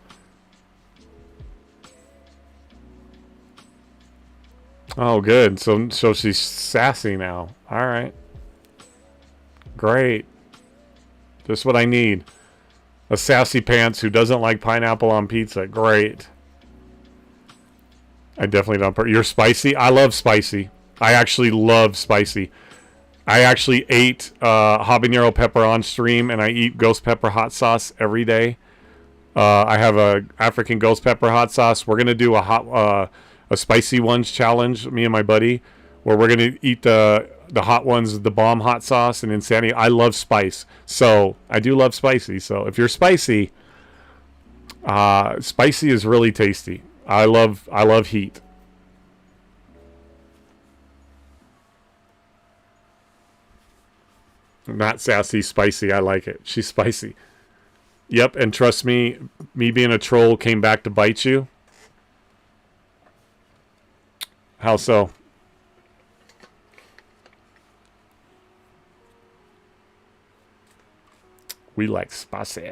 Oh, good. So she's sassy now. All right. Great. Just what I need. A sassy pants who doesn't like pineapple on pizza. Great. I definitely don't. You're spicy? I love spicy. I actually love spicy. I actually ate habanero pepper on stream, and I eat ghost pepper hot sauce every day. I have a African ghost pepper hot sauce. We're gonna do a spicy ones challenge, me and my buddy, where we're gonna eat the hot ones, the bomb hot sauce and insanity. I love spice, so I do love spicy. So if you're spicy, spicy is really tasty. I love heat. Not sassy, spicy. I like it. She's spicy. Yep, and trust me, me being a troll came back to bite you. How so? We like spicy.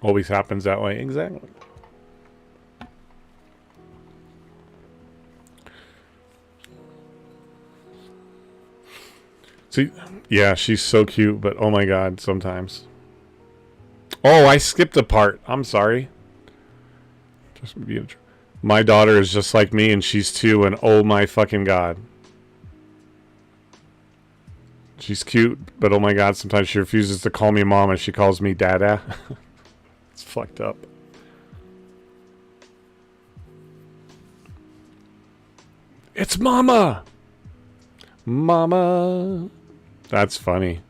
Always happens that way. Exactly. See, yeah, she's so cute, but oh my god, sometimes. Oh, I skipped a part. I'm sorry. My daughter is just like me, and she's 2, and oh my fucking god. She's cute, but oh my god, sometimes she refuses to call me mom, and she calls me dada. It's fucked up. It's mama! Mama! That's funny.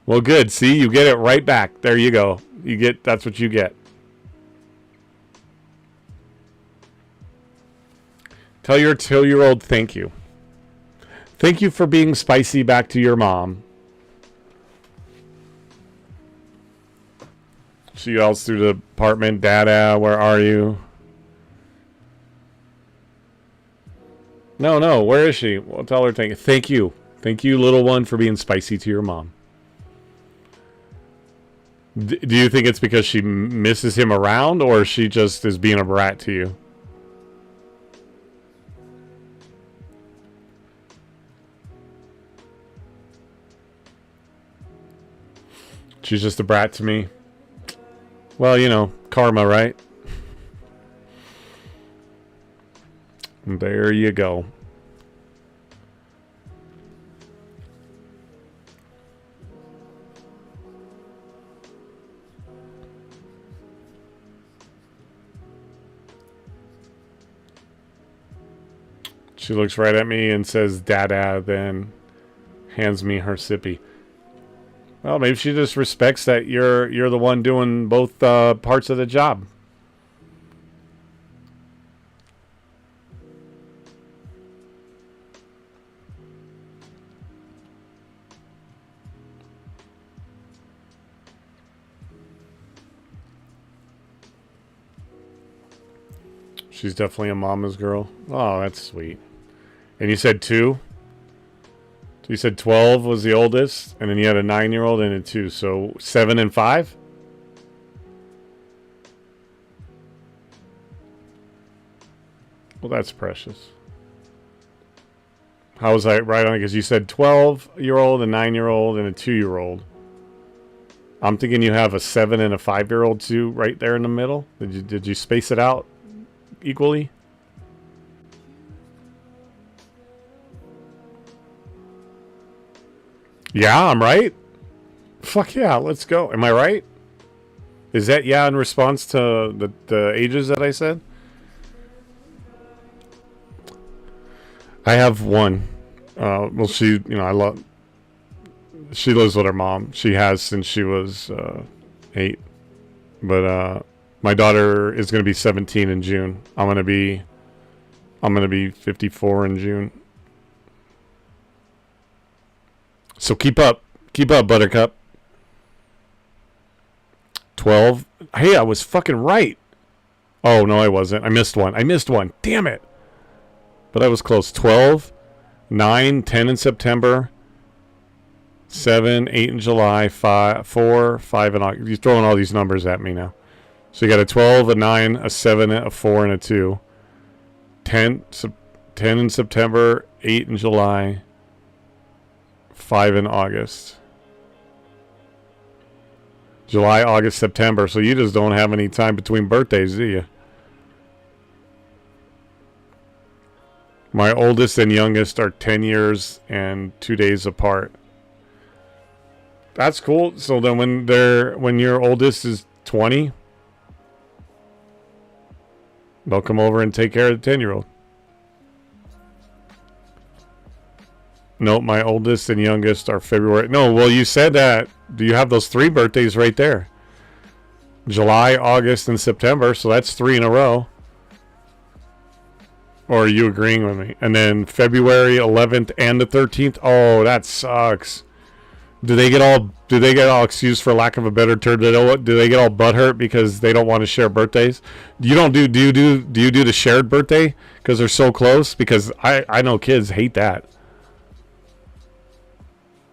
Well, good. See, you get it right back. There you go. That's what you get. Tell your 2-year-old thank you. Thank you for being spicy back to your mom. She yells through the apartment, Dada, where are you? No, where is she? Well, tell her thank you. Thank you. Thank you, little one, for being spicy to your mom. Do you think it's because she misses him around, or she just is being a brat to you? She's just a brat to me. Well, you know, karma, right? There you go. She looks right at me and says, Dada, then hands me her sippy. Well, maybe she just respects that you're the one doing both parts of the job. She's definitely a mama's girl. Oh, that's sweet. And you said 2? You said 12 was the oldest, and then you had a 9-year-old and a 2. So 7 and 5? Well, that's precious. How was I right on it? Because you said 12-year-old, a 9-year-old, and a 2-year-old. I'm thinking you have a 7 and a 5-year-old too right there in the middle. Did you space it out equally? Yeah, I'm right. Fuck yeah, let's go. Am I right? Is that yeah in response to the ages that I said? I have one. Well, she, she lives with her mom. She has since she was 8. But my daughter is going to be 17 in June. I'm going to be 54 in June. So keep up, Buttercup. 12. Hey, I was fucking right. Oh no, I wasn't. I missed one. Damn it. But I was close. 12, 9, 10 in September, 7, 8 in July, 5, 4, 5 in August. You're throwing all these numbers at me now. So you got a 12, a 9, a 7, a 4, and a 2. 10 in September, 8 in July, 5 in August. July, August, September. So you just don't have any time between birthdays, do you? My oldest and youngest are 10 years and 2 days apart. That's cool. So then when your oldest is 20, they'll come over and take care of the 10-year-old. No, my oldest and youngest are February. No, well, you said that. Do you have those 3 birthdays right there? July, August, and September. So that's 3 in a row. Or are you agreeing with me? And then February 11th and the 13th. Oh, that sucks. Do they get all excused for lack of a better term? Do they get all butthurt because they don't want to share birthdays? Do you do the shared birthday because they're so close? Because I know kids hate that.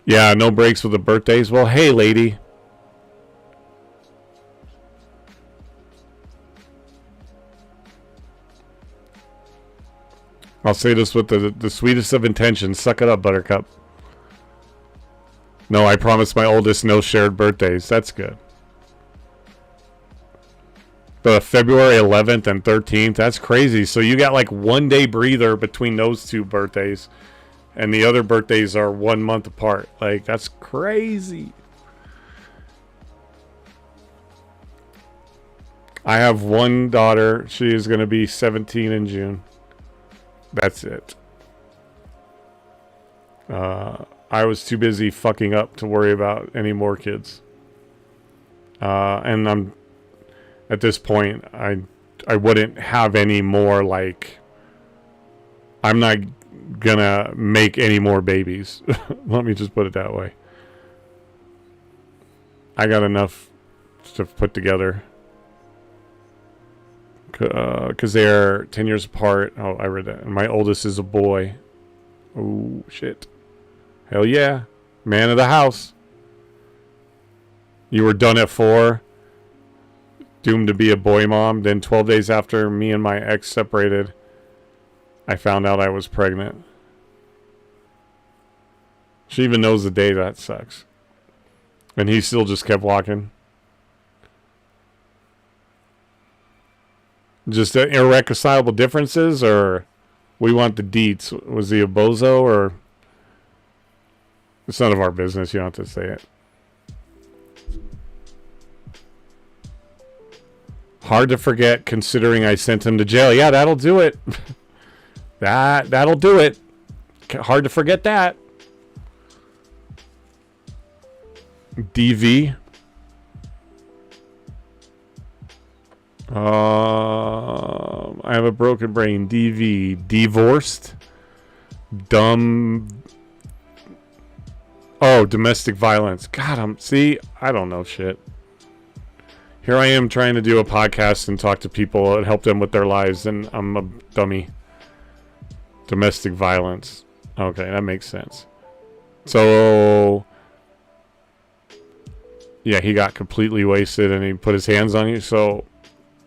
Yeah, no breaks with the birthdays. Well, hey, lady. I'll say this with the sweetest of intentions. Suck it up, Buttercup. No, I promised my oldest no shared birthdays. That's good. But February 11th and 13th, that's crazy. So you got like 1 day breather between those 2 birthdays. And the other birthdays are 1 month apart. Like, that's crazy. I have one daughter. She is going to be 17 in June. That's it. I was too busy fucking up to worry about any more kids. And I'm at this point, I wouldn't have any more, like, I'm not gonna make any more babies. Let me just put it that way. I got enough to put together. Because they're 10 years apart. Oh, I read that. And my oldest is a boy. Oh, shit. Hell yeah. Man of the house. You were done at 4. Doomed to be a boy mom. Then 12 days after me and my ex separated, I found out I was pregnant. She even knows the day. That sucks. And he still just kept walking. Just irreconcilable differences, or we want the deets? Was he a bozo, or it's none of our business? You don't have to say it. Hard to forget, considering I sent him to jail. Yeah, that'll do it. That'll do it. Hard to forget that. DV. I have a broken brain. DV. Divorced. Dumb. Oh, domestic violence. God, I don't know shit. Here I am trying to do a podcast and talk to people and help them with their lives, and I'm a dummy. Domestic violence. Okay, that makes sense. So, yeah, he got completely wasted and he put his hands on you. So,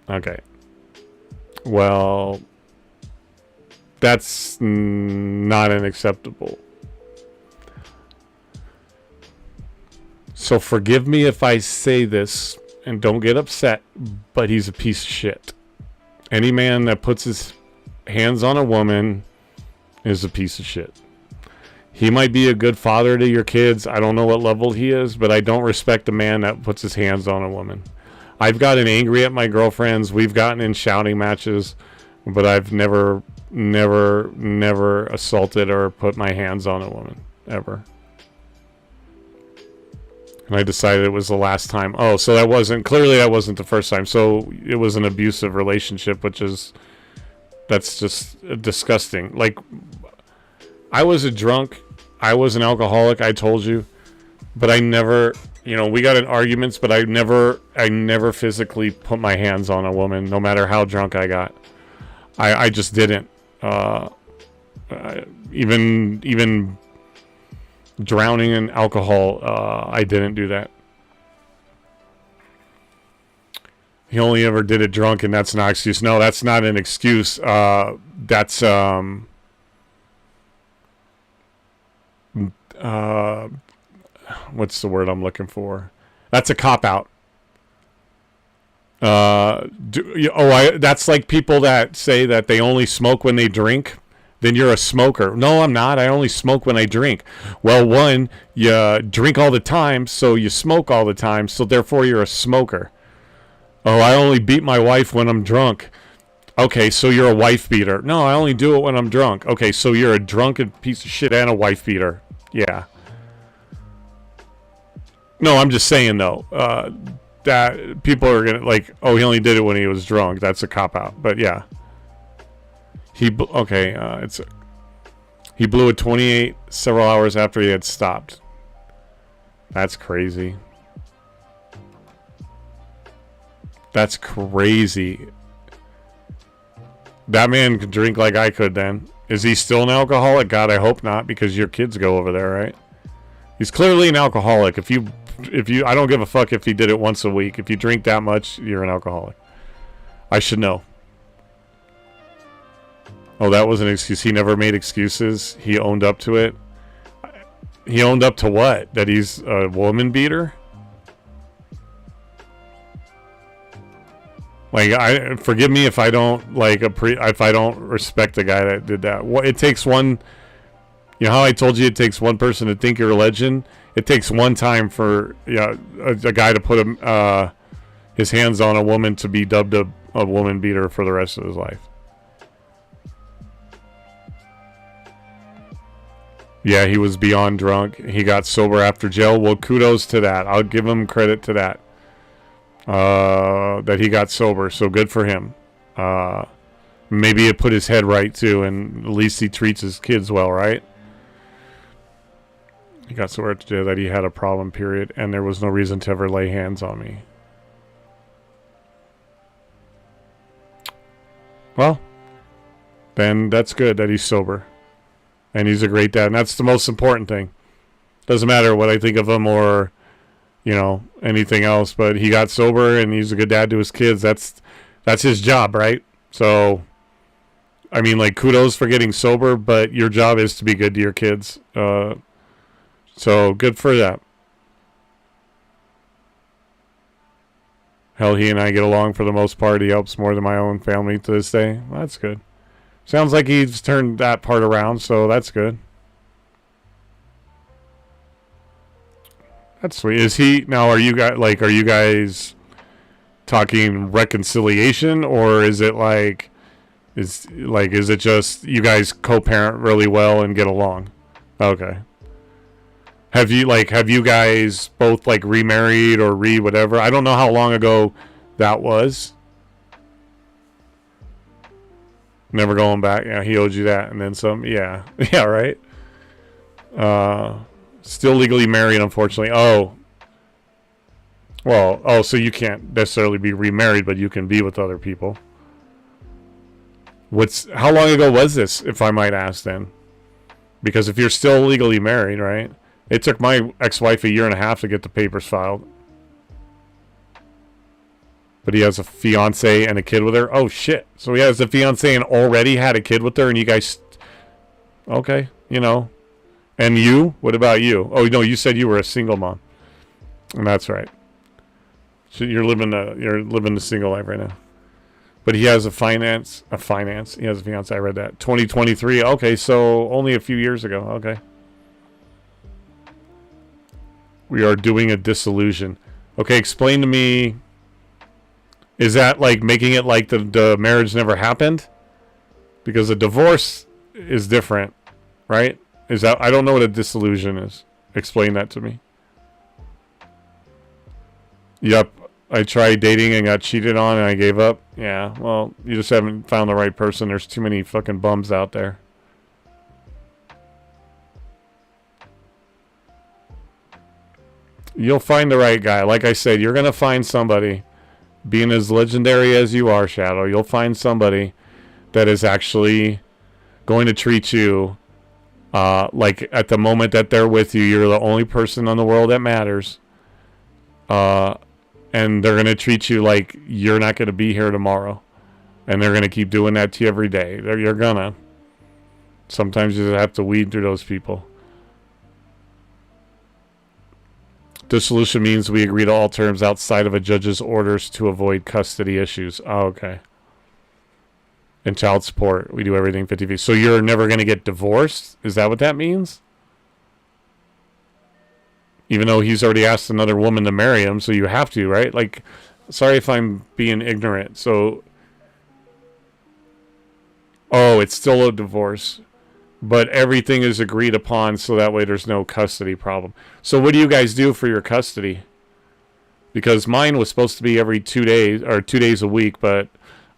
okay. Well, that's not unacceptable. So forgive me if I say this and don't get upset, but he's a piece of shit. Any man that puts his hands on a woman is a piece of shit. He might be a good father to your kids. I don't know what level he is, but I don't respect a man that puts his hands on a woman. I've gotten angry at my girlfriends. We've gotten in shouting matches, but I've never assaulted or put my hands on a woman, ever. And I decided it was the last time. Oh, so that wasn't the first time. So it was an abusive relationship, that's just disgusting. Like, I was a drunk. I was an alcoholic, I told you. But I never, we got in arguments, but I never physically put my hands on a woman, no matter how drunk I got. I just didn't. Even drowning in alcohol, I didn't do that. He only ever did it drunk, and that's not an excuse. No, that's not an excuse. That's what's the word I'm looking for? That's a cop-out. That's like people that say that they only smoke when they drink. Then you're a smoker. No, I'm not. I only smoke when I drink. Well, one, you drink all the time, so you smoke all the time, so therefore you're a smoker. Oh, I only beat my wife when I'm drunk. Okay, so you're a wife beater. No, I only do it when I'm drunk. Okay, so you're a drunken piece of shit and a wife beater. Yeah. No, I'm just saying, though, that people are going to, like, oh, he only did it when he was drunk. That's a cop-out. But, yeah. He blew a 28 several hours after he had stopped. That's crazy. That's crazy. That man could drink like I could then. Is he still an alcoholic? God, I hope not, because your kids go over there, right? He's clearly an alcoholic. If you I don't give a fuck if he did it once a week. If you drink that much, you're an alcoholic. I should know. Oh, that was an excuse. He never made excuses. He owned up to it. He owned up to what? That he's a woman beater? Like, forgive me if I don't if I don't respect the guy that did that. It takes one. You know how I told you it takes one person to think you're a legend. It takes one time for a guy to put his hands on a woman to be dubbed a woman beater for the rest of his life. Yeah, he was beyond drunk. He got sober after jail. Well, kudos to that. I'll give him credit to that. That he got sober. So good for him. Maybe it put his head right, too. And at least he treats his kids well, right? He got sober after jail that he had a problem, period. And there was no reason to ever lay hands on me. Well, then that's good that he's sober. And he's a great dad. And that's the most important thing. Doesn't matter what I think of him or, anything else. But he got sober and he's a good dad to his kids. That's his job, right? So, I mean, like, kudos for getting sober. But your job is to be good to your kids. So, good for that. Hell, he and I get along for the most part. He helps more than my own family to this day. Well, that's good. Sounds like he's turned that part around, so that's good. That's sweet. Are you guys talking reconciliation, or is it is it just you guys co-parent really well and get along? Okay. Have you guys both remarried or whatever? I don't know how long ago that was. Never going back. Yeah, he owed you that and then some. Yeah. Yeah, right? Still legally married, unfortunately. Oh. Well, so you can't necessarily be remarried, but you can be with other people. How long ago was this, if I might ask then? Because if you're still legally married, right? It took my ex-wife 1.5 years to get the papers filed. But he has a fiance and a kid with her. Oh, shit. So he has a fiance and already had a kid with her, and you guys... Okay, you know. And you? What about you? Oh, no, you said you were a single mom. And that's right. So you're living the single life right now. But he has a finance. He has a fiance. I read that. 2023. Okay, so only a few years ago. Okay. We are doing a dissolution. Okay, explain to me. Is that like making it like the marriage never happened? Because a divorce is different, right? Is that, I don't know what a dissolution is. Explain that to me. Yep. I tried dating and got cheated on and I gave up. Yeah, well, you just haven't found the right person. There's too many fucking bums out there. You'll find the right guy. Like I said, you're going to find somebody. Being as legendary as you are, Shadow, you'll find somebody that is actually going to treat you like at the moment that they're with you, you're the only person in the world that matters. And they're going to treat you like you're not going to be here tomorrow. And they're going to keep doing that to you every day. You're going to. Sometimes you just have to weed through those people. Dissolution means we agree to all terms outside of a judge's orders to avoid custody issues. Oh, okay. And child support. We do everything 50-50. So you're never going to get divorced? Is that what that means? Even though he's already asked another woman to marry him, so you have to, right? Like, sorry if I'm being ignorant. So, oh, it's still a divorce. But everything is agreed upon, so that way there's no custody problem. So what do you guys do for your custody? Because mine was supposed to be every 2 days, or 2 days a week, but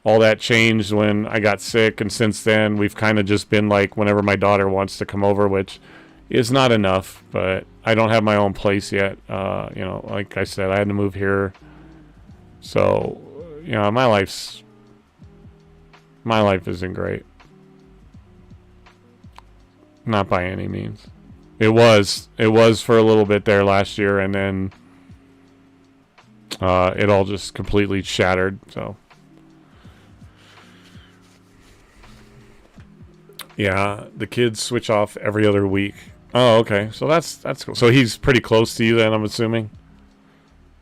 all that changed when I got sick, and since then, we've kind of just been like, whenever my daughter wants to come over, which is not enough, but I don't have my own place yet. You know, like I said, I had to move here. So, you know, my life isn't great. Not by any means. It was for a little bit there last year, and then it all just completely shattered. So, yeah, the kids switch off every other week. Oh, okay. So that's cool. So he's pretty close to you then, I'm assuming.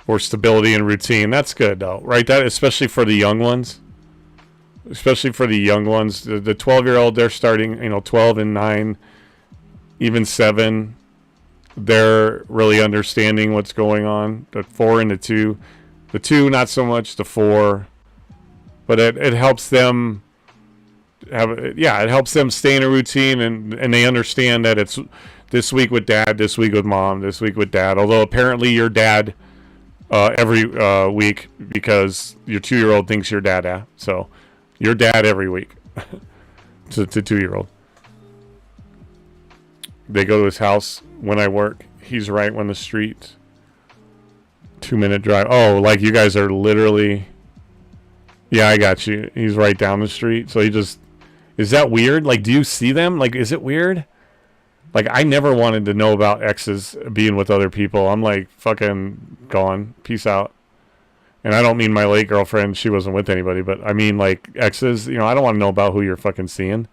For stability and routine. That's good though, right? That especially for the young ones. Especially for the young ones. The 12-year-old, they're starting, you know, 12 and 9, even 7. They're really understanding what's going on. The 4 and the 2. The 2, not so much. The 4. But it helps them it helps them stay in a routine, and they understand that it's this week with dad, this week with mom, this week with dad. Although apparently your dad every week, because your 2-year-old thinks you're dad. So your dad every week to 2-year-old. They go to his house when I work. He's right when the street. 2-minute drive. Oh, like you guys are literally. Yeah, I got you. He's right down the street. So he just. Is that weird? Like, do you see them? Like, is it weird? Like, I never wanted to know about exes being with other people. I'm like, fucking gone. Peace out. And I don't mean my late girlfriend. She wasn't with anybody. But I mean, like, exes. You know, I don't want to know about who you're fucking seeing.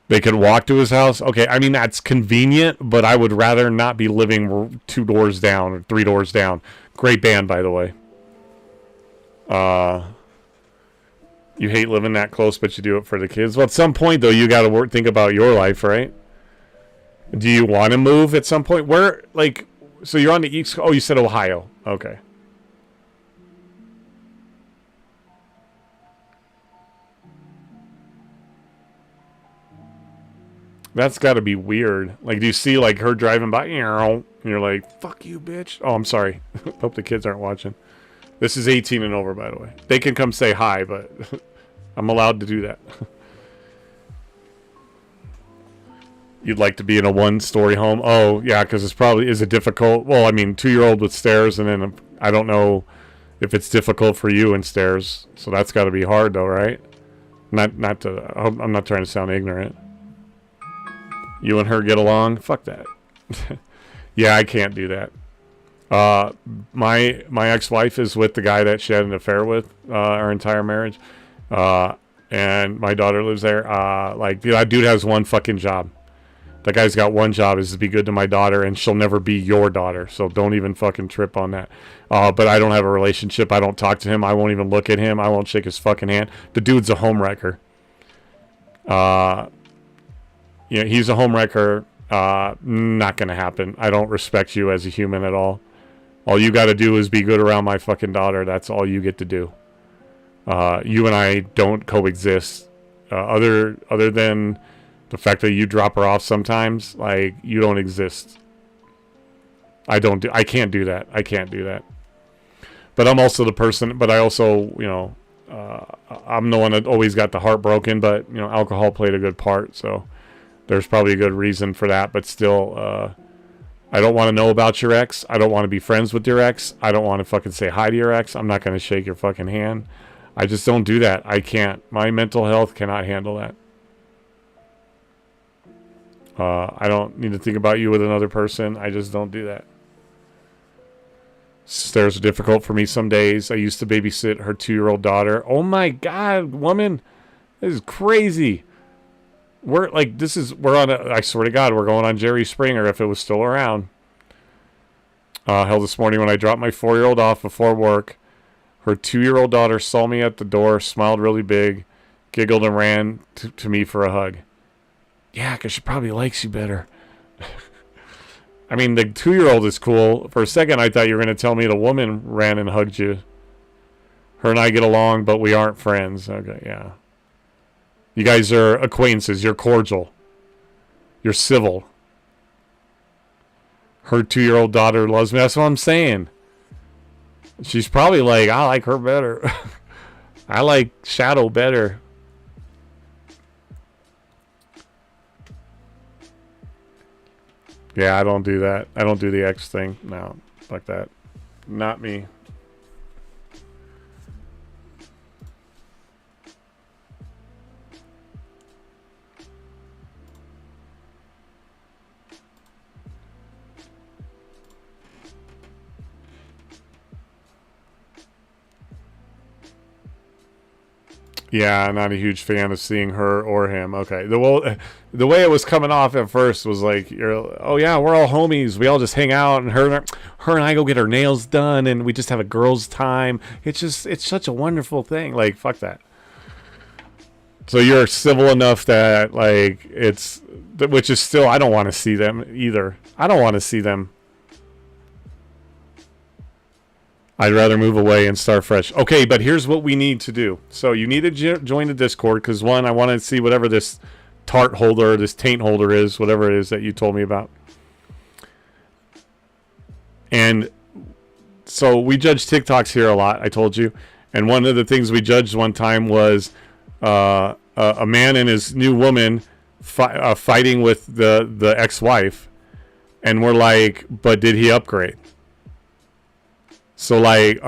They could walk to his house. Okay, I mean, that's convenient. But I would rather not be living 2 doors down or 3 doors down. Great band, by the way. You hate living that close, but you do it for the kids. Well, at some point, though, you got to think about your life, right? Do you want to move at some point? Where, like, so you're on the East Coast. Oh, you said Ohio. Okay. That's got to be weird. Like, do you see, like, her driving by, and you're like, fuck you, bitch. Oh, I'm sorry. Hope the kids aren't watching. This is 18 and over, by the way. They can come say hi, but I'm allowed to do that. You'd like to be in a 1-story home? Oh, yeah, because is it difficult? Well, I mean, 2-year-old with stairs, and then I don't know if it's difficult for you in stairs. So that's got to be hard, though, right? I'm not trying to sound ignorant. You and her get along? Fuck that. Yeah, I can't do that. My ex-wife is with the guy that she had an affair with our entire marriage. And my daughter lives there. Like, that dude has one fucking job. That guy's got one job, is to be good to my daughter, and she'll never be your daughter. So don't even fucking trip on that. But I don't have a relationship. I don't talk to him. I won't even look at him. I won't shake his fucking hand. The dude's a homewrecker. Yeah, he's a homewrecker. Not gonna happen. I don't respect you as a human at all. All you got to do is be good around my fucking daughter. That's all you get to do. You and I don't coexist. Other than the fact that you drop her off sometimes, like, you don't exist. I can't do that. I can't do that. But I'm also the person. But I also, I'm the one that always got the heart broken. But alcohol played a good part. So there's probably a good reason for that. But still, I don't want to know about your ex. I don't want to be friends with your ex. I don't want to fucking say hi to your ex. I'm not going to shake your fucking hand. I just don't do that. I can't. My mental health cannot handle that. I don't need to think about you with another person. I just don't do that. Stairs are difficult for me some days. I used to babysit her 2-year-old daughter. Oh my God, woman. This is crazy. We're on I swear to God, we're going on Jerry Springer if it was still around. Hell, this morning when I dropped my 4-year-old off before work, her 2-year-old daughter saw me at the door, smiled really big, giggled, and ran to me for a hug. Yeah, because she probably likes you better. I mean, the 2-year-old is cool. For a second, I thought you were going to tell me the woman ran and hugged you. Her and I get along, but we aren't friends. Okay, yeah. You guys are acquaintances. You're cordial. You're civil. Her 2-year-old daughter loves me. That's what I'm saying. She's probably like, I like her better. I like Shadow better. Yeah, I don't do that. I don't do the X thing. No, fuck that. Not me. Yeah, I'm not a huge fan of seeing her or him. Okay. The way it was coming off at first was like, oh yeah, we're all homies. We all just hang out, and her and I go get our nails done, and we just have a girls' time. It's such a wonderful thing. Like, fuck that. So you're civil enough that, like, which is still, I don't want to see them either. I don't want to see them. I'd rather move away and start fresh. Okay, but here's what we need to do. So you need to join the Discord, because one, I want to see whatever this tart holder, this taint holder is, whatever it is that you told me about. And so we judge TikToks here a lot, I told you. And one of the things we judged one time was a man and his new woman fighting with the ex-wife. And we're like, but did he upgrade? So like,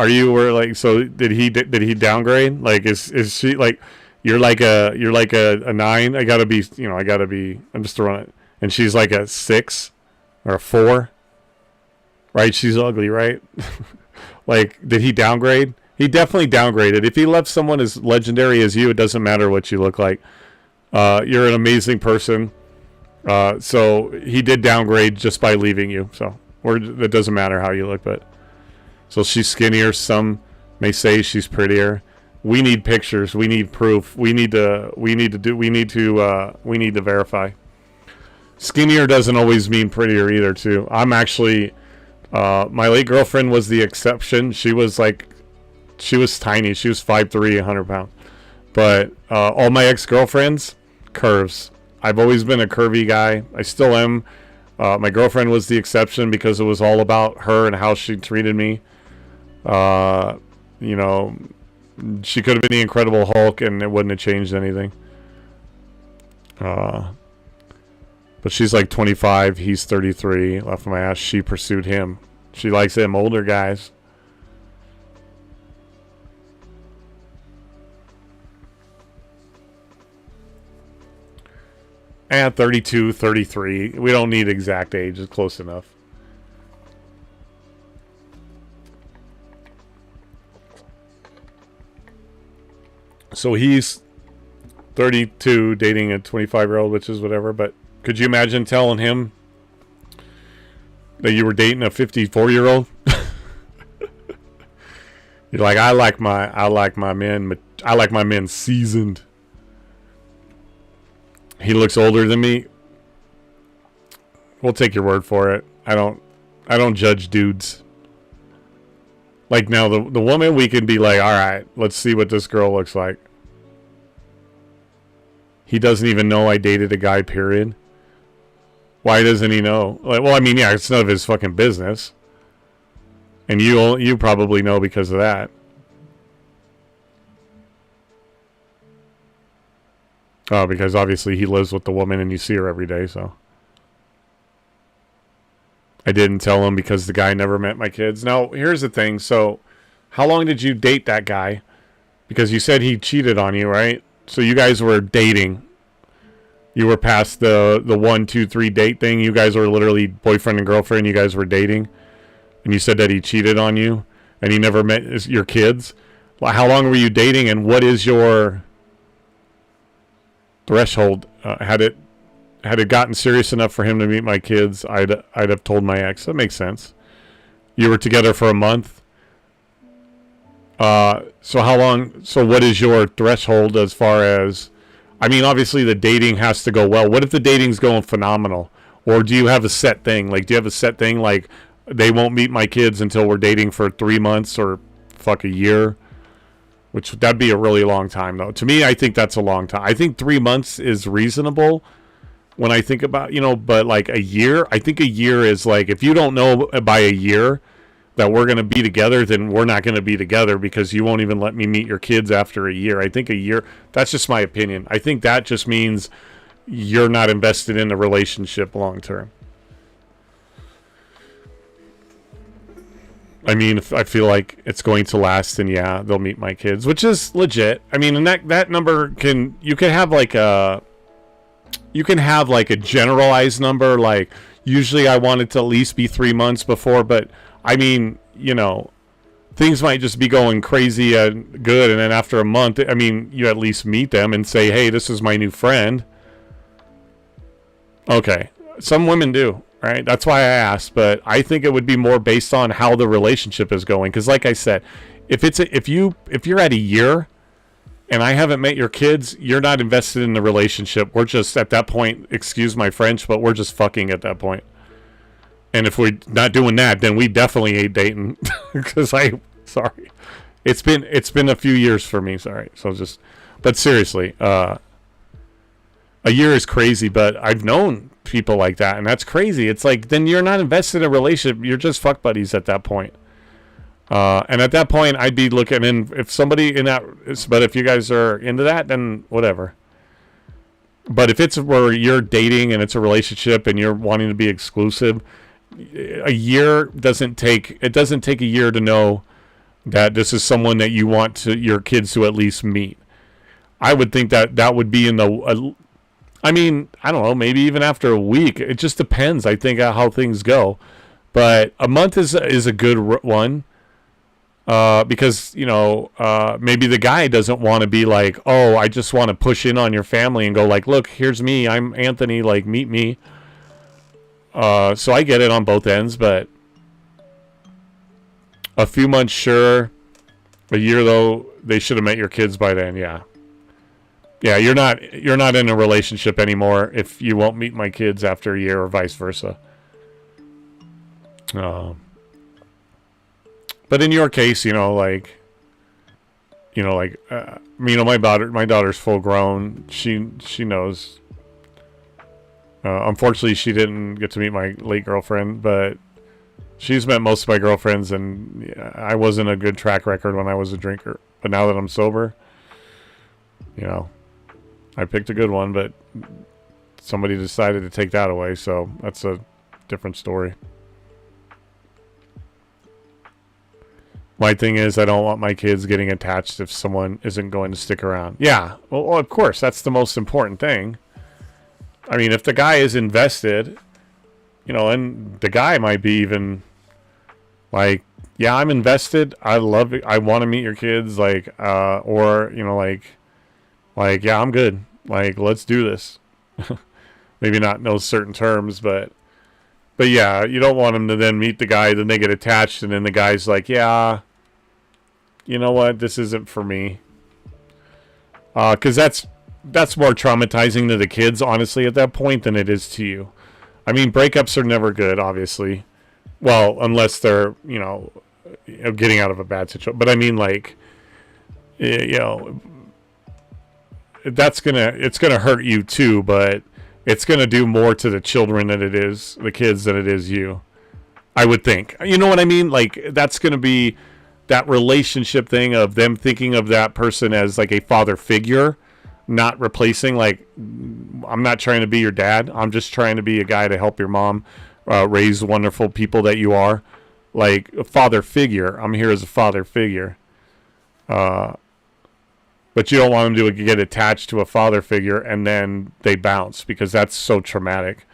so did he downgrade? Like, is she like, you're like a 9. I gotta be, I'm just throwing it. And she's like a 6 or a 4, right? She's ugly, right? Like, did he downgrade? He definitely downgraded. If he left someone as legendary as you, it doesn't matter what you look like. You're an amazing person. So he did downgrade just by leaving you. So it doesn't matter how you look, but. So she's skinnier. Some may say she's prettier. We need pictures. We need proof. We need to verify. Skinnier doesn't always mean prettier either, too. I'm actually, my late girlfriend was the exception. She was tiny. She was 5'3", 100 pounds. But all my ex-girlfriends, curves. I've always been a curvy guy. I still am. My girlfriend was the exception because it was all about her and how she treated me. She could have been the Incredible Hulk and it wouldn't have changed anything. But she's like 25, he's 33. Left my ass. She pursued him. She likes them older guys. 32, 33. We don't need exact age. It's close enough. So he's 32 dating a 25-year-old, which is whatever. But could you imagine telling him that you were dating a 54-year-old? You're like, I like my men seasoned. He looks older than me. We'll take your word for it. I don't judge dudes. Like now the woman, we can be like, all right, let's see what this girl looks like. He doesn't even know I dated a guy, period. Why doesn't he know? Like, well, I mean, yeah, it's none of his fucking business. And you probably know because of that. Oh, because obviously he lives with the woman and you see her every day, so. I didn't tell him because the guy never met my kids. Now, here's the thing. So, how long did you date that guy? Because you said he cheated on you, right? So you guys were dating. You were past the 1, 2, 3 date thing. You guys were literally boyfriend and girlfriend. You guys were dating. And you said that he cheated on you. And he never met your kids. Well, how long were you dating? And what is your threshold? Had it gotten serious enough for him to meet my kids, I'd have told my ex. That makes sense. You were together for a month. So how long? So what is your threshold as far as? I mean, obviously the dating has to go well. What if the dating's going phenomenal? Or do you have a set thing? Like, do you have a set thing like they won't meet my kids until we're dating for 3 months or a year? Which that'd be a really long time, though. To me, I think that's a long time. I think 3 months is reasonable. When I think about, but like a year, I think a year is like, if you don't know by a year that we're going to be together, then we're not going to be together because you won't even let me meet your kids after a year. I think a year, that's just my opinion. I think that just means you're not invested in a relationship long term. I mean, if I feel like it's going to last, then yeah, they'll meet my kids, which is legit. I mean, and that number you can have like a generalized number. Like usually I want it to at least be 3 months before, but I mean, things might just be going crazy and good. And then after a month, I mean, you at least meet them and say, hey, this is my new friend. Okay. Some women do, right? That's why I asked, but I think it would be more based on how the relationship is going. Cause like I said, if you're at a year and I haven't met your kids, you're not invested in the relationship. We're just at that point, excuse my French, but we're just fucking at that point. And if we're not doing that, then we definitely ain't dating. Because sorry, it's been a few years for me. Sorry. But seriously, a year is crazy. But I've known people like that, and that's crazy. It's like then you're not invested in a relationship. You're just fuck buddies at that point. And at that point, I'd be looking in if somebody in that. But if you guys are into that, then whatever. But if it's where you're dating and it's a relationship and you're wanting to be exclusive, a year doesn't take. It doesn't take a year to know that this is someone that you want your kids to at least meet. I would think that would be in the. I mean, I don't know. Maybe even after a week. It just depends. I think how things go. But a month is a good one. Because, maybe the guy doesn't want to be like, oh, I just want to push in on your family and go like, look, here's me. I'm Anthony. Like, meet me. So I get it on both ends, but a few months, sure. A year, though, they should have met your kids by then. Yeah. Yeah, you're not in a relationship anymore if you won't meet my kids after a year or vice versa. But in your case, my daughter's full grown. She knows. Unfortunately, she didn't get to meet my late girlfriend, but she's met most of my girlfriends, and I wasn't a good track record when I was a drinker. But now that I'm sober, I picked a good one, but somebody decided to take that away, so that's a different story. My thing is, I don't want my kids getting attached if someone isn't going to stick around. Yeah, well, of course, that's the most important thing. I mean, if the guy is invested, you know, and the guy might be even like, yeah, I'm invested. I love it. I want to meet your kids. Like, or, you know, like, yeah, I'm good. Like, let's do this. Maybe not in those certain terms, but yeah, you don't want them to then meet the guy, then they get attached, and then the guy's like, yeah, you know what, this isn't for me. Because that's more traumatizing to the kids, honestly, at that point than it is to you. I mean, breakups are never good, obviously. Well, unless they're, you know, getting out of a bad situation. But I mean, like, you know, it's gonna hurt you too, but it's gonna do more to the children than it is the kids than it is you. I would think. You know what I mean? Like, that's gonna be that relationship thing of them thinking of that person as like a father figure, not replacing, like, I'm not trying to be your dad. I'm just trying to be a guy to help your mom raise wonderful people that you are. Like, a father figure. I'm here as a father figure. But you don't want them to get attached to a father figure and then they bounce, because that's so traumatic.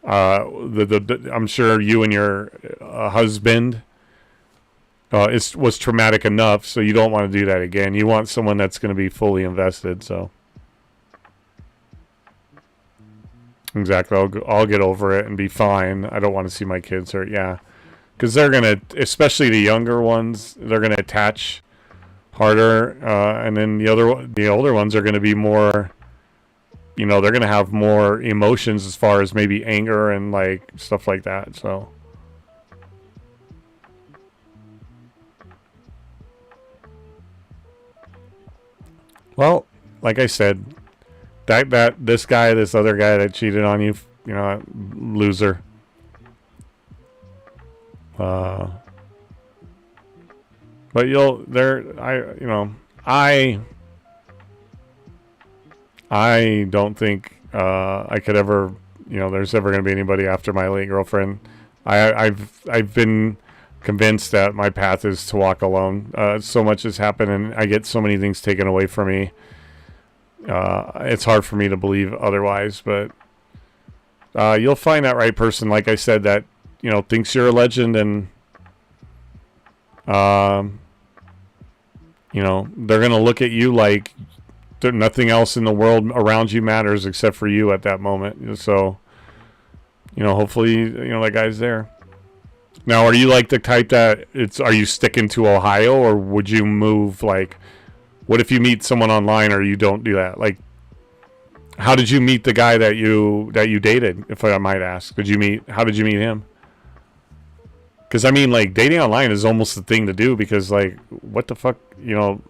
I'm sure you and your husband was traumatic enough, so you don't want to do that again. You want someone that's going to be fully invested. So exactly, I'll get over it and be fine. I don't want to see my kids hurt. Yeah, because they're gonna, especially the younger ones, they're gonna attach harder, and then the older ones are gonna be more. You know, they're gonna have more emotions as far as maybe anger and like stuff like that. So. Well, like I said, this other guy that cheated on you, you know, loser. But I don't think I could ever, you know, there's ever going to be anybody after my late girlfriend. I've been convinced that my path is to walk alone. So much has happened, and I get so many things taken away from me. It's hard for me to believe otherwise, but you'll find that right person, like I said, that, you know, thinks you're a legend, and you know, they're gonna look at you like nothing else in the world around you matters except for you at that moment. So, you know, hopefully, you know, that guy's there. Now, are you like the type that are you sticking to Ohio, or would you move? Like, what if you meet someone online, or you don't do that? Like, how did you meet the guy that you dated, if I might ask? How did you meet him? Because, I mean, like, dating online is almost the thing to do, because, like, what the fuck, you know?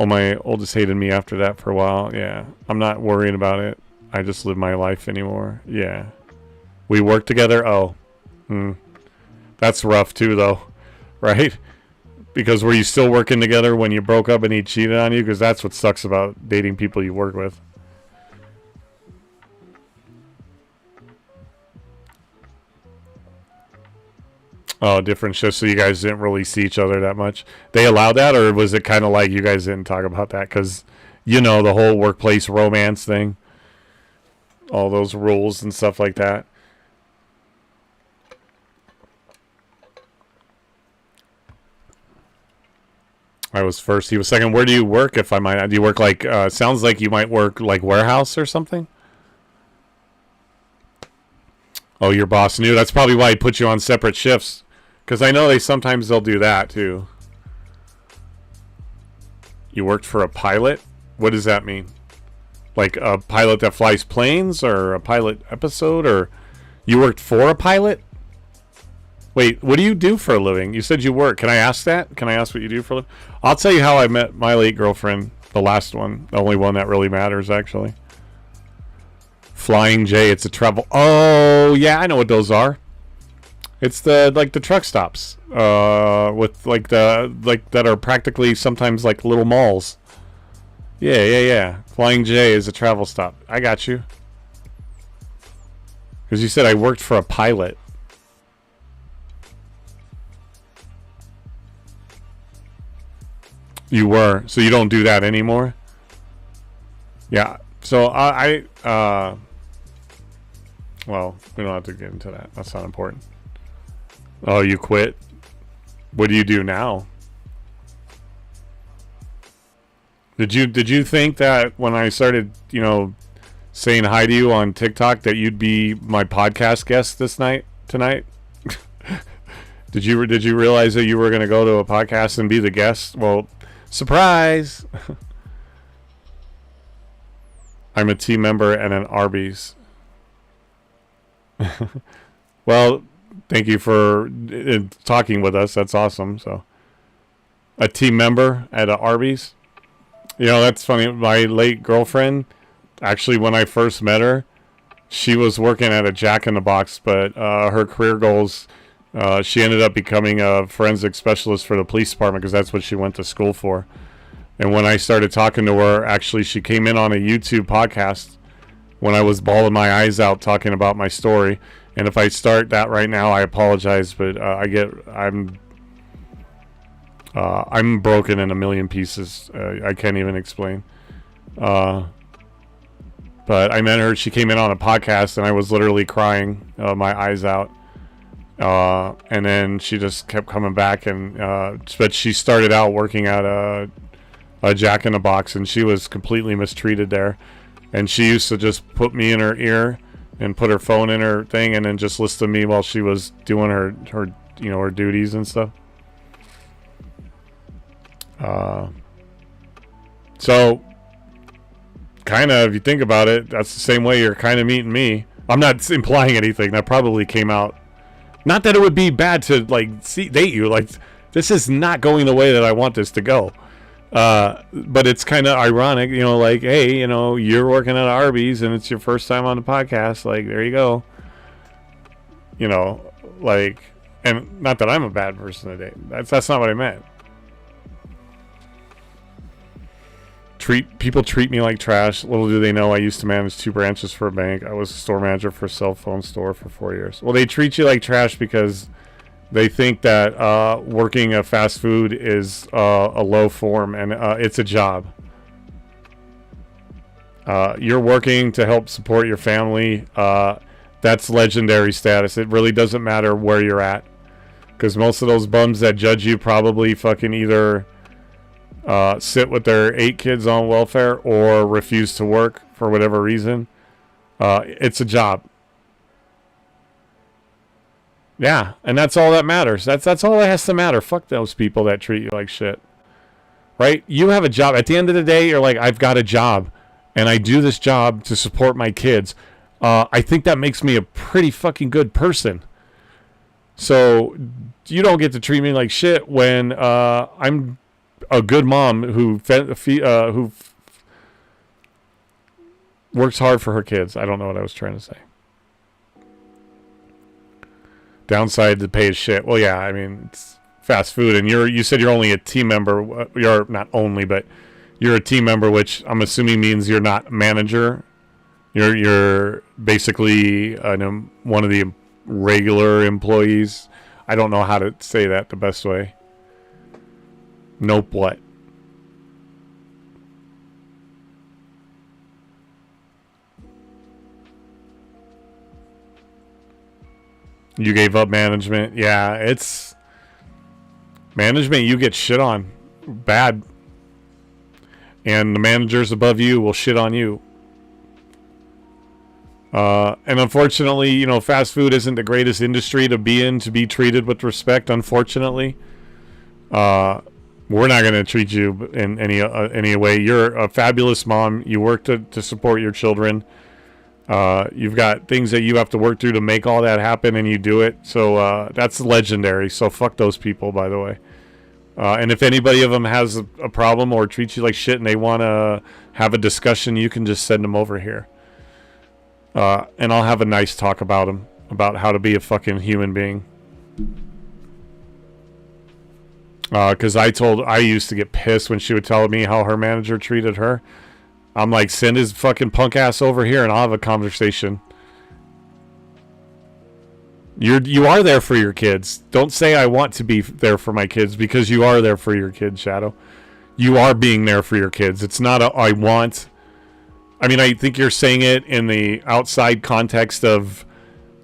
My oldest hated me after that for a while. Yeah, I'm not worrying about it. I just live my life anymore. Yeah. We work together. Oh. That's rough too, though. Right? Because were you still working together when you broke up and he cheated on you? Because that's what sucks about dating people you work with. Oh, different shifts, so you guys didn't really see each other that much. They allowed that, or was it kind of like you guys didn't talk about that? Because, you know, the whole workplace romance thing. All those rules and stuff like that. I was first, he was second. Where do you work, if I might? Do you work like, sounds like you might work like warehouse or something? Oh, your boss knew. That's probably why he put you on separate shifts. Because I know they'll do that too. You worked for a pilot? What does that mean? Like a pilot that flies planes, or a pilot episode, or you worked for a pilot? Wait, what do you do for a living? You said you work. Can I ask that? Can I ask what you do for a living? I'll tell you how I met my late girlfriend. The last one. The only one that really matters, actually. Flying J. It's a travel. Oh, yeah, I know what those are. It's the truck stops. With that are practically sometimes like little malls. Yeah. Flying J is a travel stop. I got you. Because you said I worked for a pilot. You were. So you don't do that anymore? Yeah. So well, we don't have to get into that. That's not important. Oh, you quit? What do you do now? Did you think that when I started, saying hi to you on TikTok that you'd be my podcast guest tonight? Did you realize that you were going to go to a podcast and be the guest? Well, surprise. I'm a team member at an Arby's. Well, thank you for talking with us. That's awesome. So, a team member at an Arby's. That's funny. My late girlfriend, actually, when I first met her, she was working at a Jack in the Box, but her career goals, she ended up becoming a forensic specialist for the police department because that's what she went to school for. And when I started talking to her, actually, she came in on a YouTube podcast when I was bawling my eyes out talking about my story. And if I start that right now, I apologize, but I'm broken in a million pieces. I can't even explain. But I met her. She came in on a podcast, and I was literally crying my eyes out. And then she just kept coming back, but she started out working at a Jack in the Box, and she was completely mistreated there. And she used to just put me in her ear and put her phone in her thing, and then just listen to me while she was doing her her duties and stuff. So kind of, if you think about it, that's the same way you're kind of meeting me. I'm not implying anything. That probably came out. Not that it would be bad to date you. This is not going the way that I want this to go. But it's kind of ironic, hey, you're working at Arby's and it's your first time on the podcast. There you go. And not that I'm a bad person to date. That's not what I meant. People treat me like trash. Little do they know I used to manage 2 branches for a bank. I was a store manager for a cell phone store for 4 years. Well, they treat you like trash because they think that working a fast food is a low form, and it's a job. You're working to help support your family. That's legendary status. It really doesn't matter where you're at, because most of those bums that judge you probably fucking either sit with their 8 kids on welfare or refuse to work for whatever reason. It's a job. Yeah, and that's all that matters. That's all that has to matter. Fuck those people that treat you like shit. Right? You have a job. At the end of the day, you're like, I've got a job, and I do this job to support my kids. I think that makes me a pretty fucking good person. So you don't get to treat me like shit when I'm a good mom who works hard for her kids. I don't know what I was trying to say. Downside, the pay is shit. Well, yeah, I mean, it's fast food, and you said you're only a team member. You're not only, but you're a team member, which I'm assuming means you're not manager. You're basically one of the regular employees. I don't know how to say that the best way. Nope, what? You gave up management. Yeah, it's management. You get shit on bad, and the managers above you will shit on you. And unfortunately, fast food isn't the greatest industry to be in, to be treated with respect. Unfortunately, we're not going to treat you in any way. You're a fabulous mom. You work to support your children. You've got things that you have to work through to make all that happen, and you do it. So that's legendary. So fuck those people, by the way. And if anybody of them has a problem or treats you like shit and they want to have a discussion, you can just send them over here. And I'll have a nice talk about them, about how to be a fucking human being. Because I used to get pissed when she would tell me how her manager treated her. I'm like, send his fucking punk ass over here and I'll have a conversation. You are there for your kids. Don't say I want to be there for my kids, because you are there for your kids, Shadow. You are being there for your kids. It's not a I want. I mean, I think you're saying it in the outside context of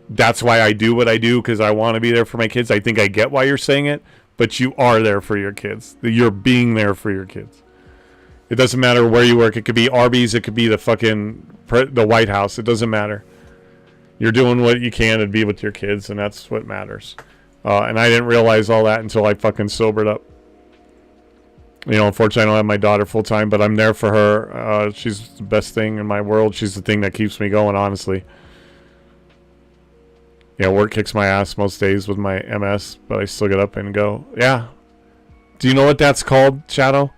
that's why I do what I do, because I want to be there for my kids. I think I get why you're saying it, but you are there for your kids. You're being there for your kids. It doesn't matter where you work. It could be Arby's. It could be the White House. It doesn't matter. You're doing what you can to be with your kids, and that's what matters. And I didn't realize all that until I fucking sobered up. You know, unfortunately, I don't have my daughter full time, but I'm there for her. She's the best thing in my world. She's the thing that keeps me going, honestly. Yeah, work kicks my ass most days with my MS, but I still get up and go. Yeah. Do you know what that's called, Shadow?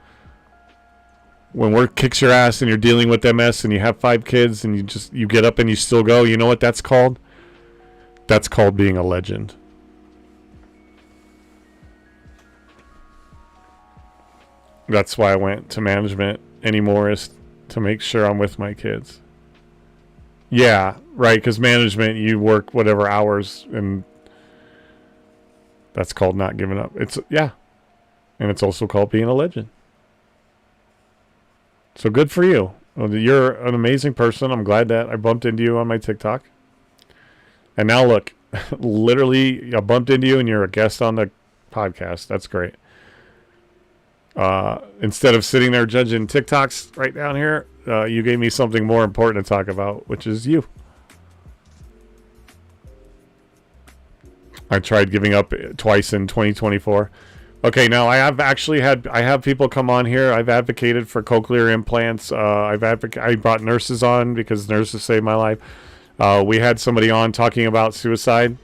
When work kicks your ass and you're dealing with MS and you have 5 kids and you get up and you still go, you know what that's called? That's called being a legend. That's why I went to management anymore, is to make sure I'm with my kids. Yeah, right, because management, you work whatever hours, and that's called not giving up. And it's also called being a legend. So good for you. You're an amazing person. I'm glad that I bumped into you on my TikTok. And now look, literally I bumped into you and you're a guest on the podcast. That's great. Instead of sitting there judging TikToks right down here, you gave me something more important to talk about, which is you. I tried giving up twice in 2024. Okay, now I have people come on here. I've advocated for cochlear implants. I brought nurses on because nurses saved my life. We had somebody on talking about suicide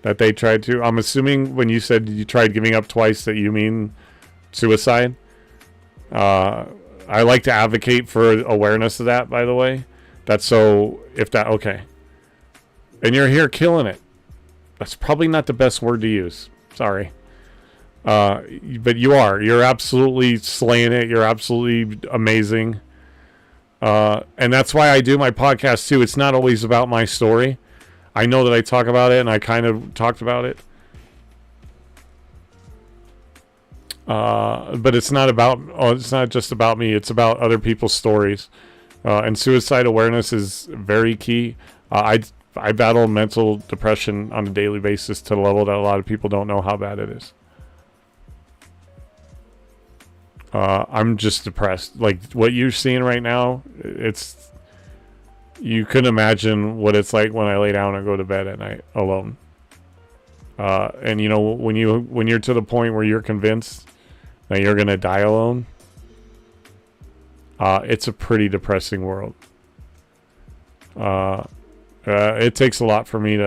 that they tried to. I'm assuming when you said you tried giving up twice that you mean suicide. I like to advocate for awareness of that, by the way. Okay. And you're here killing it. That's probably not the best word to use. Sorry. But you're absolutely slaying it. You're absolutely amazing. And that's why I do my podcast too. It's not always about my story. I know that I talk about it and I kind of talked about it. But it's not just about me. It's about other people's stories. And suicide awareness is very key. I battle mental depression on a daily basis to the level that a lot of people don't know how bad it is. I'm just depressed. Like what you're seeing right now, you couldn't imagine what it's like when I lay down and go to bed at night alone. And you know, when you're to the point where you're convinced that you're going to die alone, it's a pretty depressing world. It takes a lot for me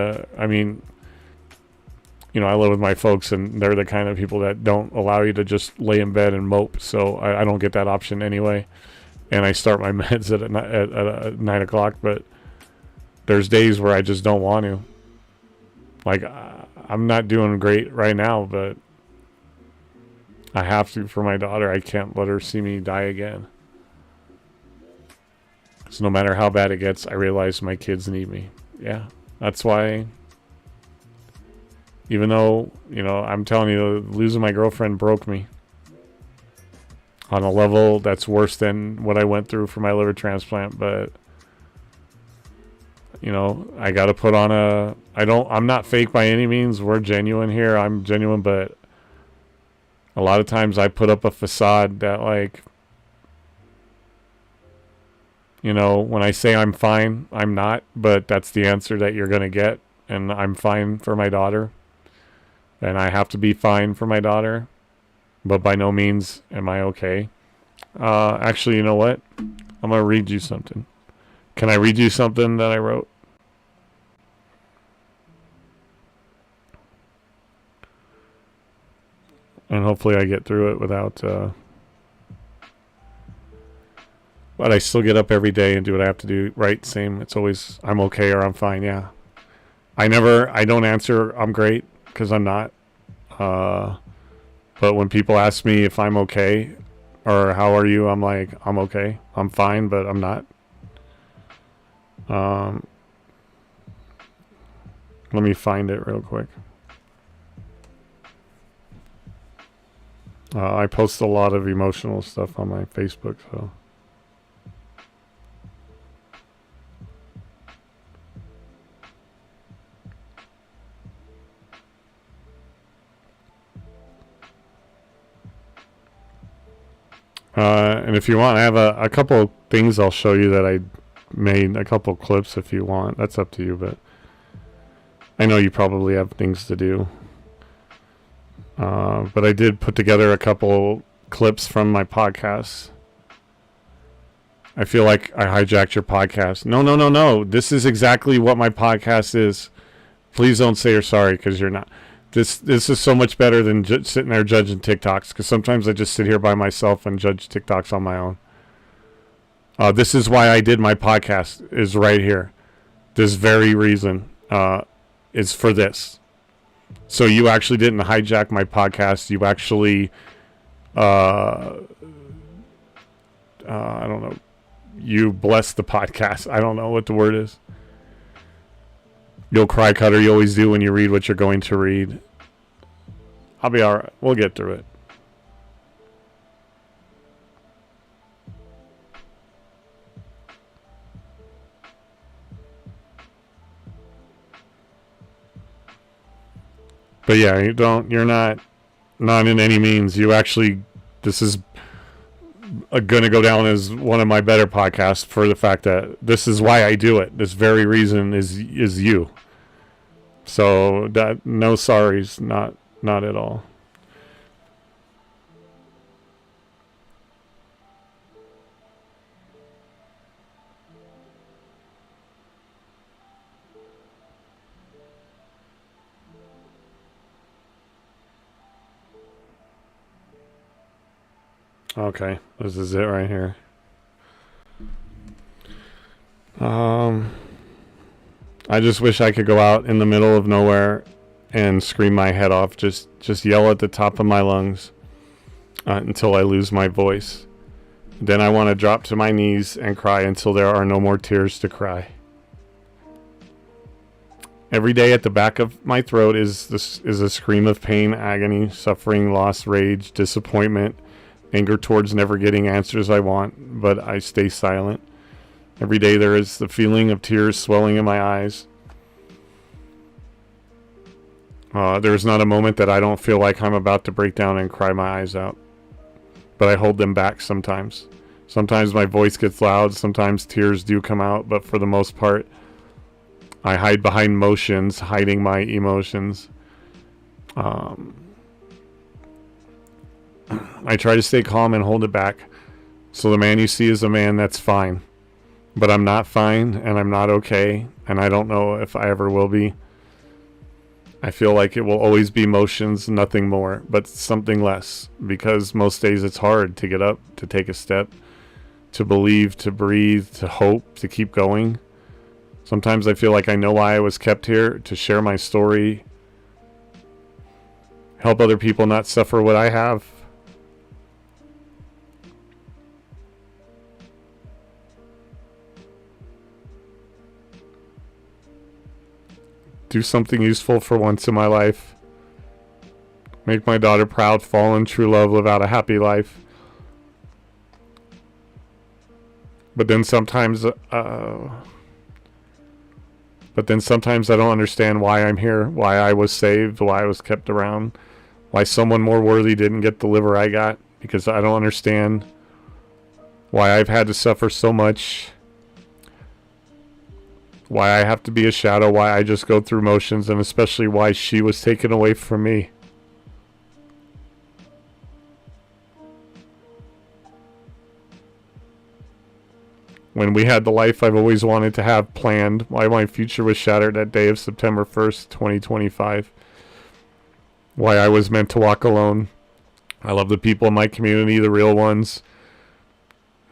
I live with my folks and they're the kind of people that don't allow you to just lay in bed and mope. So I don't get that option anyway. And I start my meds at 9 o'clock, but there's days where I just don't want to. Like, I'm not doing great right now, but I have to for my daughter. I can't let her see me die again. So no matter how bad it gets, I realize my kids need me. Yeah, that's why. Even though, I'm telling you, losing my girlfriend broke me on a level that's worse than what I went through for my liver transplant. But, I got to put on I'm not fake by any means. We're genuine here. I'm genuine, but a lot of times I put up a facade that, when I say I'm fine, I'm not, but that's the answer that you're going to get. And I'm fine for my daughter. And I have to be fine for my daughter, but by no means am I okay. Actually, you know what? I'm going to read you something. Can I read you something that I wrote? And hopefully I get through it without... But I still get up every day and do what I have to do. Right? Same. It's always, I'm okay or I'm fine. Yeah. I don't answer, I'm great. Because I'm not. But when people ask me if I'm okay or how are you, I'm like, I'm okay. I'm fine, but I'm not. Let me find it real quick. I post a lot of emotional stuff on my Facebook, so. And if you want, I have a couple things I'll show you that I made, a couple clips if you want. That's up to you, but I know you probably have things to do. But I did put together a couple clips from my podcast. I feel like I hijacked your podcast. No. This is exactly what my podcast is. Please don't say you're sorry, because you're not. This is so much better than sitting there judging TikToks, because sometimes I just sit here by myself and judge TikToks on my own. This is why I did my podcast, is right here. This very reason is for this. So you actually didn't hijack my podcast. You actually, I don't know, you blessed the podcast. I don't know what the word is. You'll cry, Cutter. You always do when you read what you're going to read. I'll be all right. We'll get through it. But yeah, you're not in any means. You actually, this is going to go down as one of my better podcasts for the fact that this is why I do it. This very reason is you. So that, no sorries, not at all. Okay, this is it right here. I just wish I could go out in the middle of nowhere and scream my head off, just yell at the top of my lungs until I lose my voice. Then I want to drop to my knees and cry until there are no more tears to cry. Every day at the back of my throat is a scream of pain, agony, suffering, loss, rage, disappointment, anger towards never getting answers I want, but I stay silent. Every day there is the feeling of tears swelling in my eyes. There is not a moment that I don't feel like I'm about to break down and cry my eyes out. But I hold them back sometimes. Sometimes my voice gets loud, sometimes tears do come out, but for the most part, I hide behind motions, hiding my emotions. I try to stay calm and hold it back. So the man you see is a man that's fine. But I'm not fine, and I'm not okay, and I don't know if I ever will be. I feel like it will always be motions, nothing more, but something less. Because most days it's hard to get up, to take a step, to believe, to breathe, to hope, to keep going. Sometimes I feel like I know why I was kept here, to share my story, help other people not suffer what I have. Do something useful for once in my life. Make my daughter proud, fall in true love, live out a happy life. But then sometimes I don't understand why I'm here, why I was saved, why I was kept around, why someone more worthy didn't get the liver I got, because I don't understand why I've had to suffer so much. Why I have to be a shadow, why I just go through motions, and especially why she was taken away from me. When we had the life I've always wanted to have planned, why my future was shattered that day of September 1st, 2025. Why I was meant to walk alone. I love the people in my community, the real ones,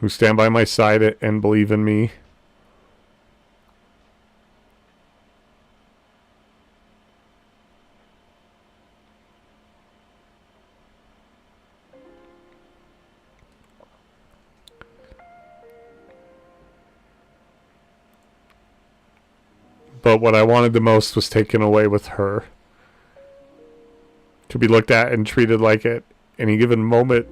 who stand by my side and believe in me. But what I wanted the most was taken away with her. To be looked at and treated like at any given moment,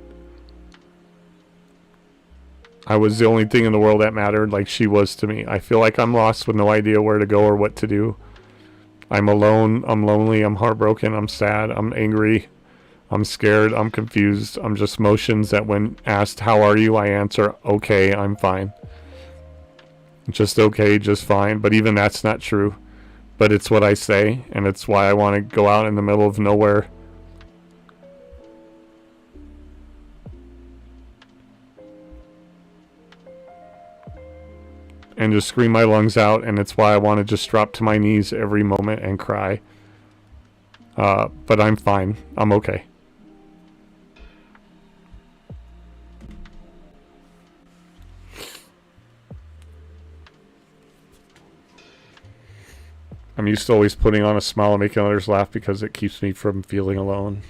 I was the only thing in the world that mattered, like she was to me. I feel like I'm lost with no idea where to go or what to do. I'm alone, I'm lonely, I'm heartbroken, I'm sad, I'm angry, I'm scared. I'm confused. I'm just motions that when asked, how are you? I answer, okay, I'm fine. Just okay, just fine. But even that's not true. But it's what I say, and it's why I want to go out in the middle of nowhere. And just scream my lungs out, and it's why I want to just drop to my knees every moment and cry. But I'm fine. I'm okay. I'm used to always putting on a smile and making others laugh because it keeps me from feeling alone.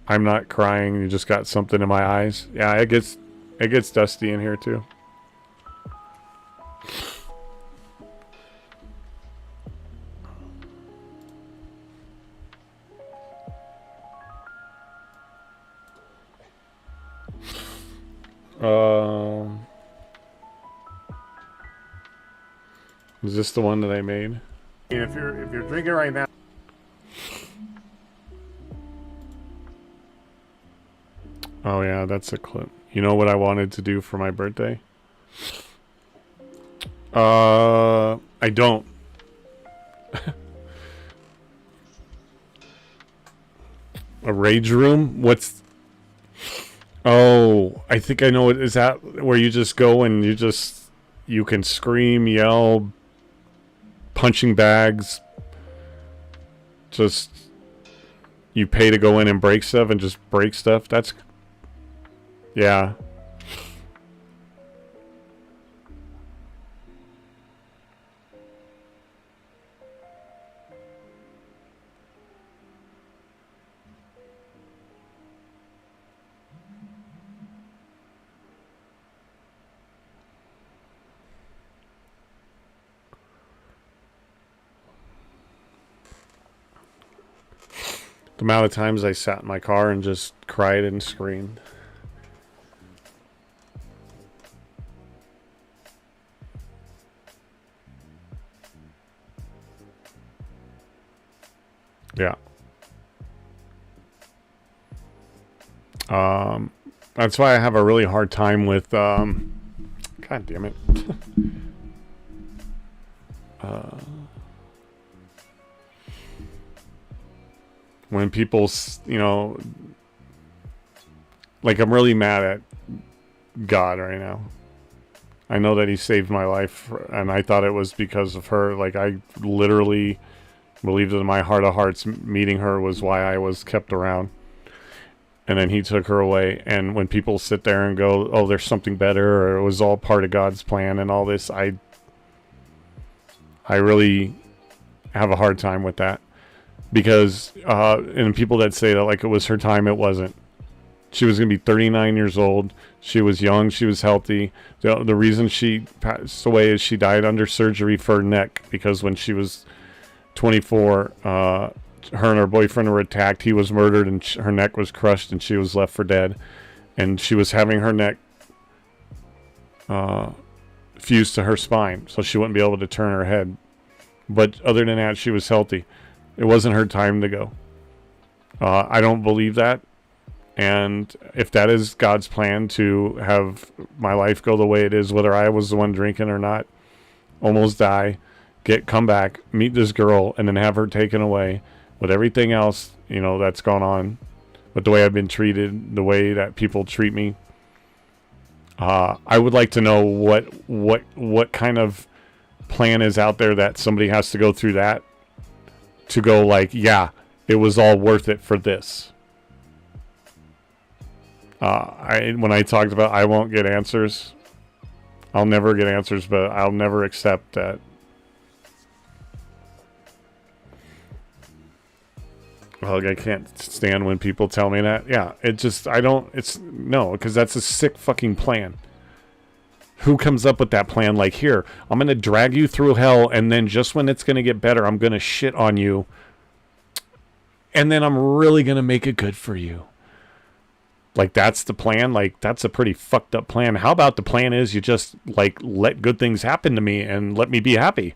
I'm not crying. You just got something in my eyes. Yeah, it gets dusty in here too. Is this the one that I made? If you're drinking right now. Oh yeah, that's a clip. You know what I wanted to do for my birthday? I don't. A rage room? What's... Oh, I think I know it. Is that where you just go and you can scream, yell, punching bags, just you pay to go in and break stuff and just break stuff? That's... Yeah. The amount of times I sat in my car and just cried and screamed. Yeah. That's why I have a really hard time with, God damn it. When people, you know, like, I'm really mad at God right now. I know that he saved my life, and I thought it was because of her. Like, I literally believed in my heart of hearts meeting her was why I was kept around. And then he took her away. And when people sit there and go, oh, there's something better, or it was all part of God's plan and all this, I really have a hard time with that. Because, and people that say that like it was her time, it wasn't. She was going to be 39 years old. She was young. She was healthy. The reason she passed away is she died under surgery for her neck. Because when she was 24, her and her boyfriend were attacked. He was murdered, and her neck was crushed, and she was left for dead. And she was having her neck fused to her spine, so she wouldn't be able to turn her head. But other than that, she was healthy. It wasn't her time to go. I don't believe that. And if that is God's plan to have my life go the way it is, whether I was the one drinking or not, almost die, come back, meet this girl, and then have her taken away with everything else, you know, that's gone on, with the way I've been treated, the way that people treat me. I would like to know what kind of plan is out there that somebody has to go through that to go like, yeah, it was all worth it for this. When I talked about I won't get answers, I'll never get answers, but I'll never accept that. Well, I can't stand when people tell me that. Yeah, no, because that's a sick fucking plan. Who comes up with that plan? Like, here, I'm going to drag you through hell, and then just when it's going to get better, I'm going to shit on you. And then I'm really going to make it good for you. Like, that's the plan? Like, that's a pretty fucked up plan. How about the plan is you just, like, let good things happen to me and let me be happy?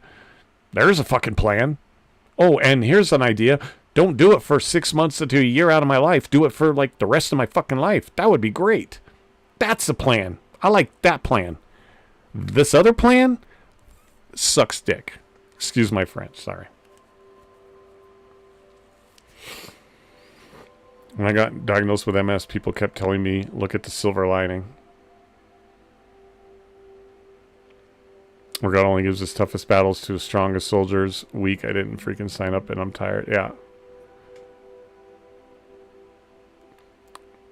There's a fucking plan. Oh, and here's an idea. Don't do it for 6 months to a year out of my life. Do it for like the rest of my fucking life. That would be great. That's the plan. I like that plan. This other plan sucks dick. Excuse my French. Sorry. When I got diagnosed with MS, people kept telling me, look at the silver lining. Where God only gives his toughest battles to his strongest soldiers. Weak, I didn't freaking sign up and I'm tired. Yeah.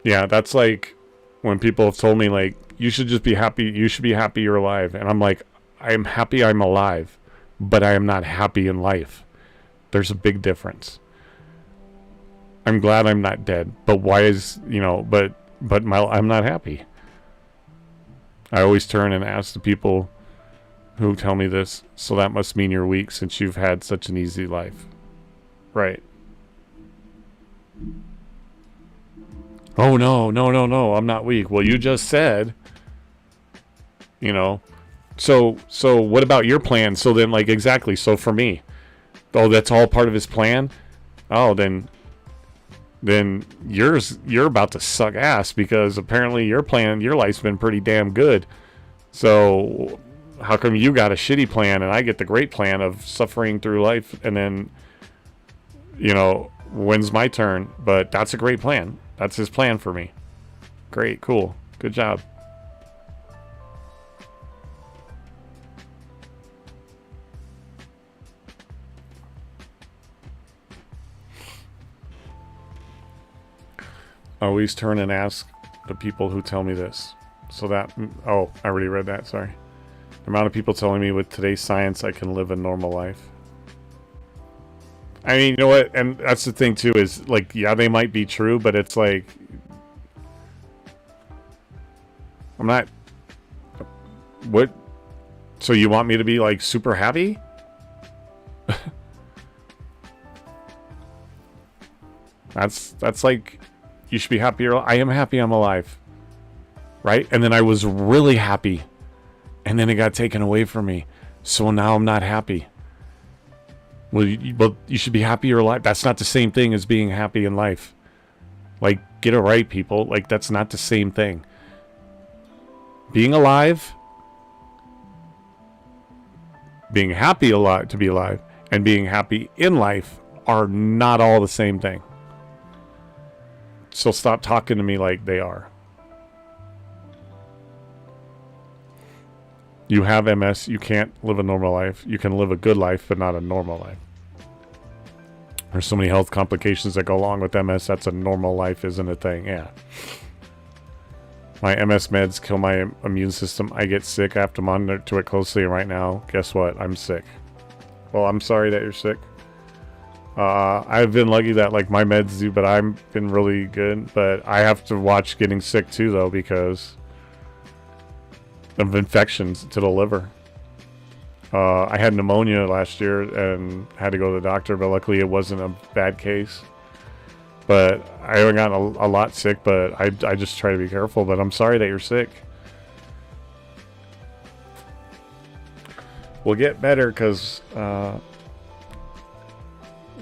Yeah, that's like when people have told me, like, you should just be happy. You should be happy you're alive. And I'm like, I am happy I'm alive, but I am not happy in life. There's a big difference. I'm glad I'm not dead, but why is, I'm not happy. I always turn and ask the people who tell me this, so that must mean you're weak since you've had such an easy life. Right. Oh, no, I'm not weak. Well, you just said, so what about your plan? So then, like, exactly, so for me, oh, that's all part of his plan? Oh, then you're about to suck ass because apparently your life's been pretty damn good. So how come you got a shitty plan and I get the great plan of suffering through life and then, when's my turn? But that's a great plan. That's his plan for me. Great, cool, good job. Always turn and ask the people who tell me this. So that, oh, I already read that, sorry. The amount of people telling me with today's science I can live a normal life. I mean, you know what? And that's the thing too, is like, yeah, they might be true, but it's like, I'm not, what? So you want me to be like super happy? That's like, you should be happier. I am happy I'm alive. Right? And then I was really happy. And then it got taken away from me. So now I'm not happy. Well, you should be happy you're alive. That's not the same thing as being happy in life. Like, get it right, people. Like, that's not the same thing. Being alive, being happy to be alive, and being happy in life are not all the same thing. So stop talking to me like they are. You have MS, you can't live a normal life. You can live a good life, but not a normal life. There's so many health complications that go along with MS. That's a normal life isn't a thing. Yeah. My MS meds kill my immune system. I get sick. I have to monitor it closely. And right now, guess what? I'm sick. Well, I'm sorry that you're sick. I've been lucky that like my meds do, but I've been really good. But I have to watch getting sick too, though, because of infections to the liver. I had pneumonia last year and had to go to the doctor, but luckily it wasn't a bad case. But I haven't gotten a lot sick, but I just try to be careful. But I'm sorry that you're sick. We'll get better because,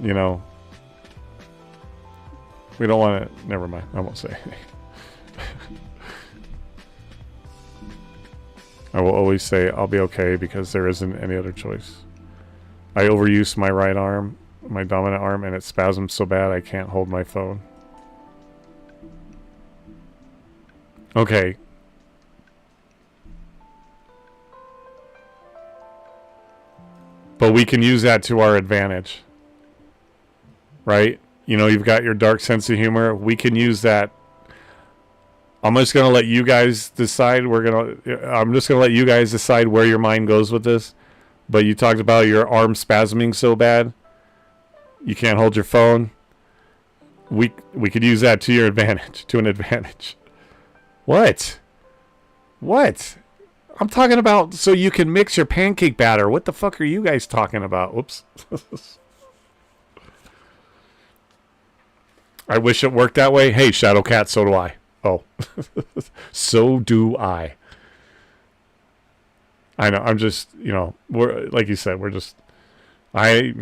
we don't want to... Never mind. I won't say anything. I will always say I'll be okay because there isn't any other choice. I overuse my right arm, my dominant arm, and it spasms so bad I can't hold my phone. Okay. But we can use that to our advantage. Right? You've got your dark sense of humor. We can use that. I'm just going to let you guys decide. I'm just going to let you guys decide where your mind goes with this. But you talked about your arm spasming so bad. You can't hold your phone. We could use that to your advantage, to an advantage. What? I'm talking about so you can mix your pancake batter. What the fuck are you guys talking about? Whoops. I wish it worked that way. Hey, Shadow Cat, so do I. Oh, so do I. I know. I'm just, we're like you said, I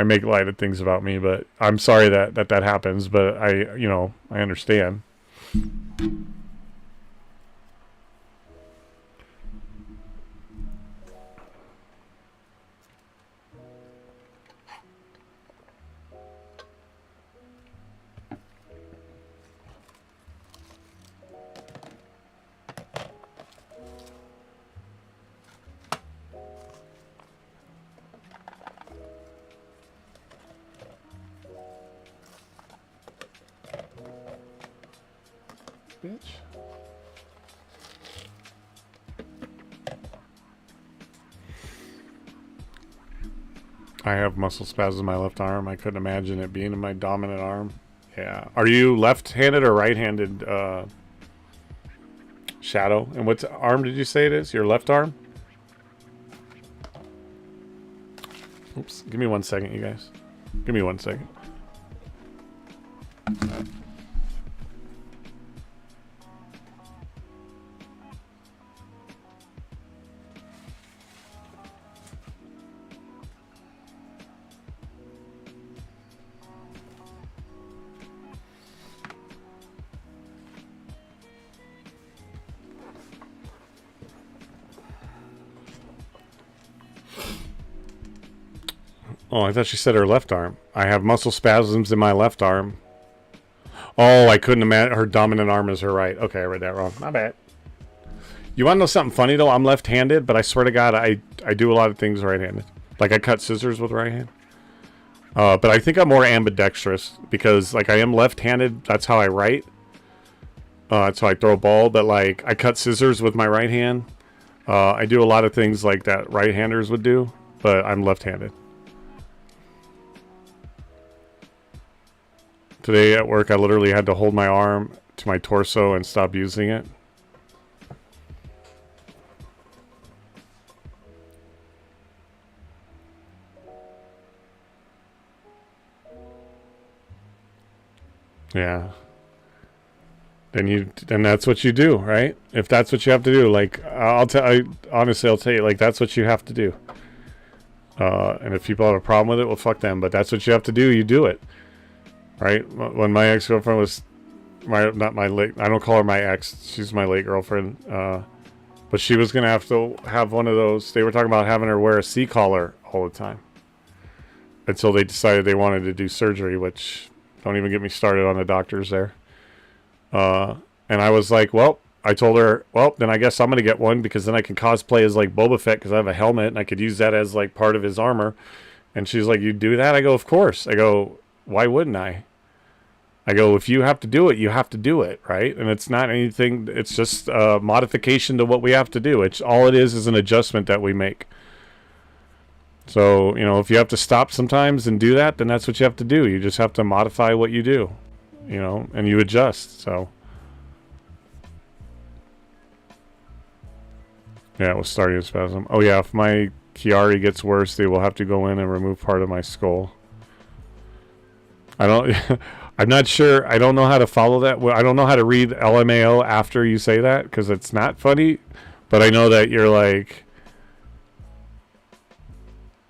make light of things about me, but I'm sorry that happens, but I understand. Bitch. I have muscle spasms in my left arm. I couldn't imagine it being in my dominant arm. Yeah. Are you left-handed or right-handed, Shadow? And what arm did you say it is? Your left arm? Oops. Give me 1 second, you guys. Give me 1 second. Oh, I thought she said her left arm. I have muscle spasms in my left arm. Oh, I couldn't imagine. Her dominant arm is her right. Okay, I read that wrong. My bad. You want to know something funny, though? I'm left-handed, but I swear to God, I do a lot of things right-handed. Like, I cut scissors with right hand. But I think I'm more ambidextrous because, like, I am left-handed. That's how I write. That's how I throw a ball. But, like, I cut scissors with my right hand. I do a lot of things like that right-handers would do, but I'm left-handed. Today at work, I literally had to hold my arm to my torso and stop using it. Yeah. Then that's what you do, right? If that's what you have to do, like honestly, I'll tell you, like, that's what you have to do. And if people have a problem with it, well, fuck them. But that's what you have to do. You do it. Right? When my ex-girlfriend was I don't call her my ex, she's my late girlfriend, but she was gonna have to have one of those. They were talking about having her wear a C-collar all the time until they decided they wanted to do surgery, which, don't even get me started on the doctors there. And I was like, well, I told her, well, then I guess I'm gonna get one, because then I can cosplay as like Boba Fett, because I have a helmet and I could use that as like part of his armor. And she's like, you do that? I go, of course. I go, why wouldn't I? I go, if you have to do it, you have to do it, right? And it's not anything, it's just a modification to what we have to do. It's all it is an adjustment that we make. So, if you have to stop sometimes and do that, then that's what you have to do. You just have to modify what you do, and you adjust, so. Yeah, it was starting to spasm. Oh yeah, if my Chiari gets worse, they will have to go in and remove part of my skull. I'm not sure. I don't know how to follow that. I don't know how to read LMAO after you say that, because it's not funny. But I know that you're like,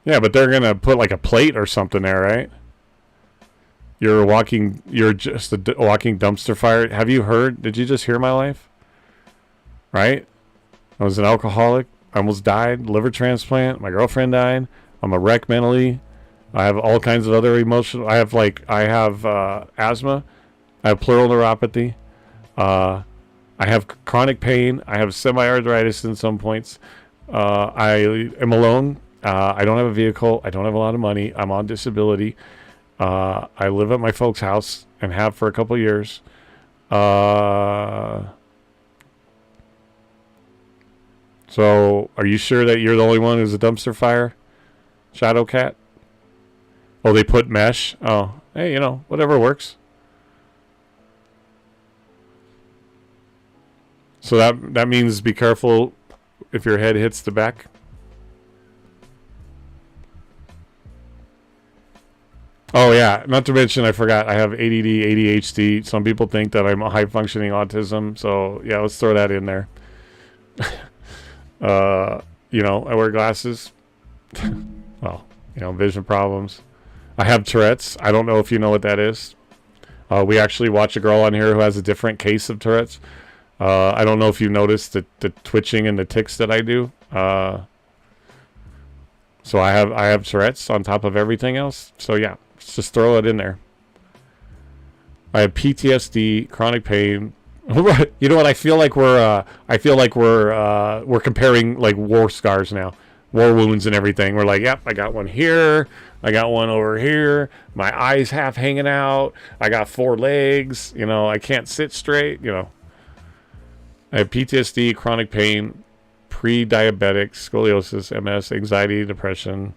yeah, but they're going to put like a plate or something there, right? You're just a walking dumpster fire. Have you heard? Did you just hear my life? Right? I was an alcoholic. I almost died. Liver transplant. My girlfriend died. I'm a wreck mentally. I have all kinds of other emotional. I have asthma. I have pleural neuropathy. I have chronic pain. I have semi-arthritis in some points. I am alone. I don't have a vehicle. I don't have a lot of money. I'm on disability. I live at my folks' house and have for a couple years. So, are you sure that you're the only one who's a dumpster fire, Shadow Cat? Oh, they put mesh. Oh, hey, whatever works. So that means be careful if your head hits the back. Oh yeah, not to mention, I forgot, I have ADD, ADHD. Some people think that I'm a high-functioning autism. So yeah, let's throw that in there. I wear glasses. Well, vision problems. I have Tourette's. I don't know if you know what that is. We actually watch a girl on here who has a different case of Tourette's. I don't know if you noticed the twitching and the tics that I do. So I have Tourette's on top of everything else. So yeah, just throw it in there. I have PTSD, chronic pain. You know what? I feel like we're comparing like war scars now, war wounds and everything. We're like, yep, I got one here, I got one over here. My eyes half hanging out. I got 4 legs. I can't sit straight. I have PTSD, chronic pain, pre-diabetic, scoliosis, MS, anxiety, depression.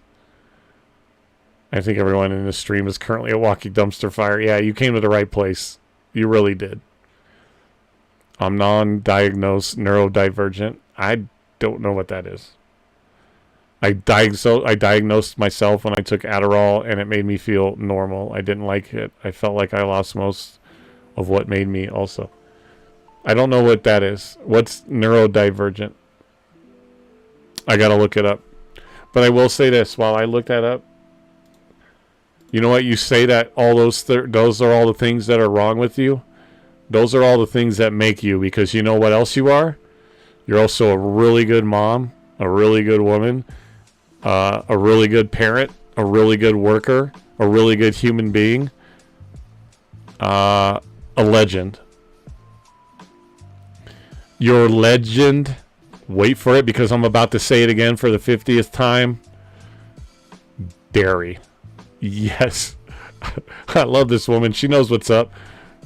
I think everyone in this stream is currently a walking dumpster fire. Yeah, you came to the right place. You really did. I'm non-diagnosed neurodivergent. I don't know what that is. I diagnosed myself when I took Adderall, and it made me feel normal. I didn't like it. I felt like I lost most of what made me also. I don't know what that is. What's neurodivergent? I gotta look it up. But I will say this, while I look that up, you know what? You say that all those are all the things that are wrong with you. Those are all the things that make you, because you know what else you are? You're also a really good mom, a really good woman, a really good parent, a really good worker, a really good human being, a legend. You're a legend. Wait for it, because I'm about to say it again for the 50th time. Dairy. Yes. I love this woman. She knows what's up.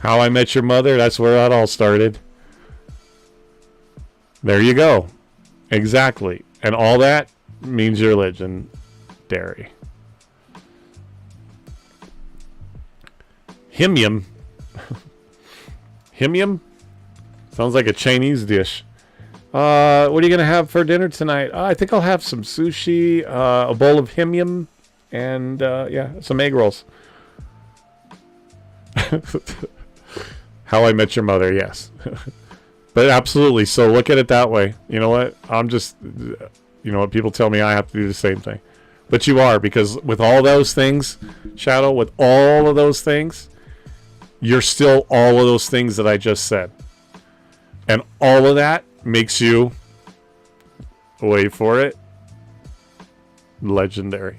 How I Met Your Mother, that's where that all started. There you go. Exactly. And all that means you're legendary. Himium. Himium? Sounds like a Chinese dish. What are you going to have for dinner tonight? I think I'll have some sushi, a bowl of himium, and some egg rolls. How I Met Your Mother, yes. But absolutely, so look at it that way. You know what? I'm just, people tell me I have to do the same thing. But you are, because with all those things, Shadow, with all of those things, you're still all of those things that I just said. And all of that makes you, wait for it, legendary.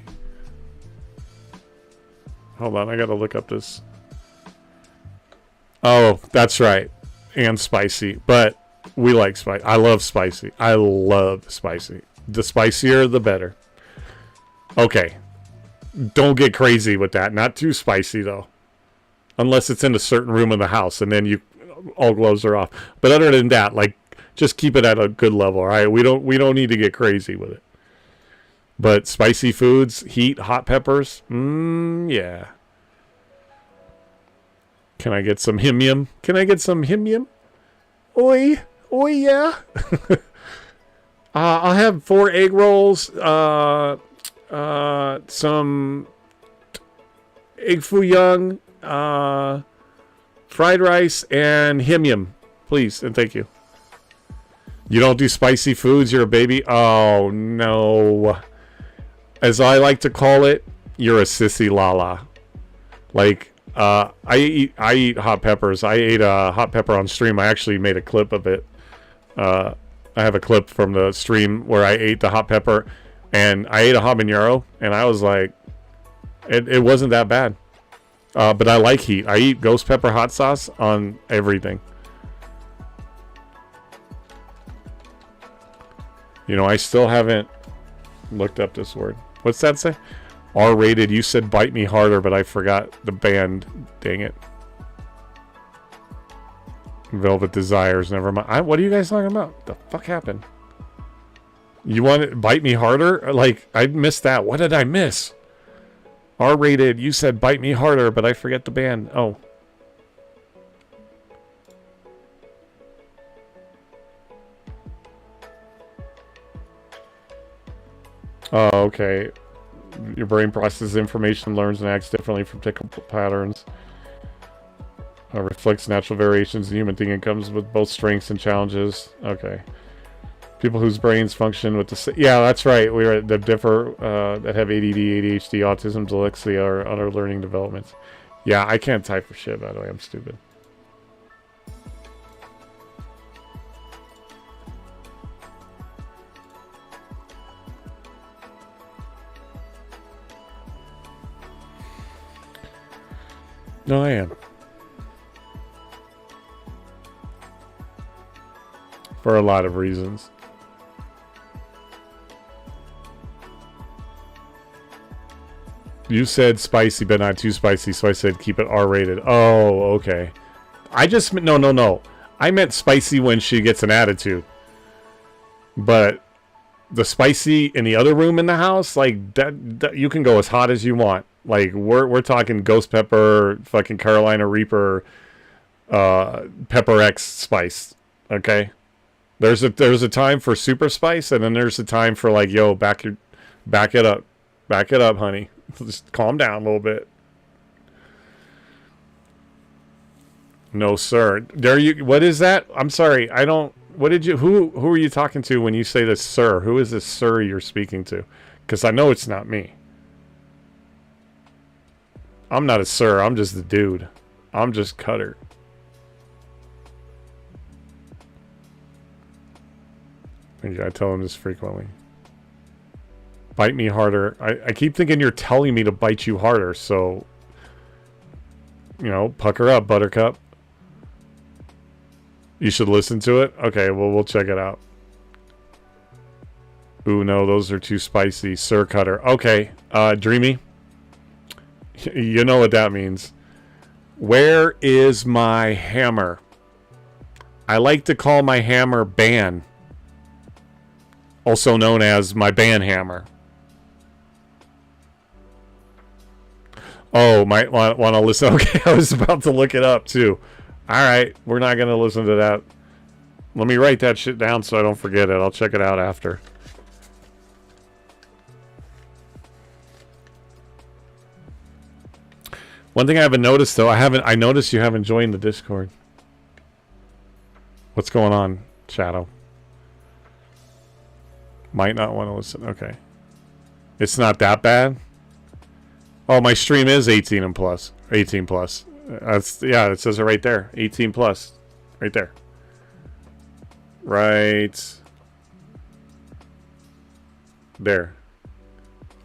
Hold on, I gotta look up this. Oh, that's right. And spicy. But we like spicy. I love spicy. I love spicy. The spicier, the better. Okay. Don't get crazy with that. Not too spicy, though. Unless it's in a certain room in the house, and then all gloves are off. But other than that, just keep it at a good level, all right? We don't need to get crazy with it. But spicy foods, heat, hot peppers, yeah. Can I get some himium? Can I get some himium? Oi, yeah. I'll have 4 egg rolls, some egg foo young, fried rice, and himium, please, and thank you. You don't do spicy foods? You're a baby? Oh, no. As I like to call it, you're a sissy lala. I eat hot peppers. I ate a hot pepper on stream. I actually made a clip of it. I have a clip from the stream where I ate the hot pepper, and I ate a habanero, and I was like, it wasn't that bad. But I like heat. I eat ghost pepper hot sauce on everything. I still haven't looked up this word. What's that say? R-rated. You said Bite Me Harder, but I forgot the band. Dang it. Velvet Desires. Never mind. What are you guys talking about? The fuck happened? You want it? Bite Me Harder? I missed that. What did I miss? R-rated. You said Bite Me Harder, but I forget the band. Oh. Oh, okay. Your brain processes information, learns and acts differently from typical patterns. Reflects natural variations in human thinking. Comes with both strengths and challenges. Okay. People whose brains function with the... Yeah, that's right. We are that differ, that have ADD, ADHD, autism, dyslexia, or other learning developments. Yeah, I can't type for shit, by the way. I'm stupid. No, I am. For a lot of reasons. You said spicy, but not too spicy, so I said keep it R-rated. Oh, okay. I just... No. I meant spicy when she gets an attitude. But the spicy in the other room in the house, like, that you can go as hot as you want. Like, we're talking ghost pepper, fucking Carolina Reaper, pepper X spice. Okay? There's a time for super spice, and then there's a time for, like, yo, back it up. Back it up, honey. Just calm down a little bit. No, sir. Dare you? What is that? I'm sorry. I don't... What did you... Who are you talking to when you say this, sir? Who is this sir you're speaking to? Because I know it's not me. I'm not a sir. I'm just a dude. I'm just Cutter. I tell him this frequently. Bite me harder. I keep thinking you're telling me to bite you harder, so... You know, pucker up, buttercup. You should listen to it? Okay, well, we'll check it out. Ooh, no, those are too spicy. Sir Cutter. Okay, Dreamy. You know what that means. Where is my hammer? I like to call my hammer Ban. Also known as my Ban hammer. Oh, might want to listen. Okay, I was about to look it up too. Alright, we're not going to listen to that. Let me write that shit down so I don't forget it. I'll check it out after. One thing I haven't noticed though, I noticed you haven't joined the Discord. What's going on, Shadow? Might not want to listen. Okay. It's not that bad? Oh, my stream is 18 and plus. 18 plus. Yeah, it says it right there. 18 plus. Right there. Right there.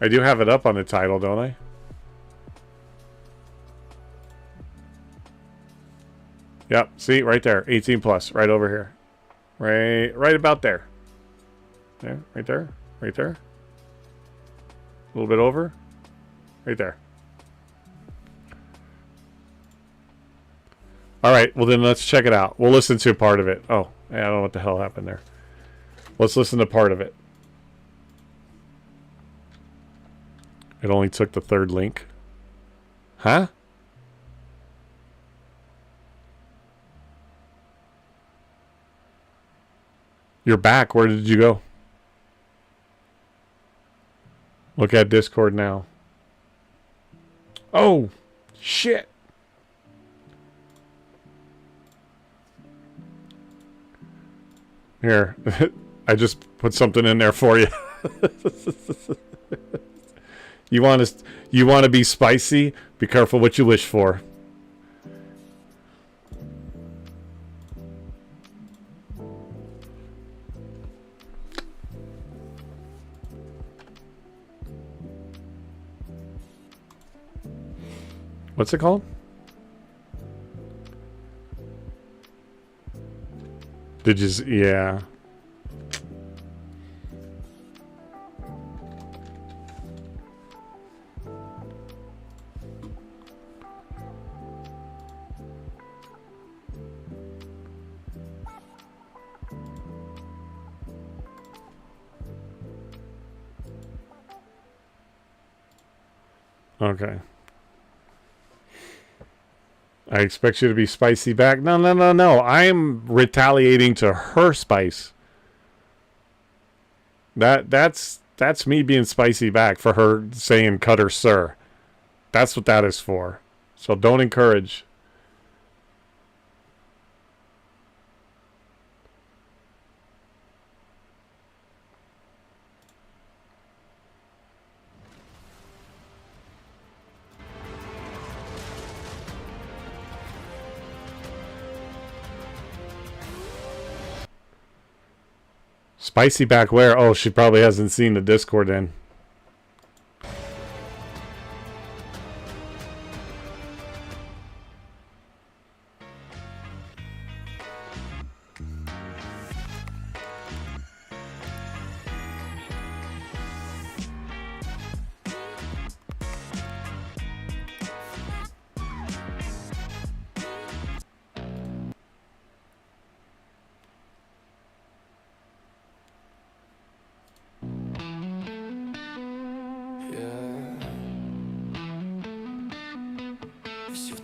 I do have it up on the title, don't I? Yep, see, right there. 18 plus, right over here. Right about there. There, right there. Right there. A little bit over. Right there. Alright, well then let's check it out. We'll listen to part of it. Oh, I don't know what the hell happened there. Let's listen to part of it. It only took the third link. Huh? You're back. Where did you go? Look at Discord now. Oh, shit. Here. I just put something in there for you. You want to be spicy? Be careful what you wish for. What's it called? Did you... Yeah. Okay. I expect you to be spicy back. No. I'm retaliating to her spice. That's me being spicy back for her saying Cutter sir. That's what that is for. So don't encourage. Spicy back where? Oh, she probably hasn't seen the Discord then.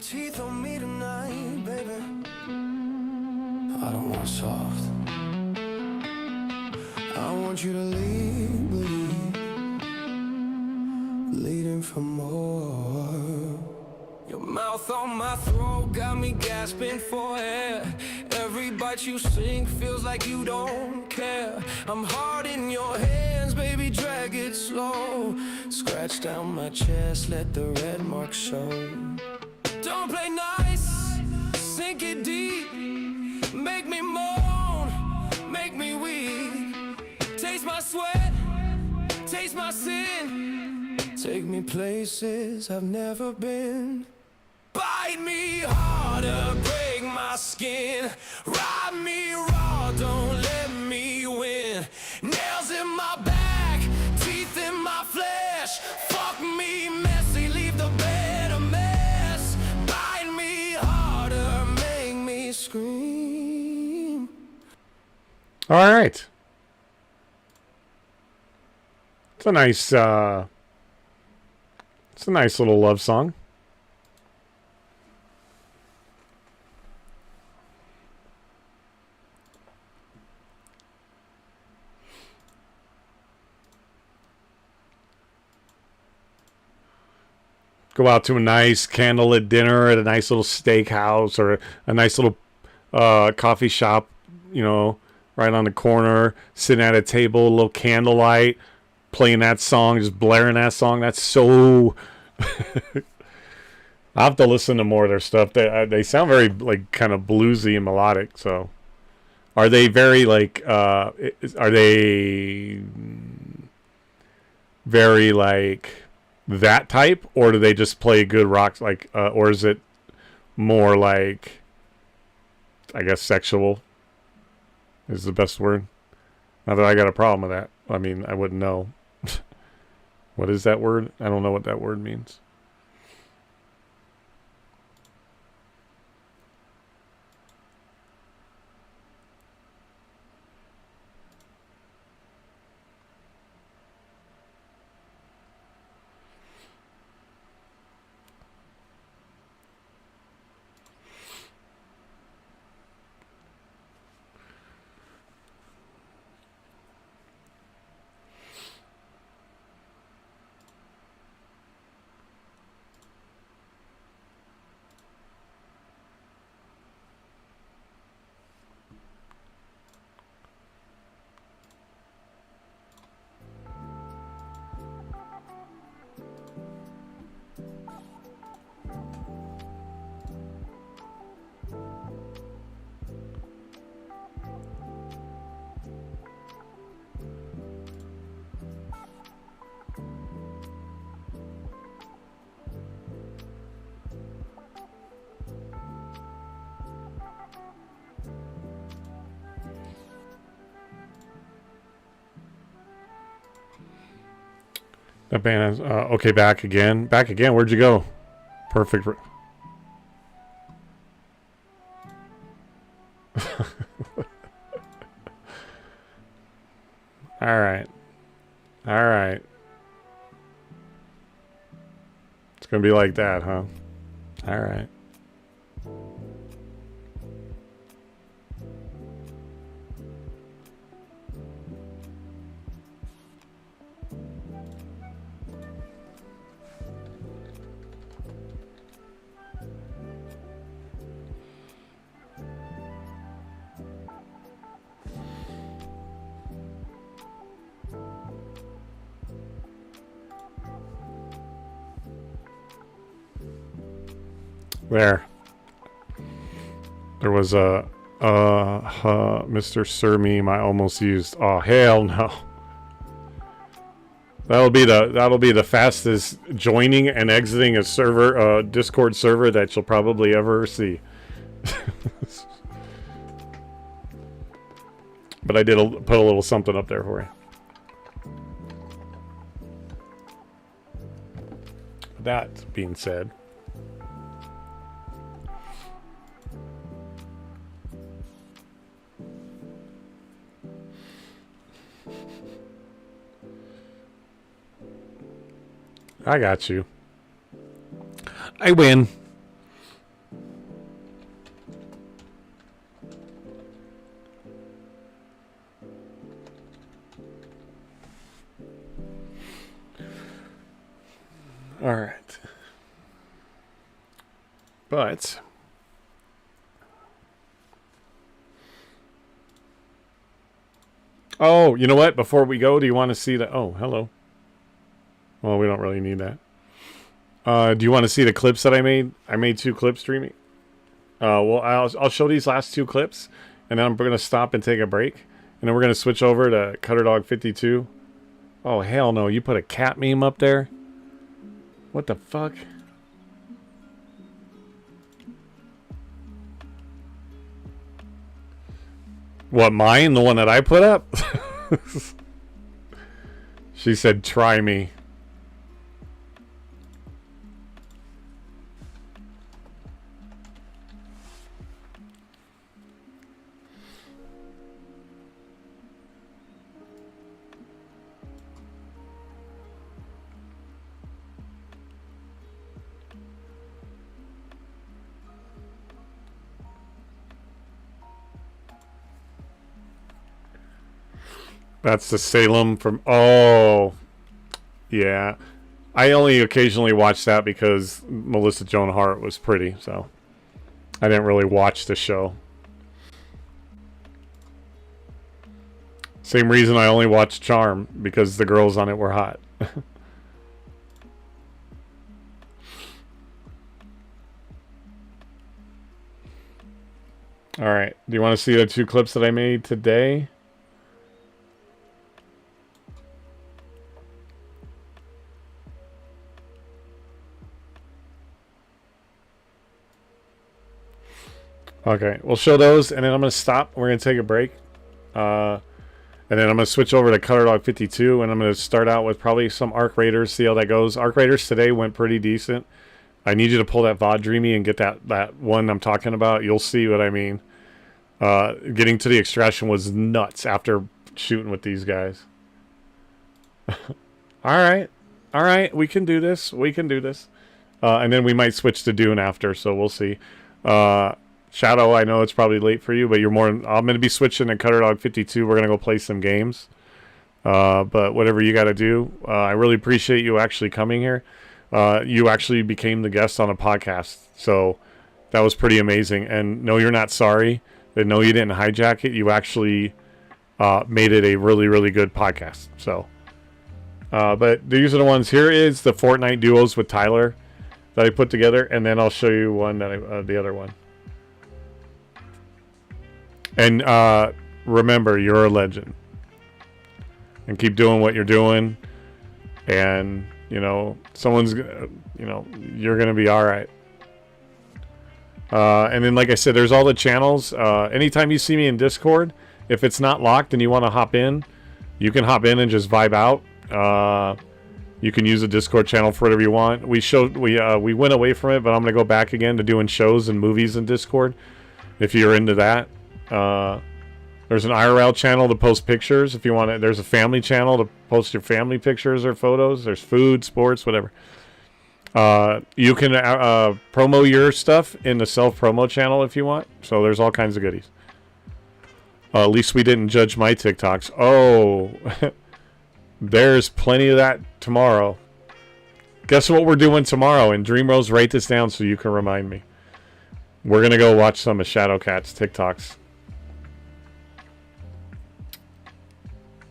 Teeth on me tonight, baby. I don't want soft. I want you to lead, leading for more. Your mouth on my throat got me gasping for air. Every bite you sing feels like you don't care. I'm hard in your hands, baby, drag it slow. Scratch down my chest, let the red mark show. Don't play nice, sink it deep. Make me moan, make me weak. Taste my sweat, taste my sin. Take me places I've never been. Bite me harder, break my skin. Ride me raw, don't let me win. Nails in my back, teeth in my flesh. Fuck me messy, leave the bed a mess. Bite me harder, make me scream. All right. It's a nice little love song. Go out to a nice candlelit dinner at a nice little steakhouse or a nice little coffee shop, you know, right on the corner, sitting at a table, a little candlelight, playing that song, just blaring that song. That's so... I'll have to listen to more of their stuff. They sound very, like, kind of bluesy and melodic, so... Are they very, like, are they very, like... that type, or do they just play good rock, like, or is it more like, I guess, sexual is the best word? Not that I got a problem with that. I mean, I wouldn't know. What is that word? I don't know what that word means. That band is, okay, back again. Back again. Where'd you go? Perfect. All right. All right. It's going to be like that, huh? All right. There was a Mr. Sir Meme, I almost used. Oh, hell no. That'll be the fastest joining and exiting a server, Discord server that you'll probably ever see. But I did put a little something up there for you. That being said, I got you. I win. All right. But oh, you know what? Before we go, do you want to see the... Oh, hello. Well, we don't really need that. Do you want to see the clips that I made? I made 2 clips streaming. Well, I'll show these last 2 clips, and then I'm going to stop and take a break. And then we're going to switch over to Cutterdawg52. Oh, hell no. You put a cat meme up there? What the fuck? What, mine? The one that I put up? She said, try me. That's the Salem from... Oh. Yeah. I only occasionally watch that because Melissa Joan Hart was pretty, so... I didn't really watch the show. Same reason I only watched Charm, because the girls on it were hot. Alright. Do you want to see the 2 clips that I made today? Okay, we'll show those, and then I'm going to stop. We're going to take a break. And then I'm going to switch over to Cutterdawg52, and I'm going to start out with probably some Arc Raiders, see how that goes. Arc Raiders today went pretty decent. I need you to pull that VOD Dreamy and get that one I'm talking about. You'll see what I mean. Getting to the extraction was nuts after shooting with these guys. Alright, we can do this. And then we might switch to Dune after, so we'll see. Shadow, I know it's probably late for you, but you're more... I'm going to be switching to Cutterdawg52. We're going to go play some games. But whatever you got to do, I really appreciate you actually coming here. You actually became the guest on a podcast, so that was pretty amazing. And no, you're not sorry. And no, you didn't hijack it. You actually made it a really, really good podcast. So, but these are the ones. Here is the Fortnite duos with Tyler that I put together, and then I'll show you one that the other one. And remember, you're a legend. And keep doing what you're doing. And, you know, you're going to be all right. And then, like I said, there's all the channels. Anytime you see me in Discord, if it's not locked and you want to hop in, you can hop in and just vibe out. You can use a Discord channel for whatever you want. We went away from it, but I'm going to go back again to doing shows and movies in Discord. If you're into that. There's an IRL channel to post pictures if you want it. There's a family channel to post your family pictures or photos. There's food, sports, whatever. You can promo your stuff in the self-promo channel if you want. So there's all kinds of goodies. At least we didn't judge my TikToks. Oh, there's plenty of that tomorrow. Guess what we're doing tomorrow? And Dreamrose, write this down so you can remind me. We're going to go watch some of Shadowcat's TikToks.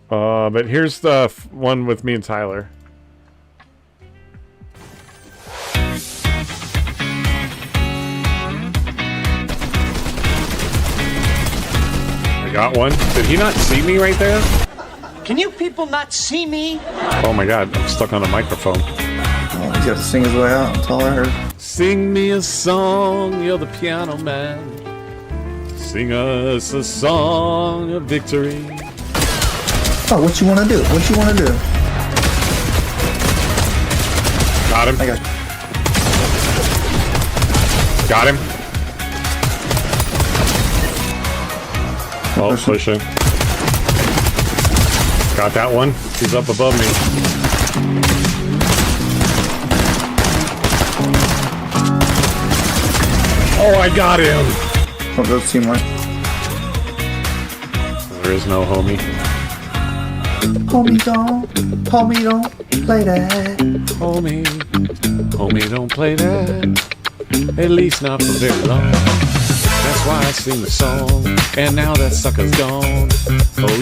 But here's the one with me and Tyler. Got one. Did he not see me right there? Can you people not see me? Oh my god, I'm stuck on a microphone. Oh, he's got to sing his way out. That's all I heard. Sing me a song, you're the piano man. Sing us a song of victory. Oh, what you want to do? What you want to do? Got him. I got you. Got him. Oh, pushing. Got that one. He's up above me. Oh, I got him. Oh, those teamwork. There is no homie. Homie don't play that. Homie don't play that. At least not for very long. That's why I sing the song. And now that sucker's gone. Oh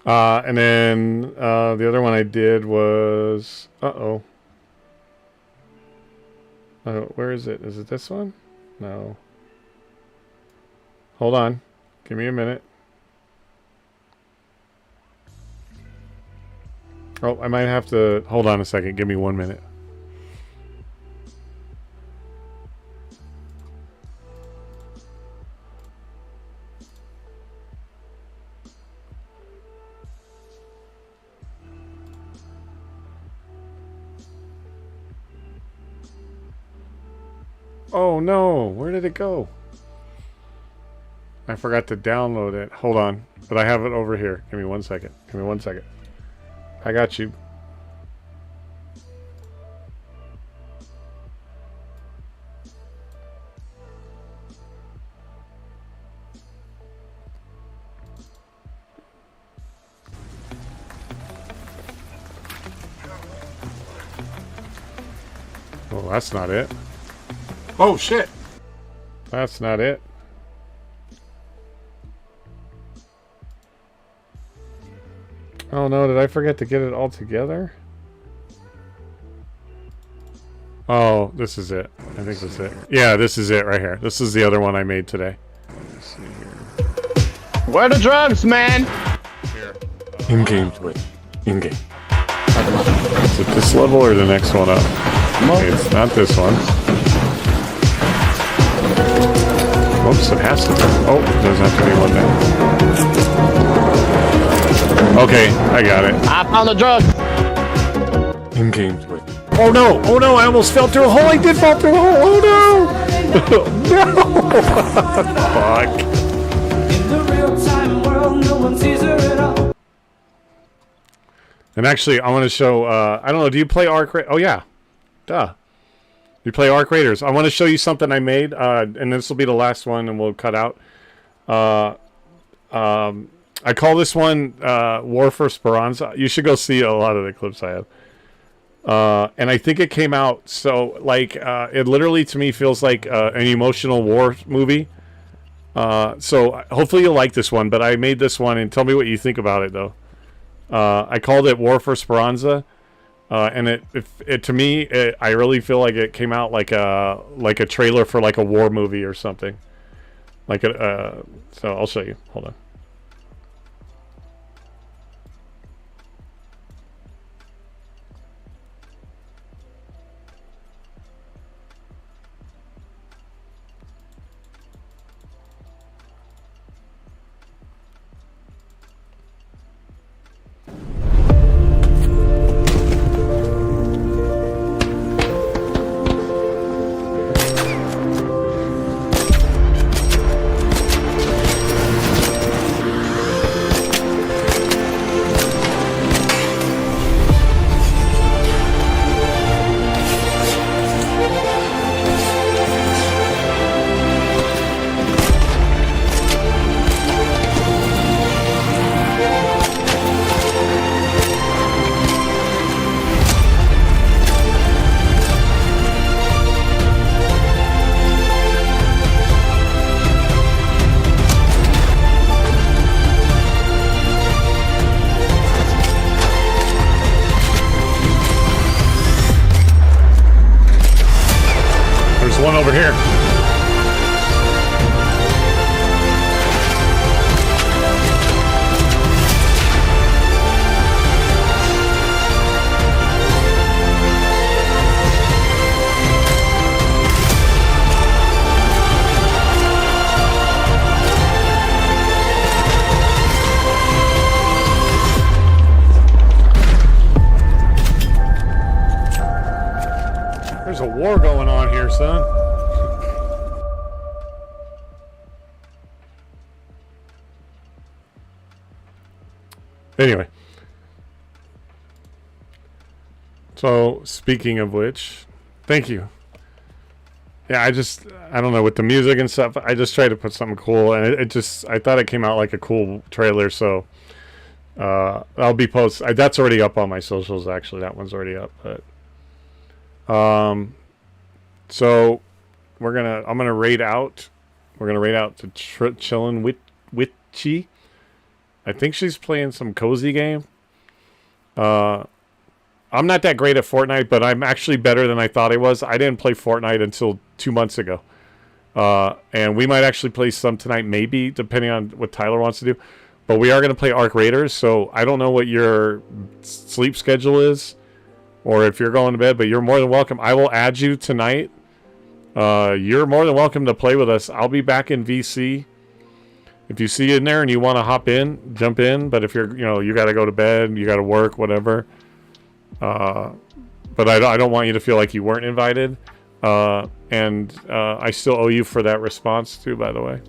yeah. And then the other one I did was where is it? Is it this one? No. Hold on. Give me a minute. Oh, I might have to hold on a second. Give me 1 minute. Oh no, where did it go? I forgot to download it. Hold on. But I have it over here. Give me 1 second. Give me 1 second. I got you. Oh, that's not it. Oh shit! That's not it. Oh no, did I forget to get it all together? Oh, this is it. I think that's it. Yeah, this is it right here. This is the other one I made today. Let's see here. Where are the drugs, man? Here. In-game switch. In-game. Is it this level or the next one up? Okay, it's not this one. Whoops, it has to be. Oh, there's not to be one there. Okay, I got it. I found the drugs. In-game switch. Oh no! Oh no! I almost fell through a hole! I did fall through a hole! Oh no! No! Fuck. In the real-time world, no one sees her at all. And actually, I want to show, I don't know, do you play Arc Raiders? Oh, yeah. Duh. You play Arc Raiders. I want to show you something I made, and this will be the last one, and we'll cut out. I call this one War for Speranza. You should go see a lot of the clips I have. And I think it came out, so, like, it literally, to me, feels like an emotional war movie. So, hopefully you'll like this one, but I made this one, and tell me what you think about it, though. I called it War for Speranza, and it to me, I really feel like it came out like a trailer for like a war movie or something. Like so I'll show you. Hold on. Anyway. So, speaking of which, thank you. Yeah, I don't know, with the music and stuff, I just tried to put something cool, and I thought it came out like a cool trailer, so I'll be that's already up on my socials, actually. That one's already up, but so I'm gonna raid out. We're gonna raid out to Chillin' Witchy. I think she's playing some cozy game. I'm not that great at Fortnite, but I'm actually better than I thought I was. I didn't play Fortnite until 2 months ago. And we might actually play some tonight, maybe, depending on what Tyler wants to do. But we are going to play Arc Raiders, so I don't know what your sleep schedule is or if you're going to bed, but you're more than welcome. I will add you tonight. You're more than welcome to play with us. I'll be back in VC. If you see it in there and you want to hop in, jump in. But if you got to go to bed, you got to work, whatever. But I don't want you to feel like you weren't invited. And I still owe you for that response too, by the way.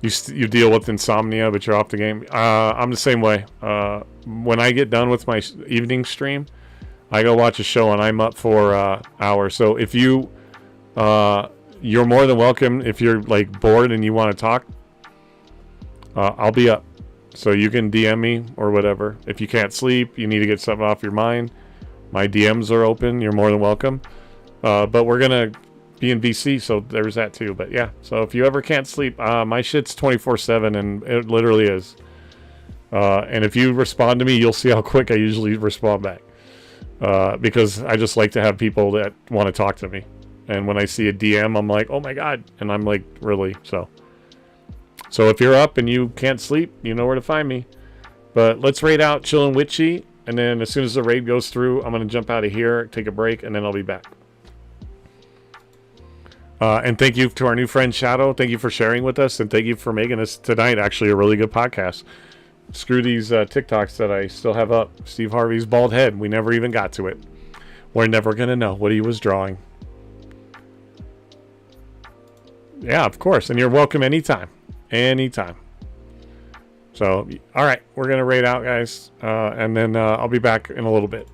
You deal with insomnia, but you're off the game. I'm the same way. When I get done with my evening stream, I go watch a show and I'm up for hours. So if you're more than welcome. If you're like bored and you want to talk, I'll be up. So you can DM me or whatever. If you can't sleep, you need to get something off your mind, my DMs are open. You're more than welcome. But we're going to be in VC, so there's that too. But yeah, so if you ever can't sleep, my shit's 24/7, and it literally is. And if you respond to me, you'll see how quick I usually respond back. Because I just like to have people that want to talk to me. And when I see a DM, I'm like, oh my God. And I'm like, really? So if you're up and you can't sleep, you know where to find me. But let's raid out Chillin' Witchy. And then as soon as the raid goes through, I'm going to jump out of here, take a break, and then I'll be back. And thank you to our new friend Shadow. Thank you for sharing with us. And thank you for making this tonight actually a really good podcast. Screw these TikToks that I still have up. Steve Harvey's bald head. We never even got to it. We're never going to know what he was drawing. Yeah, of course. And you're welcome anytime. Anytime. So, all right. We're going to raid out, guys. And then I'll be back in a little bit.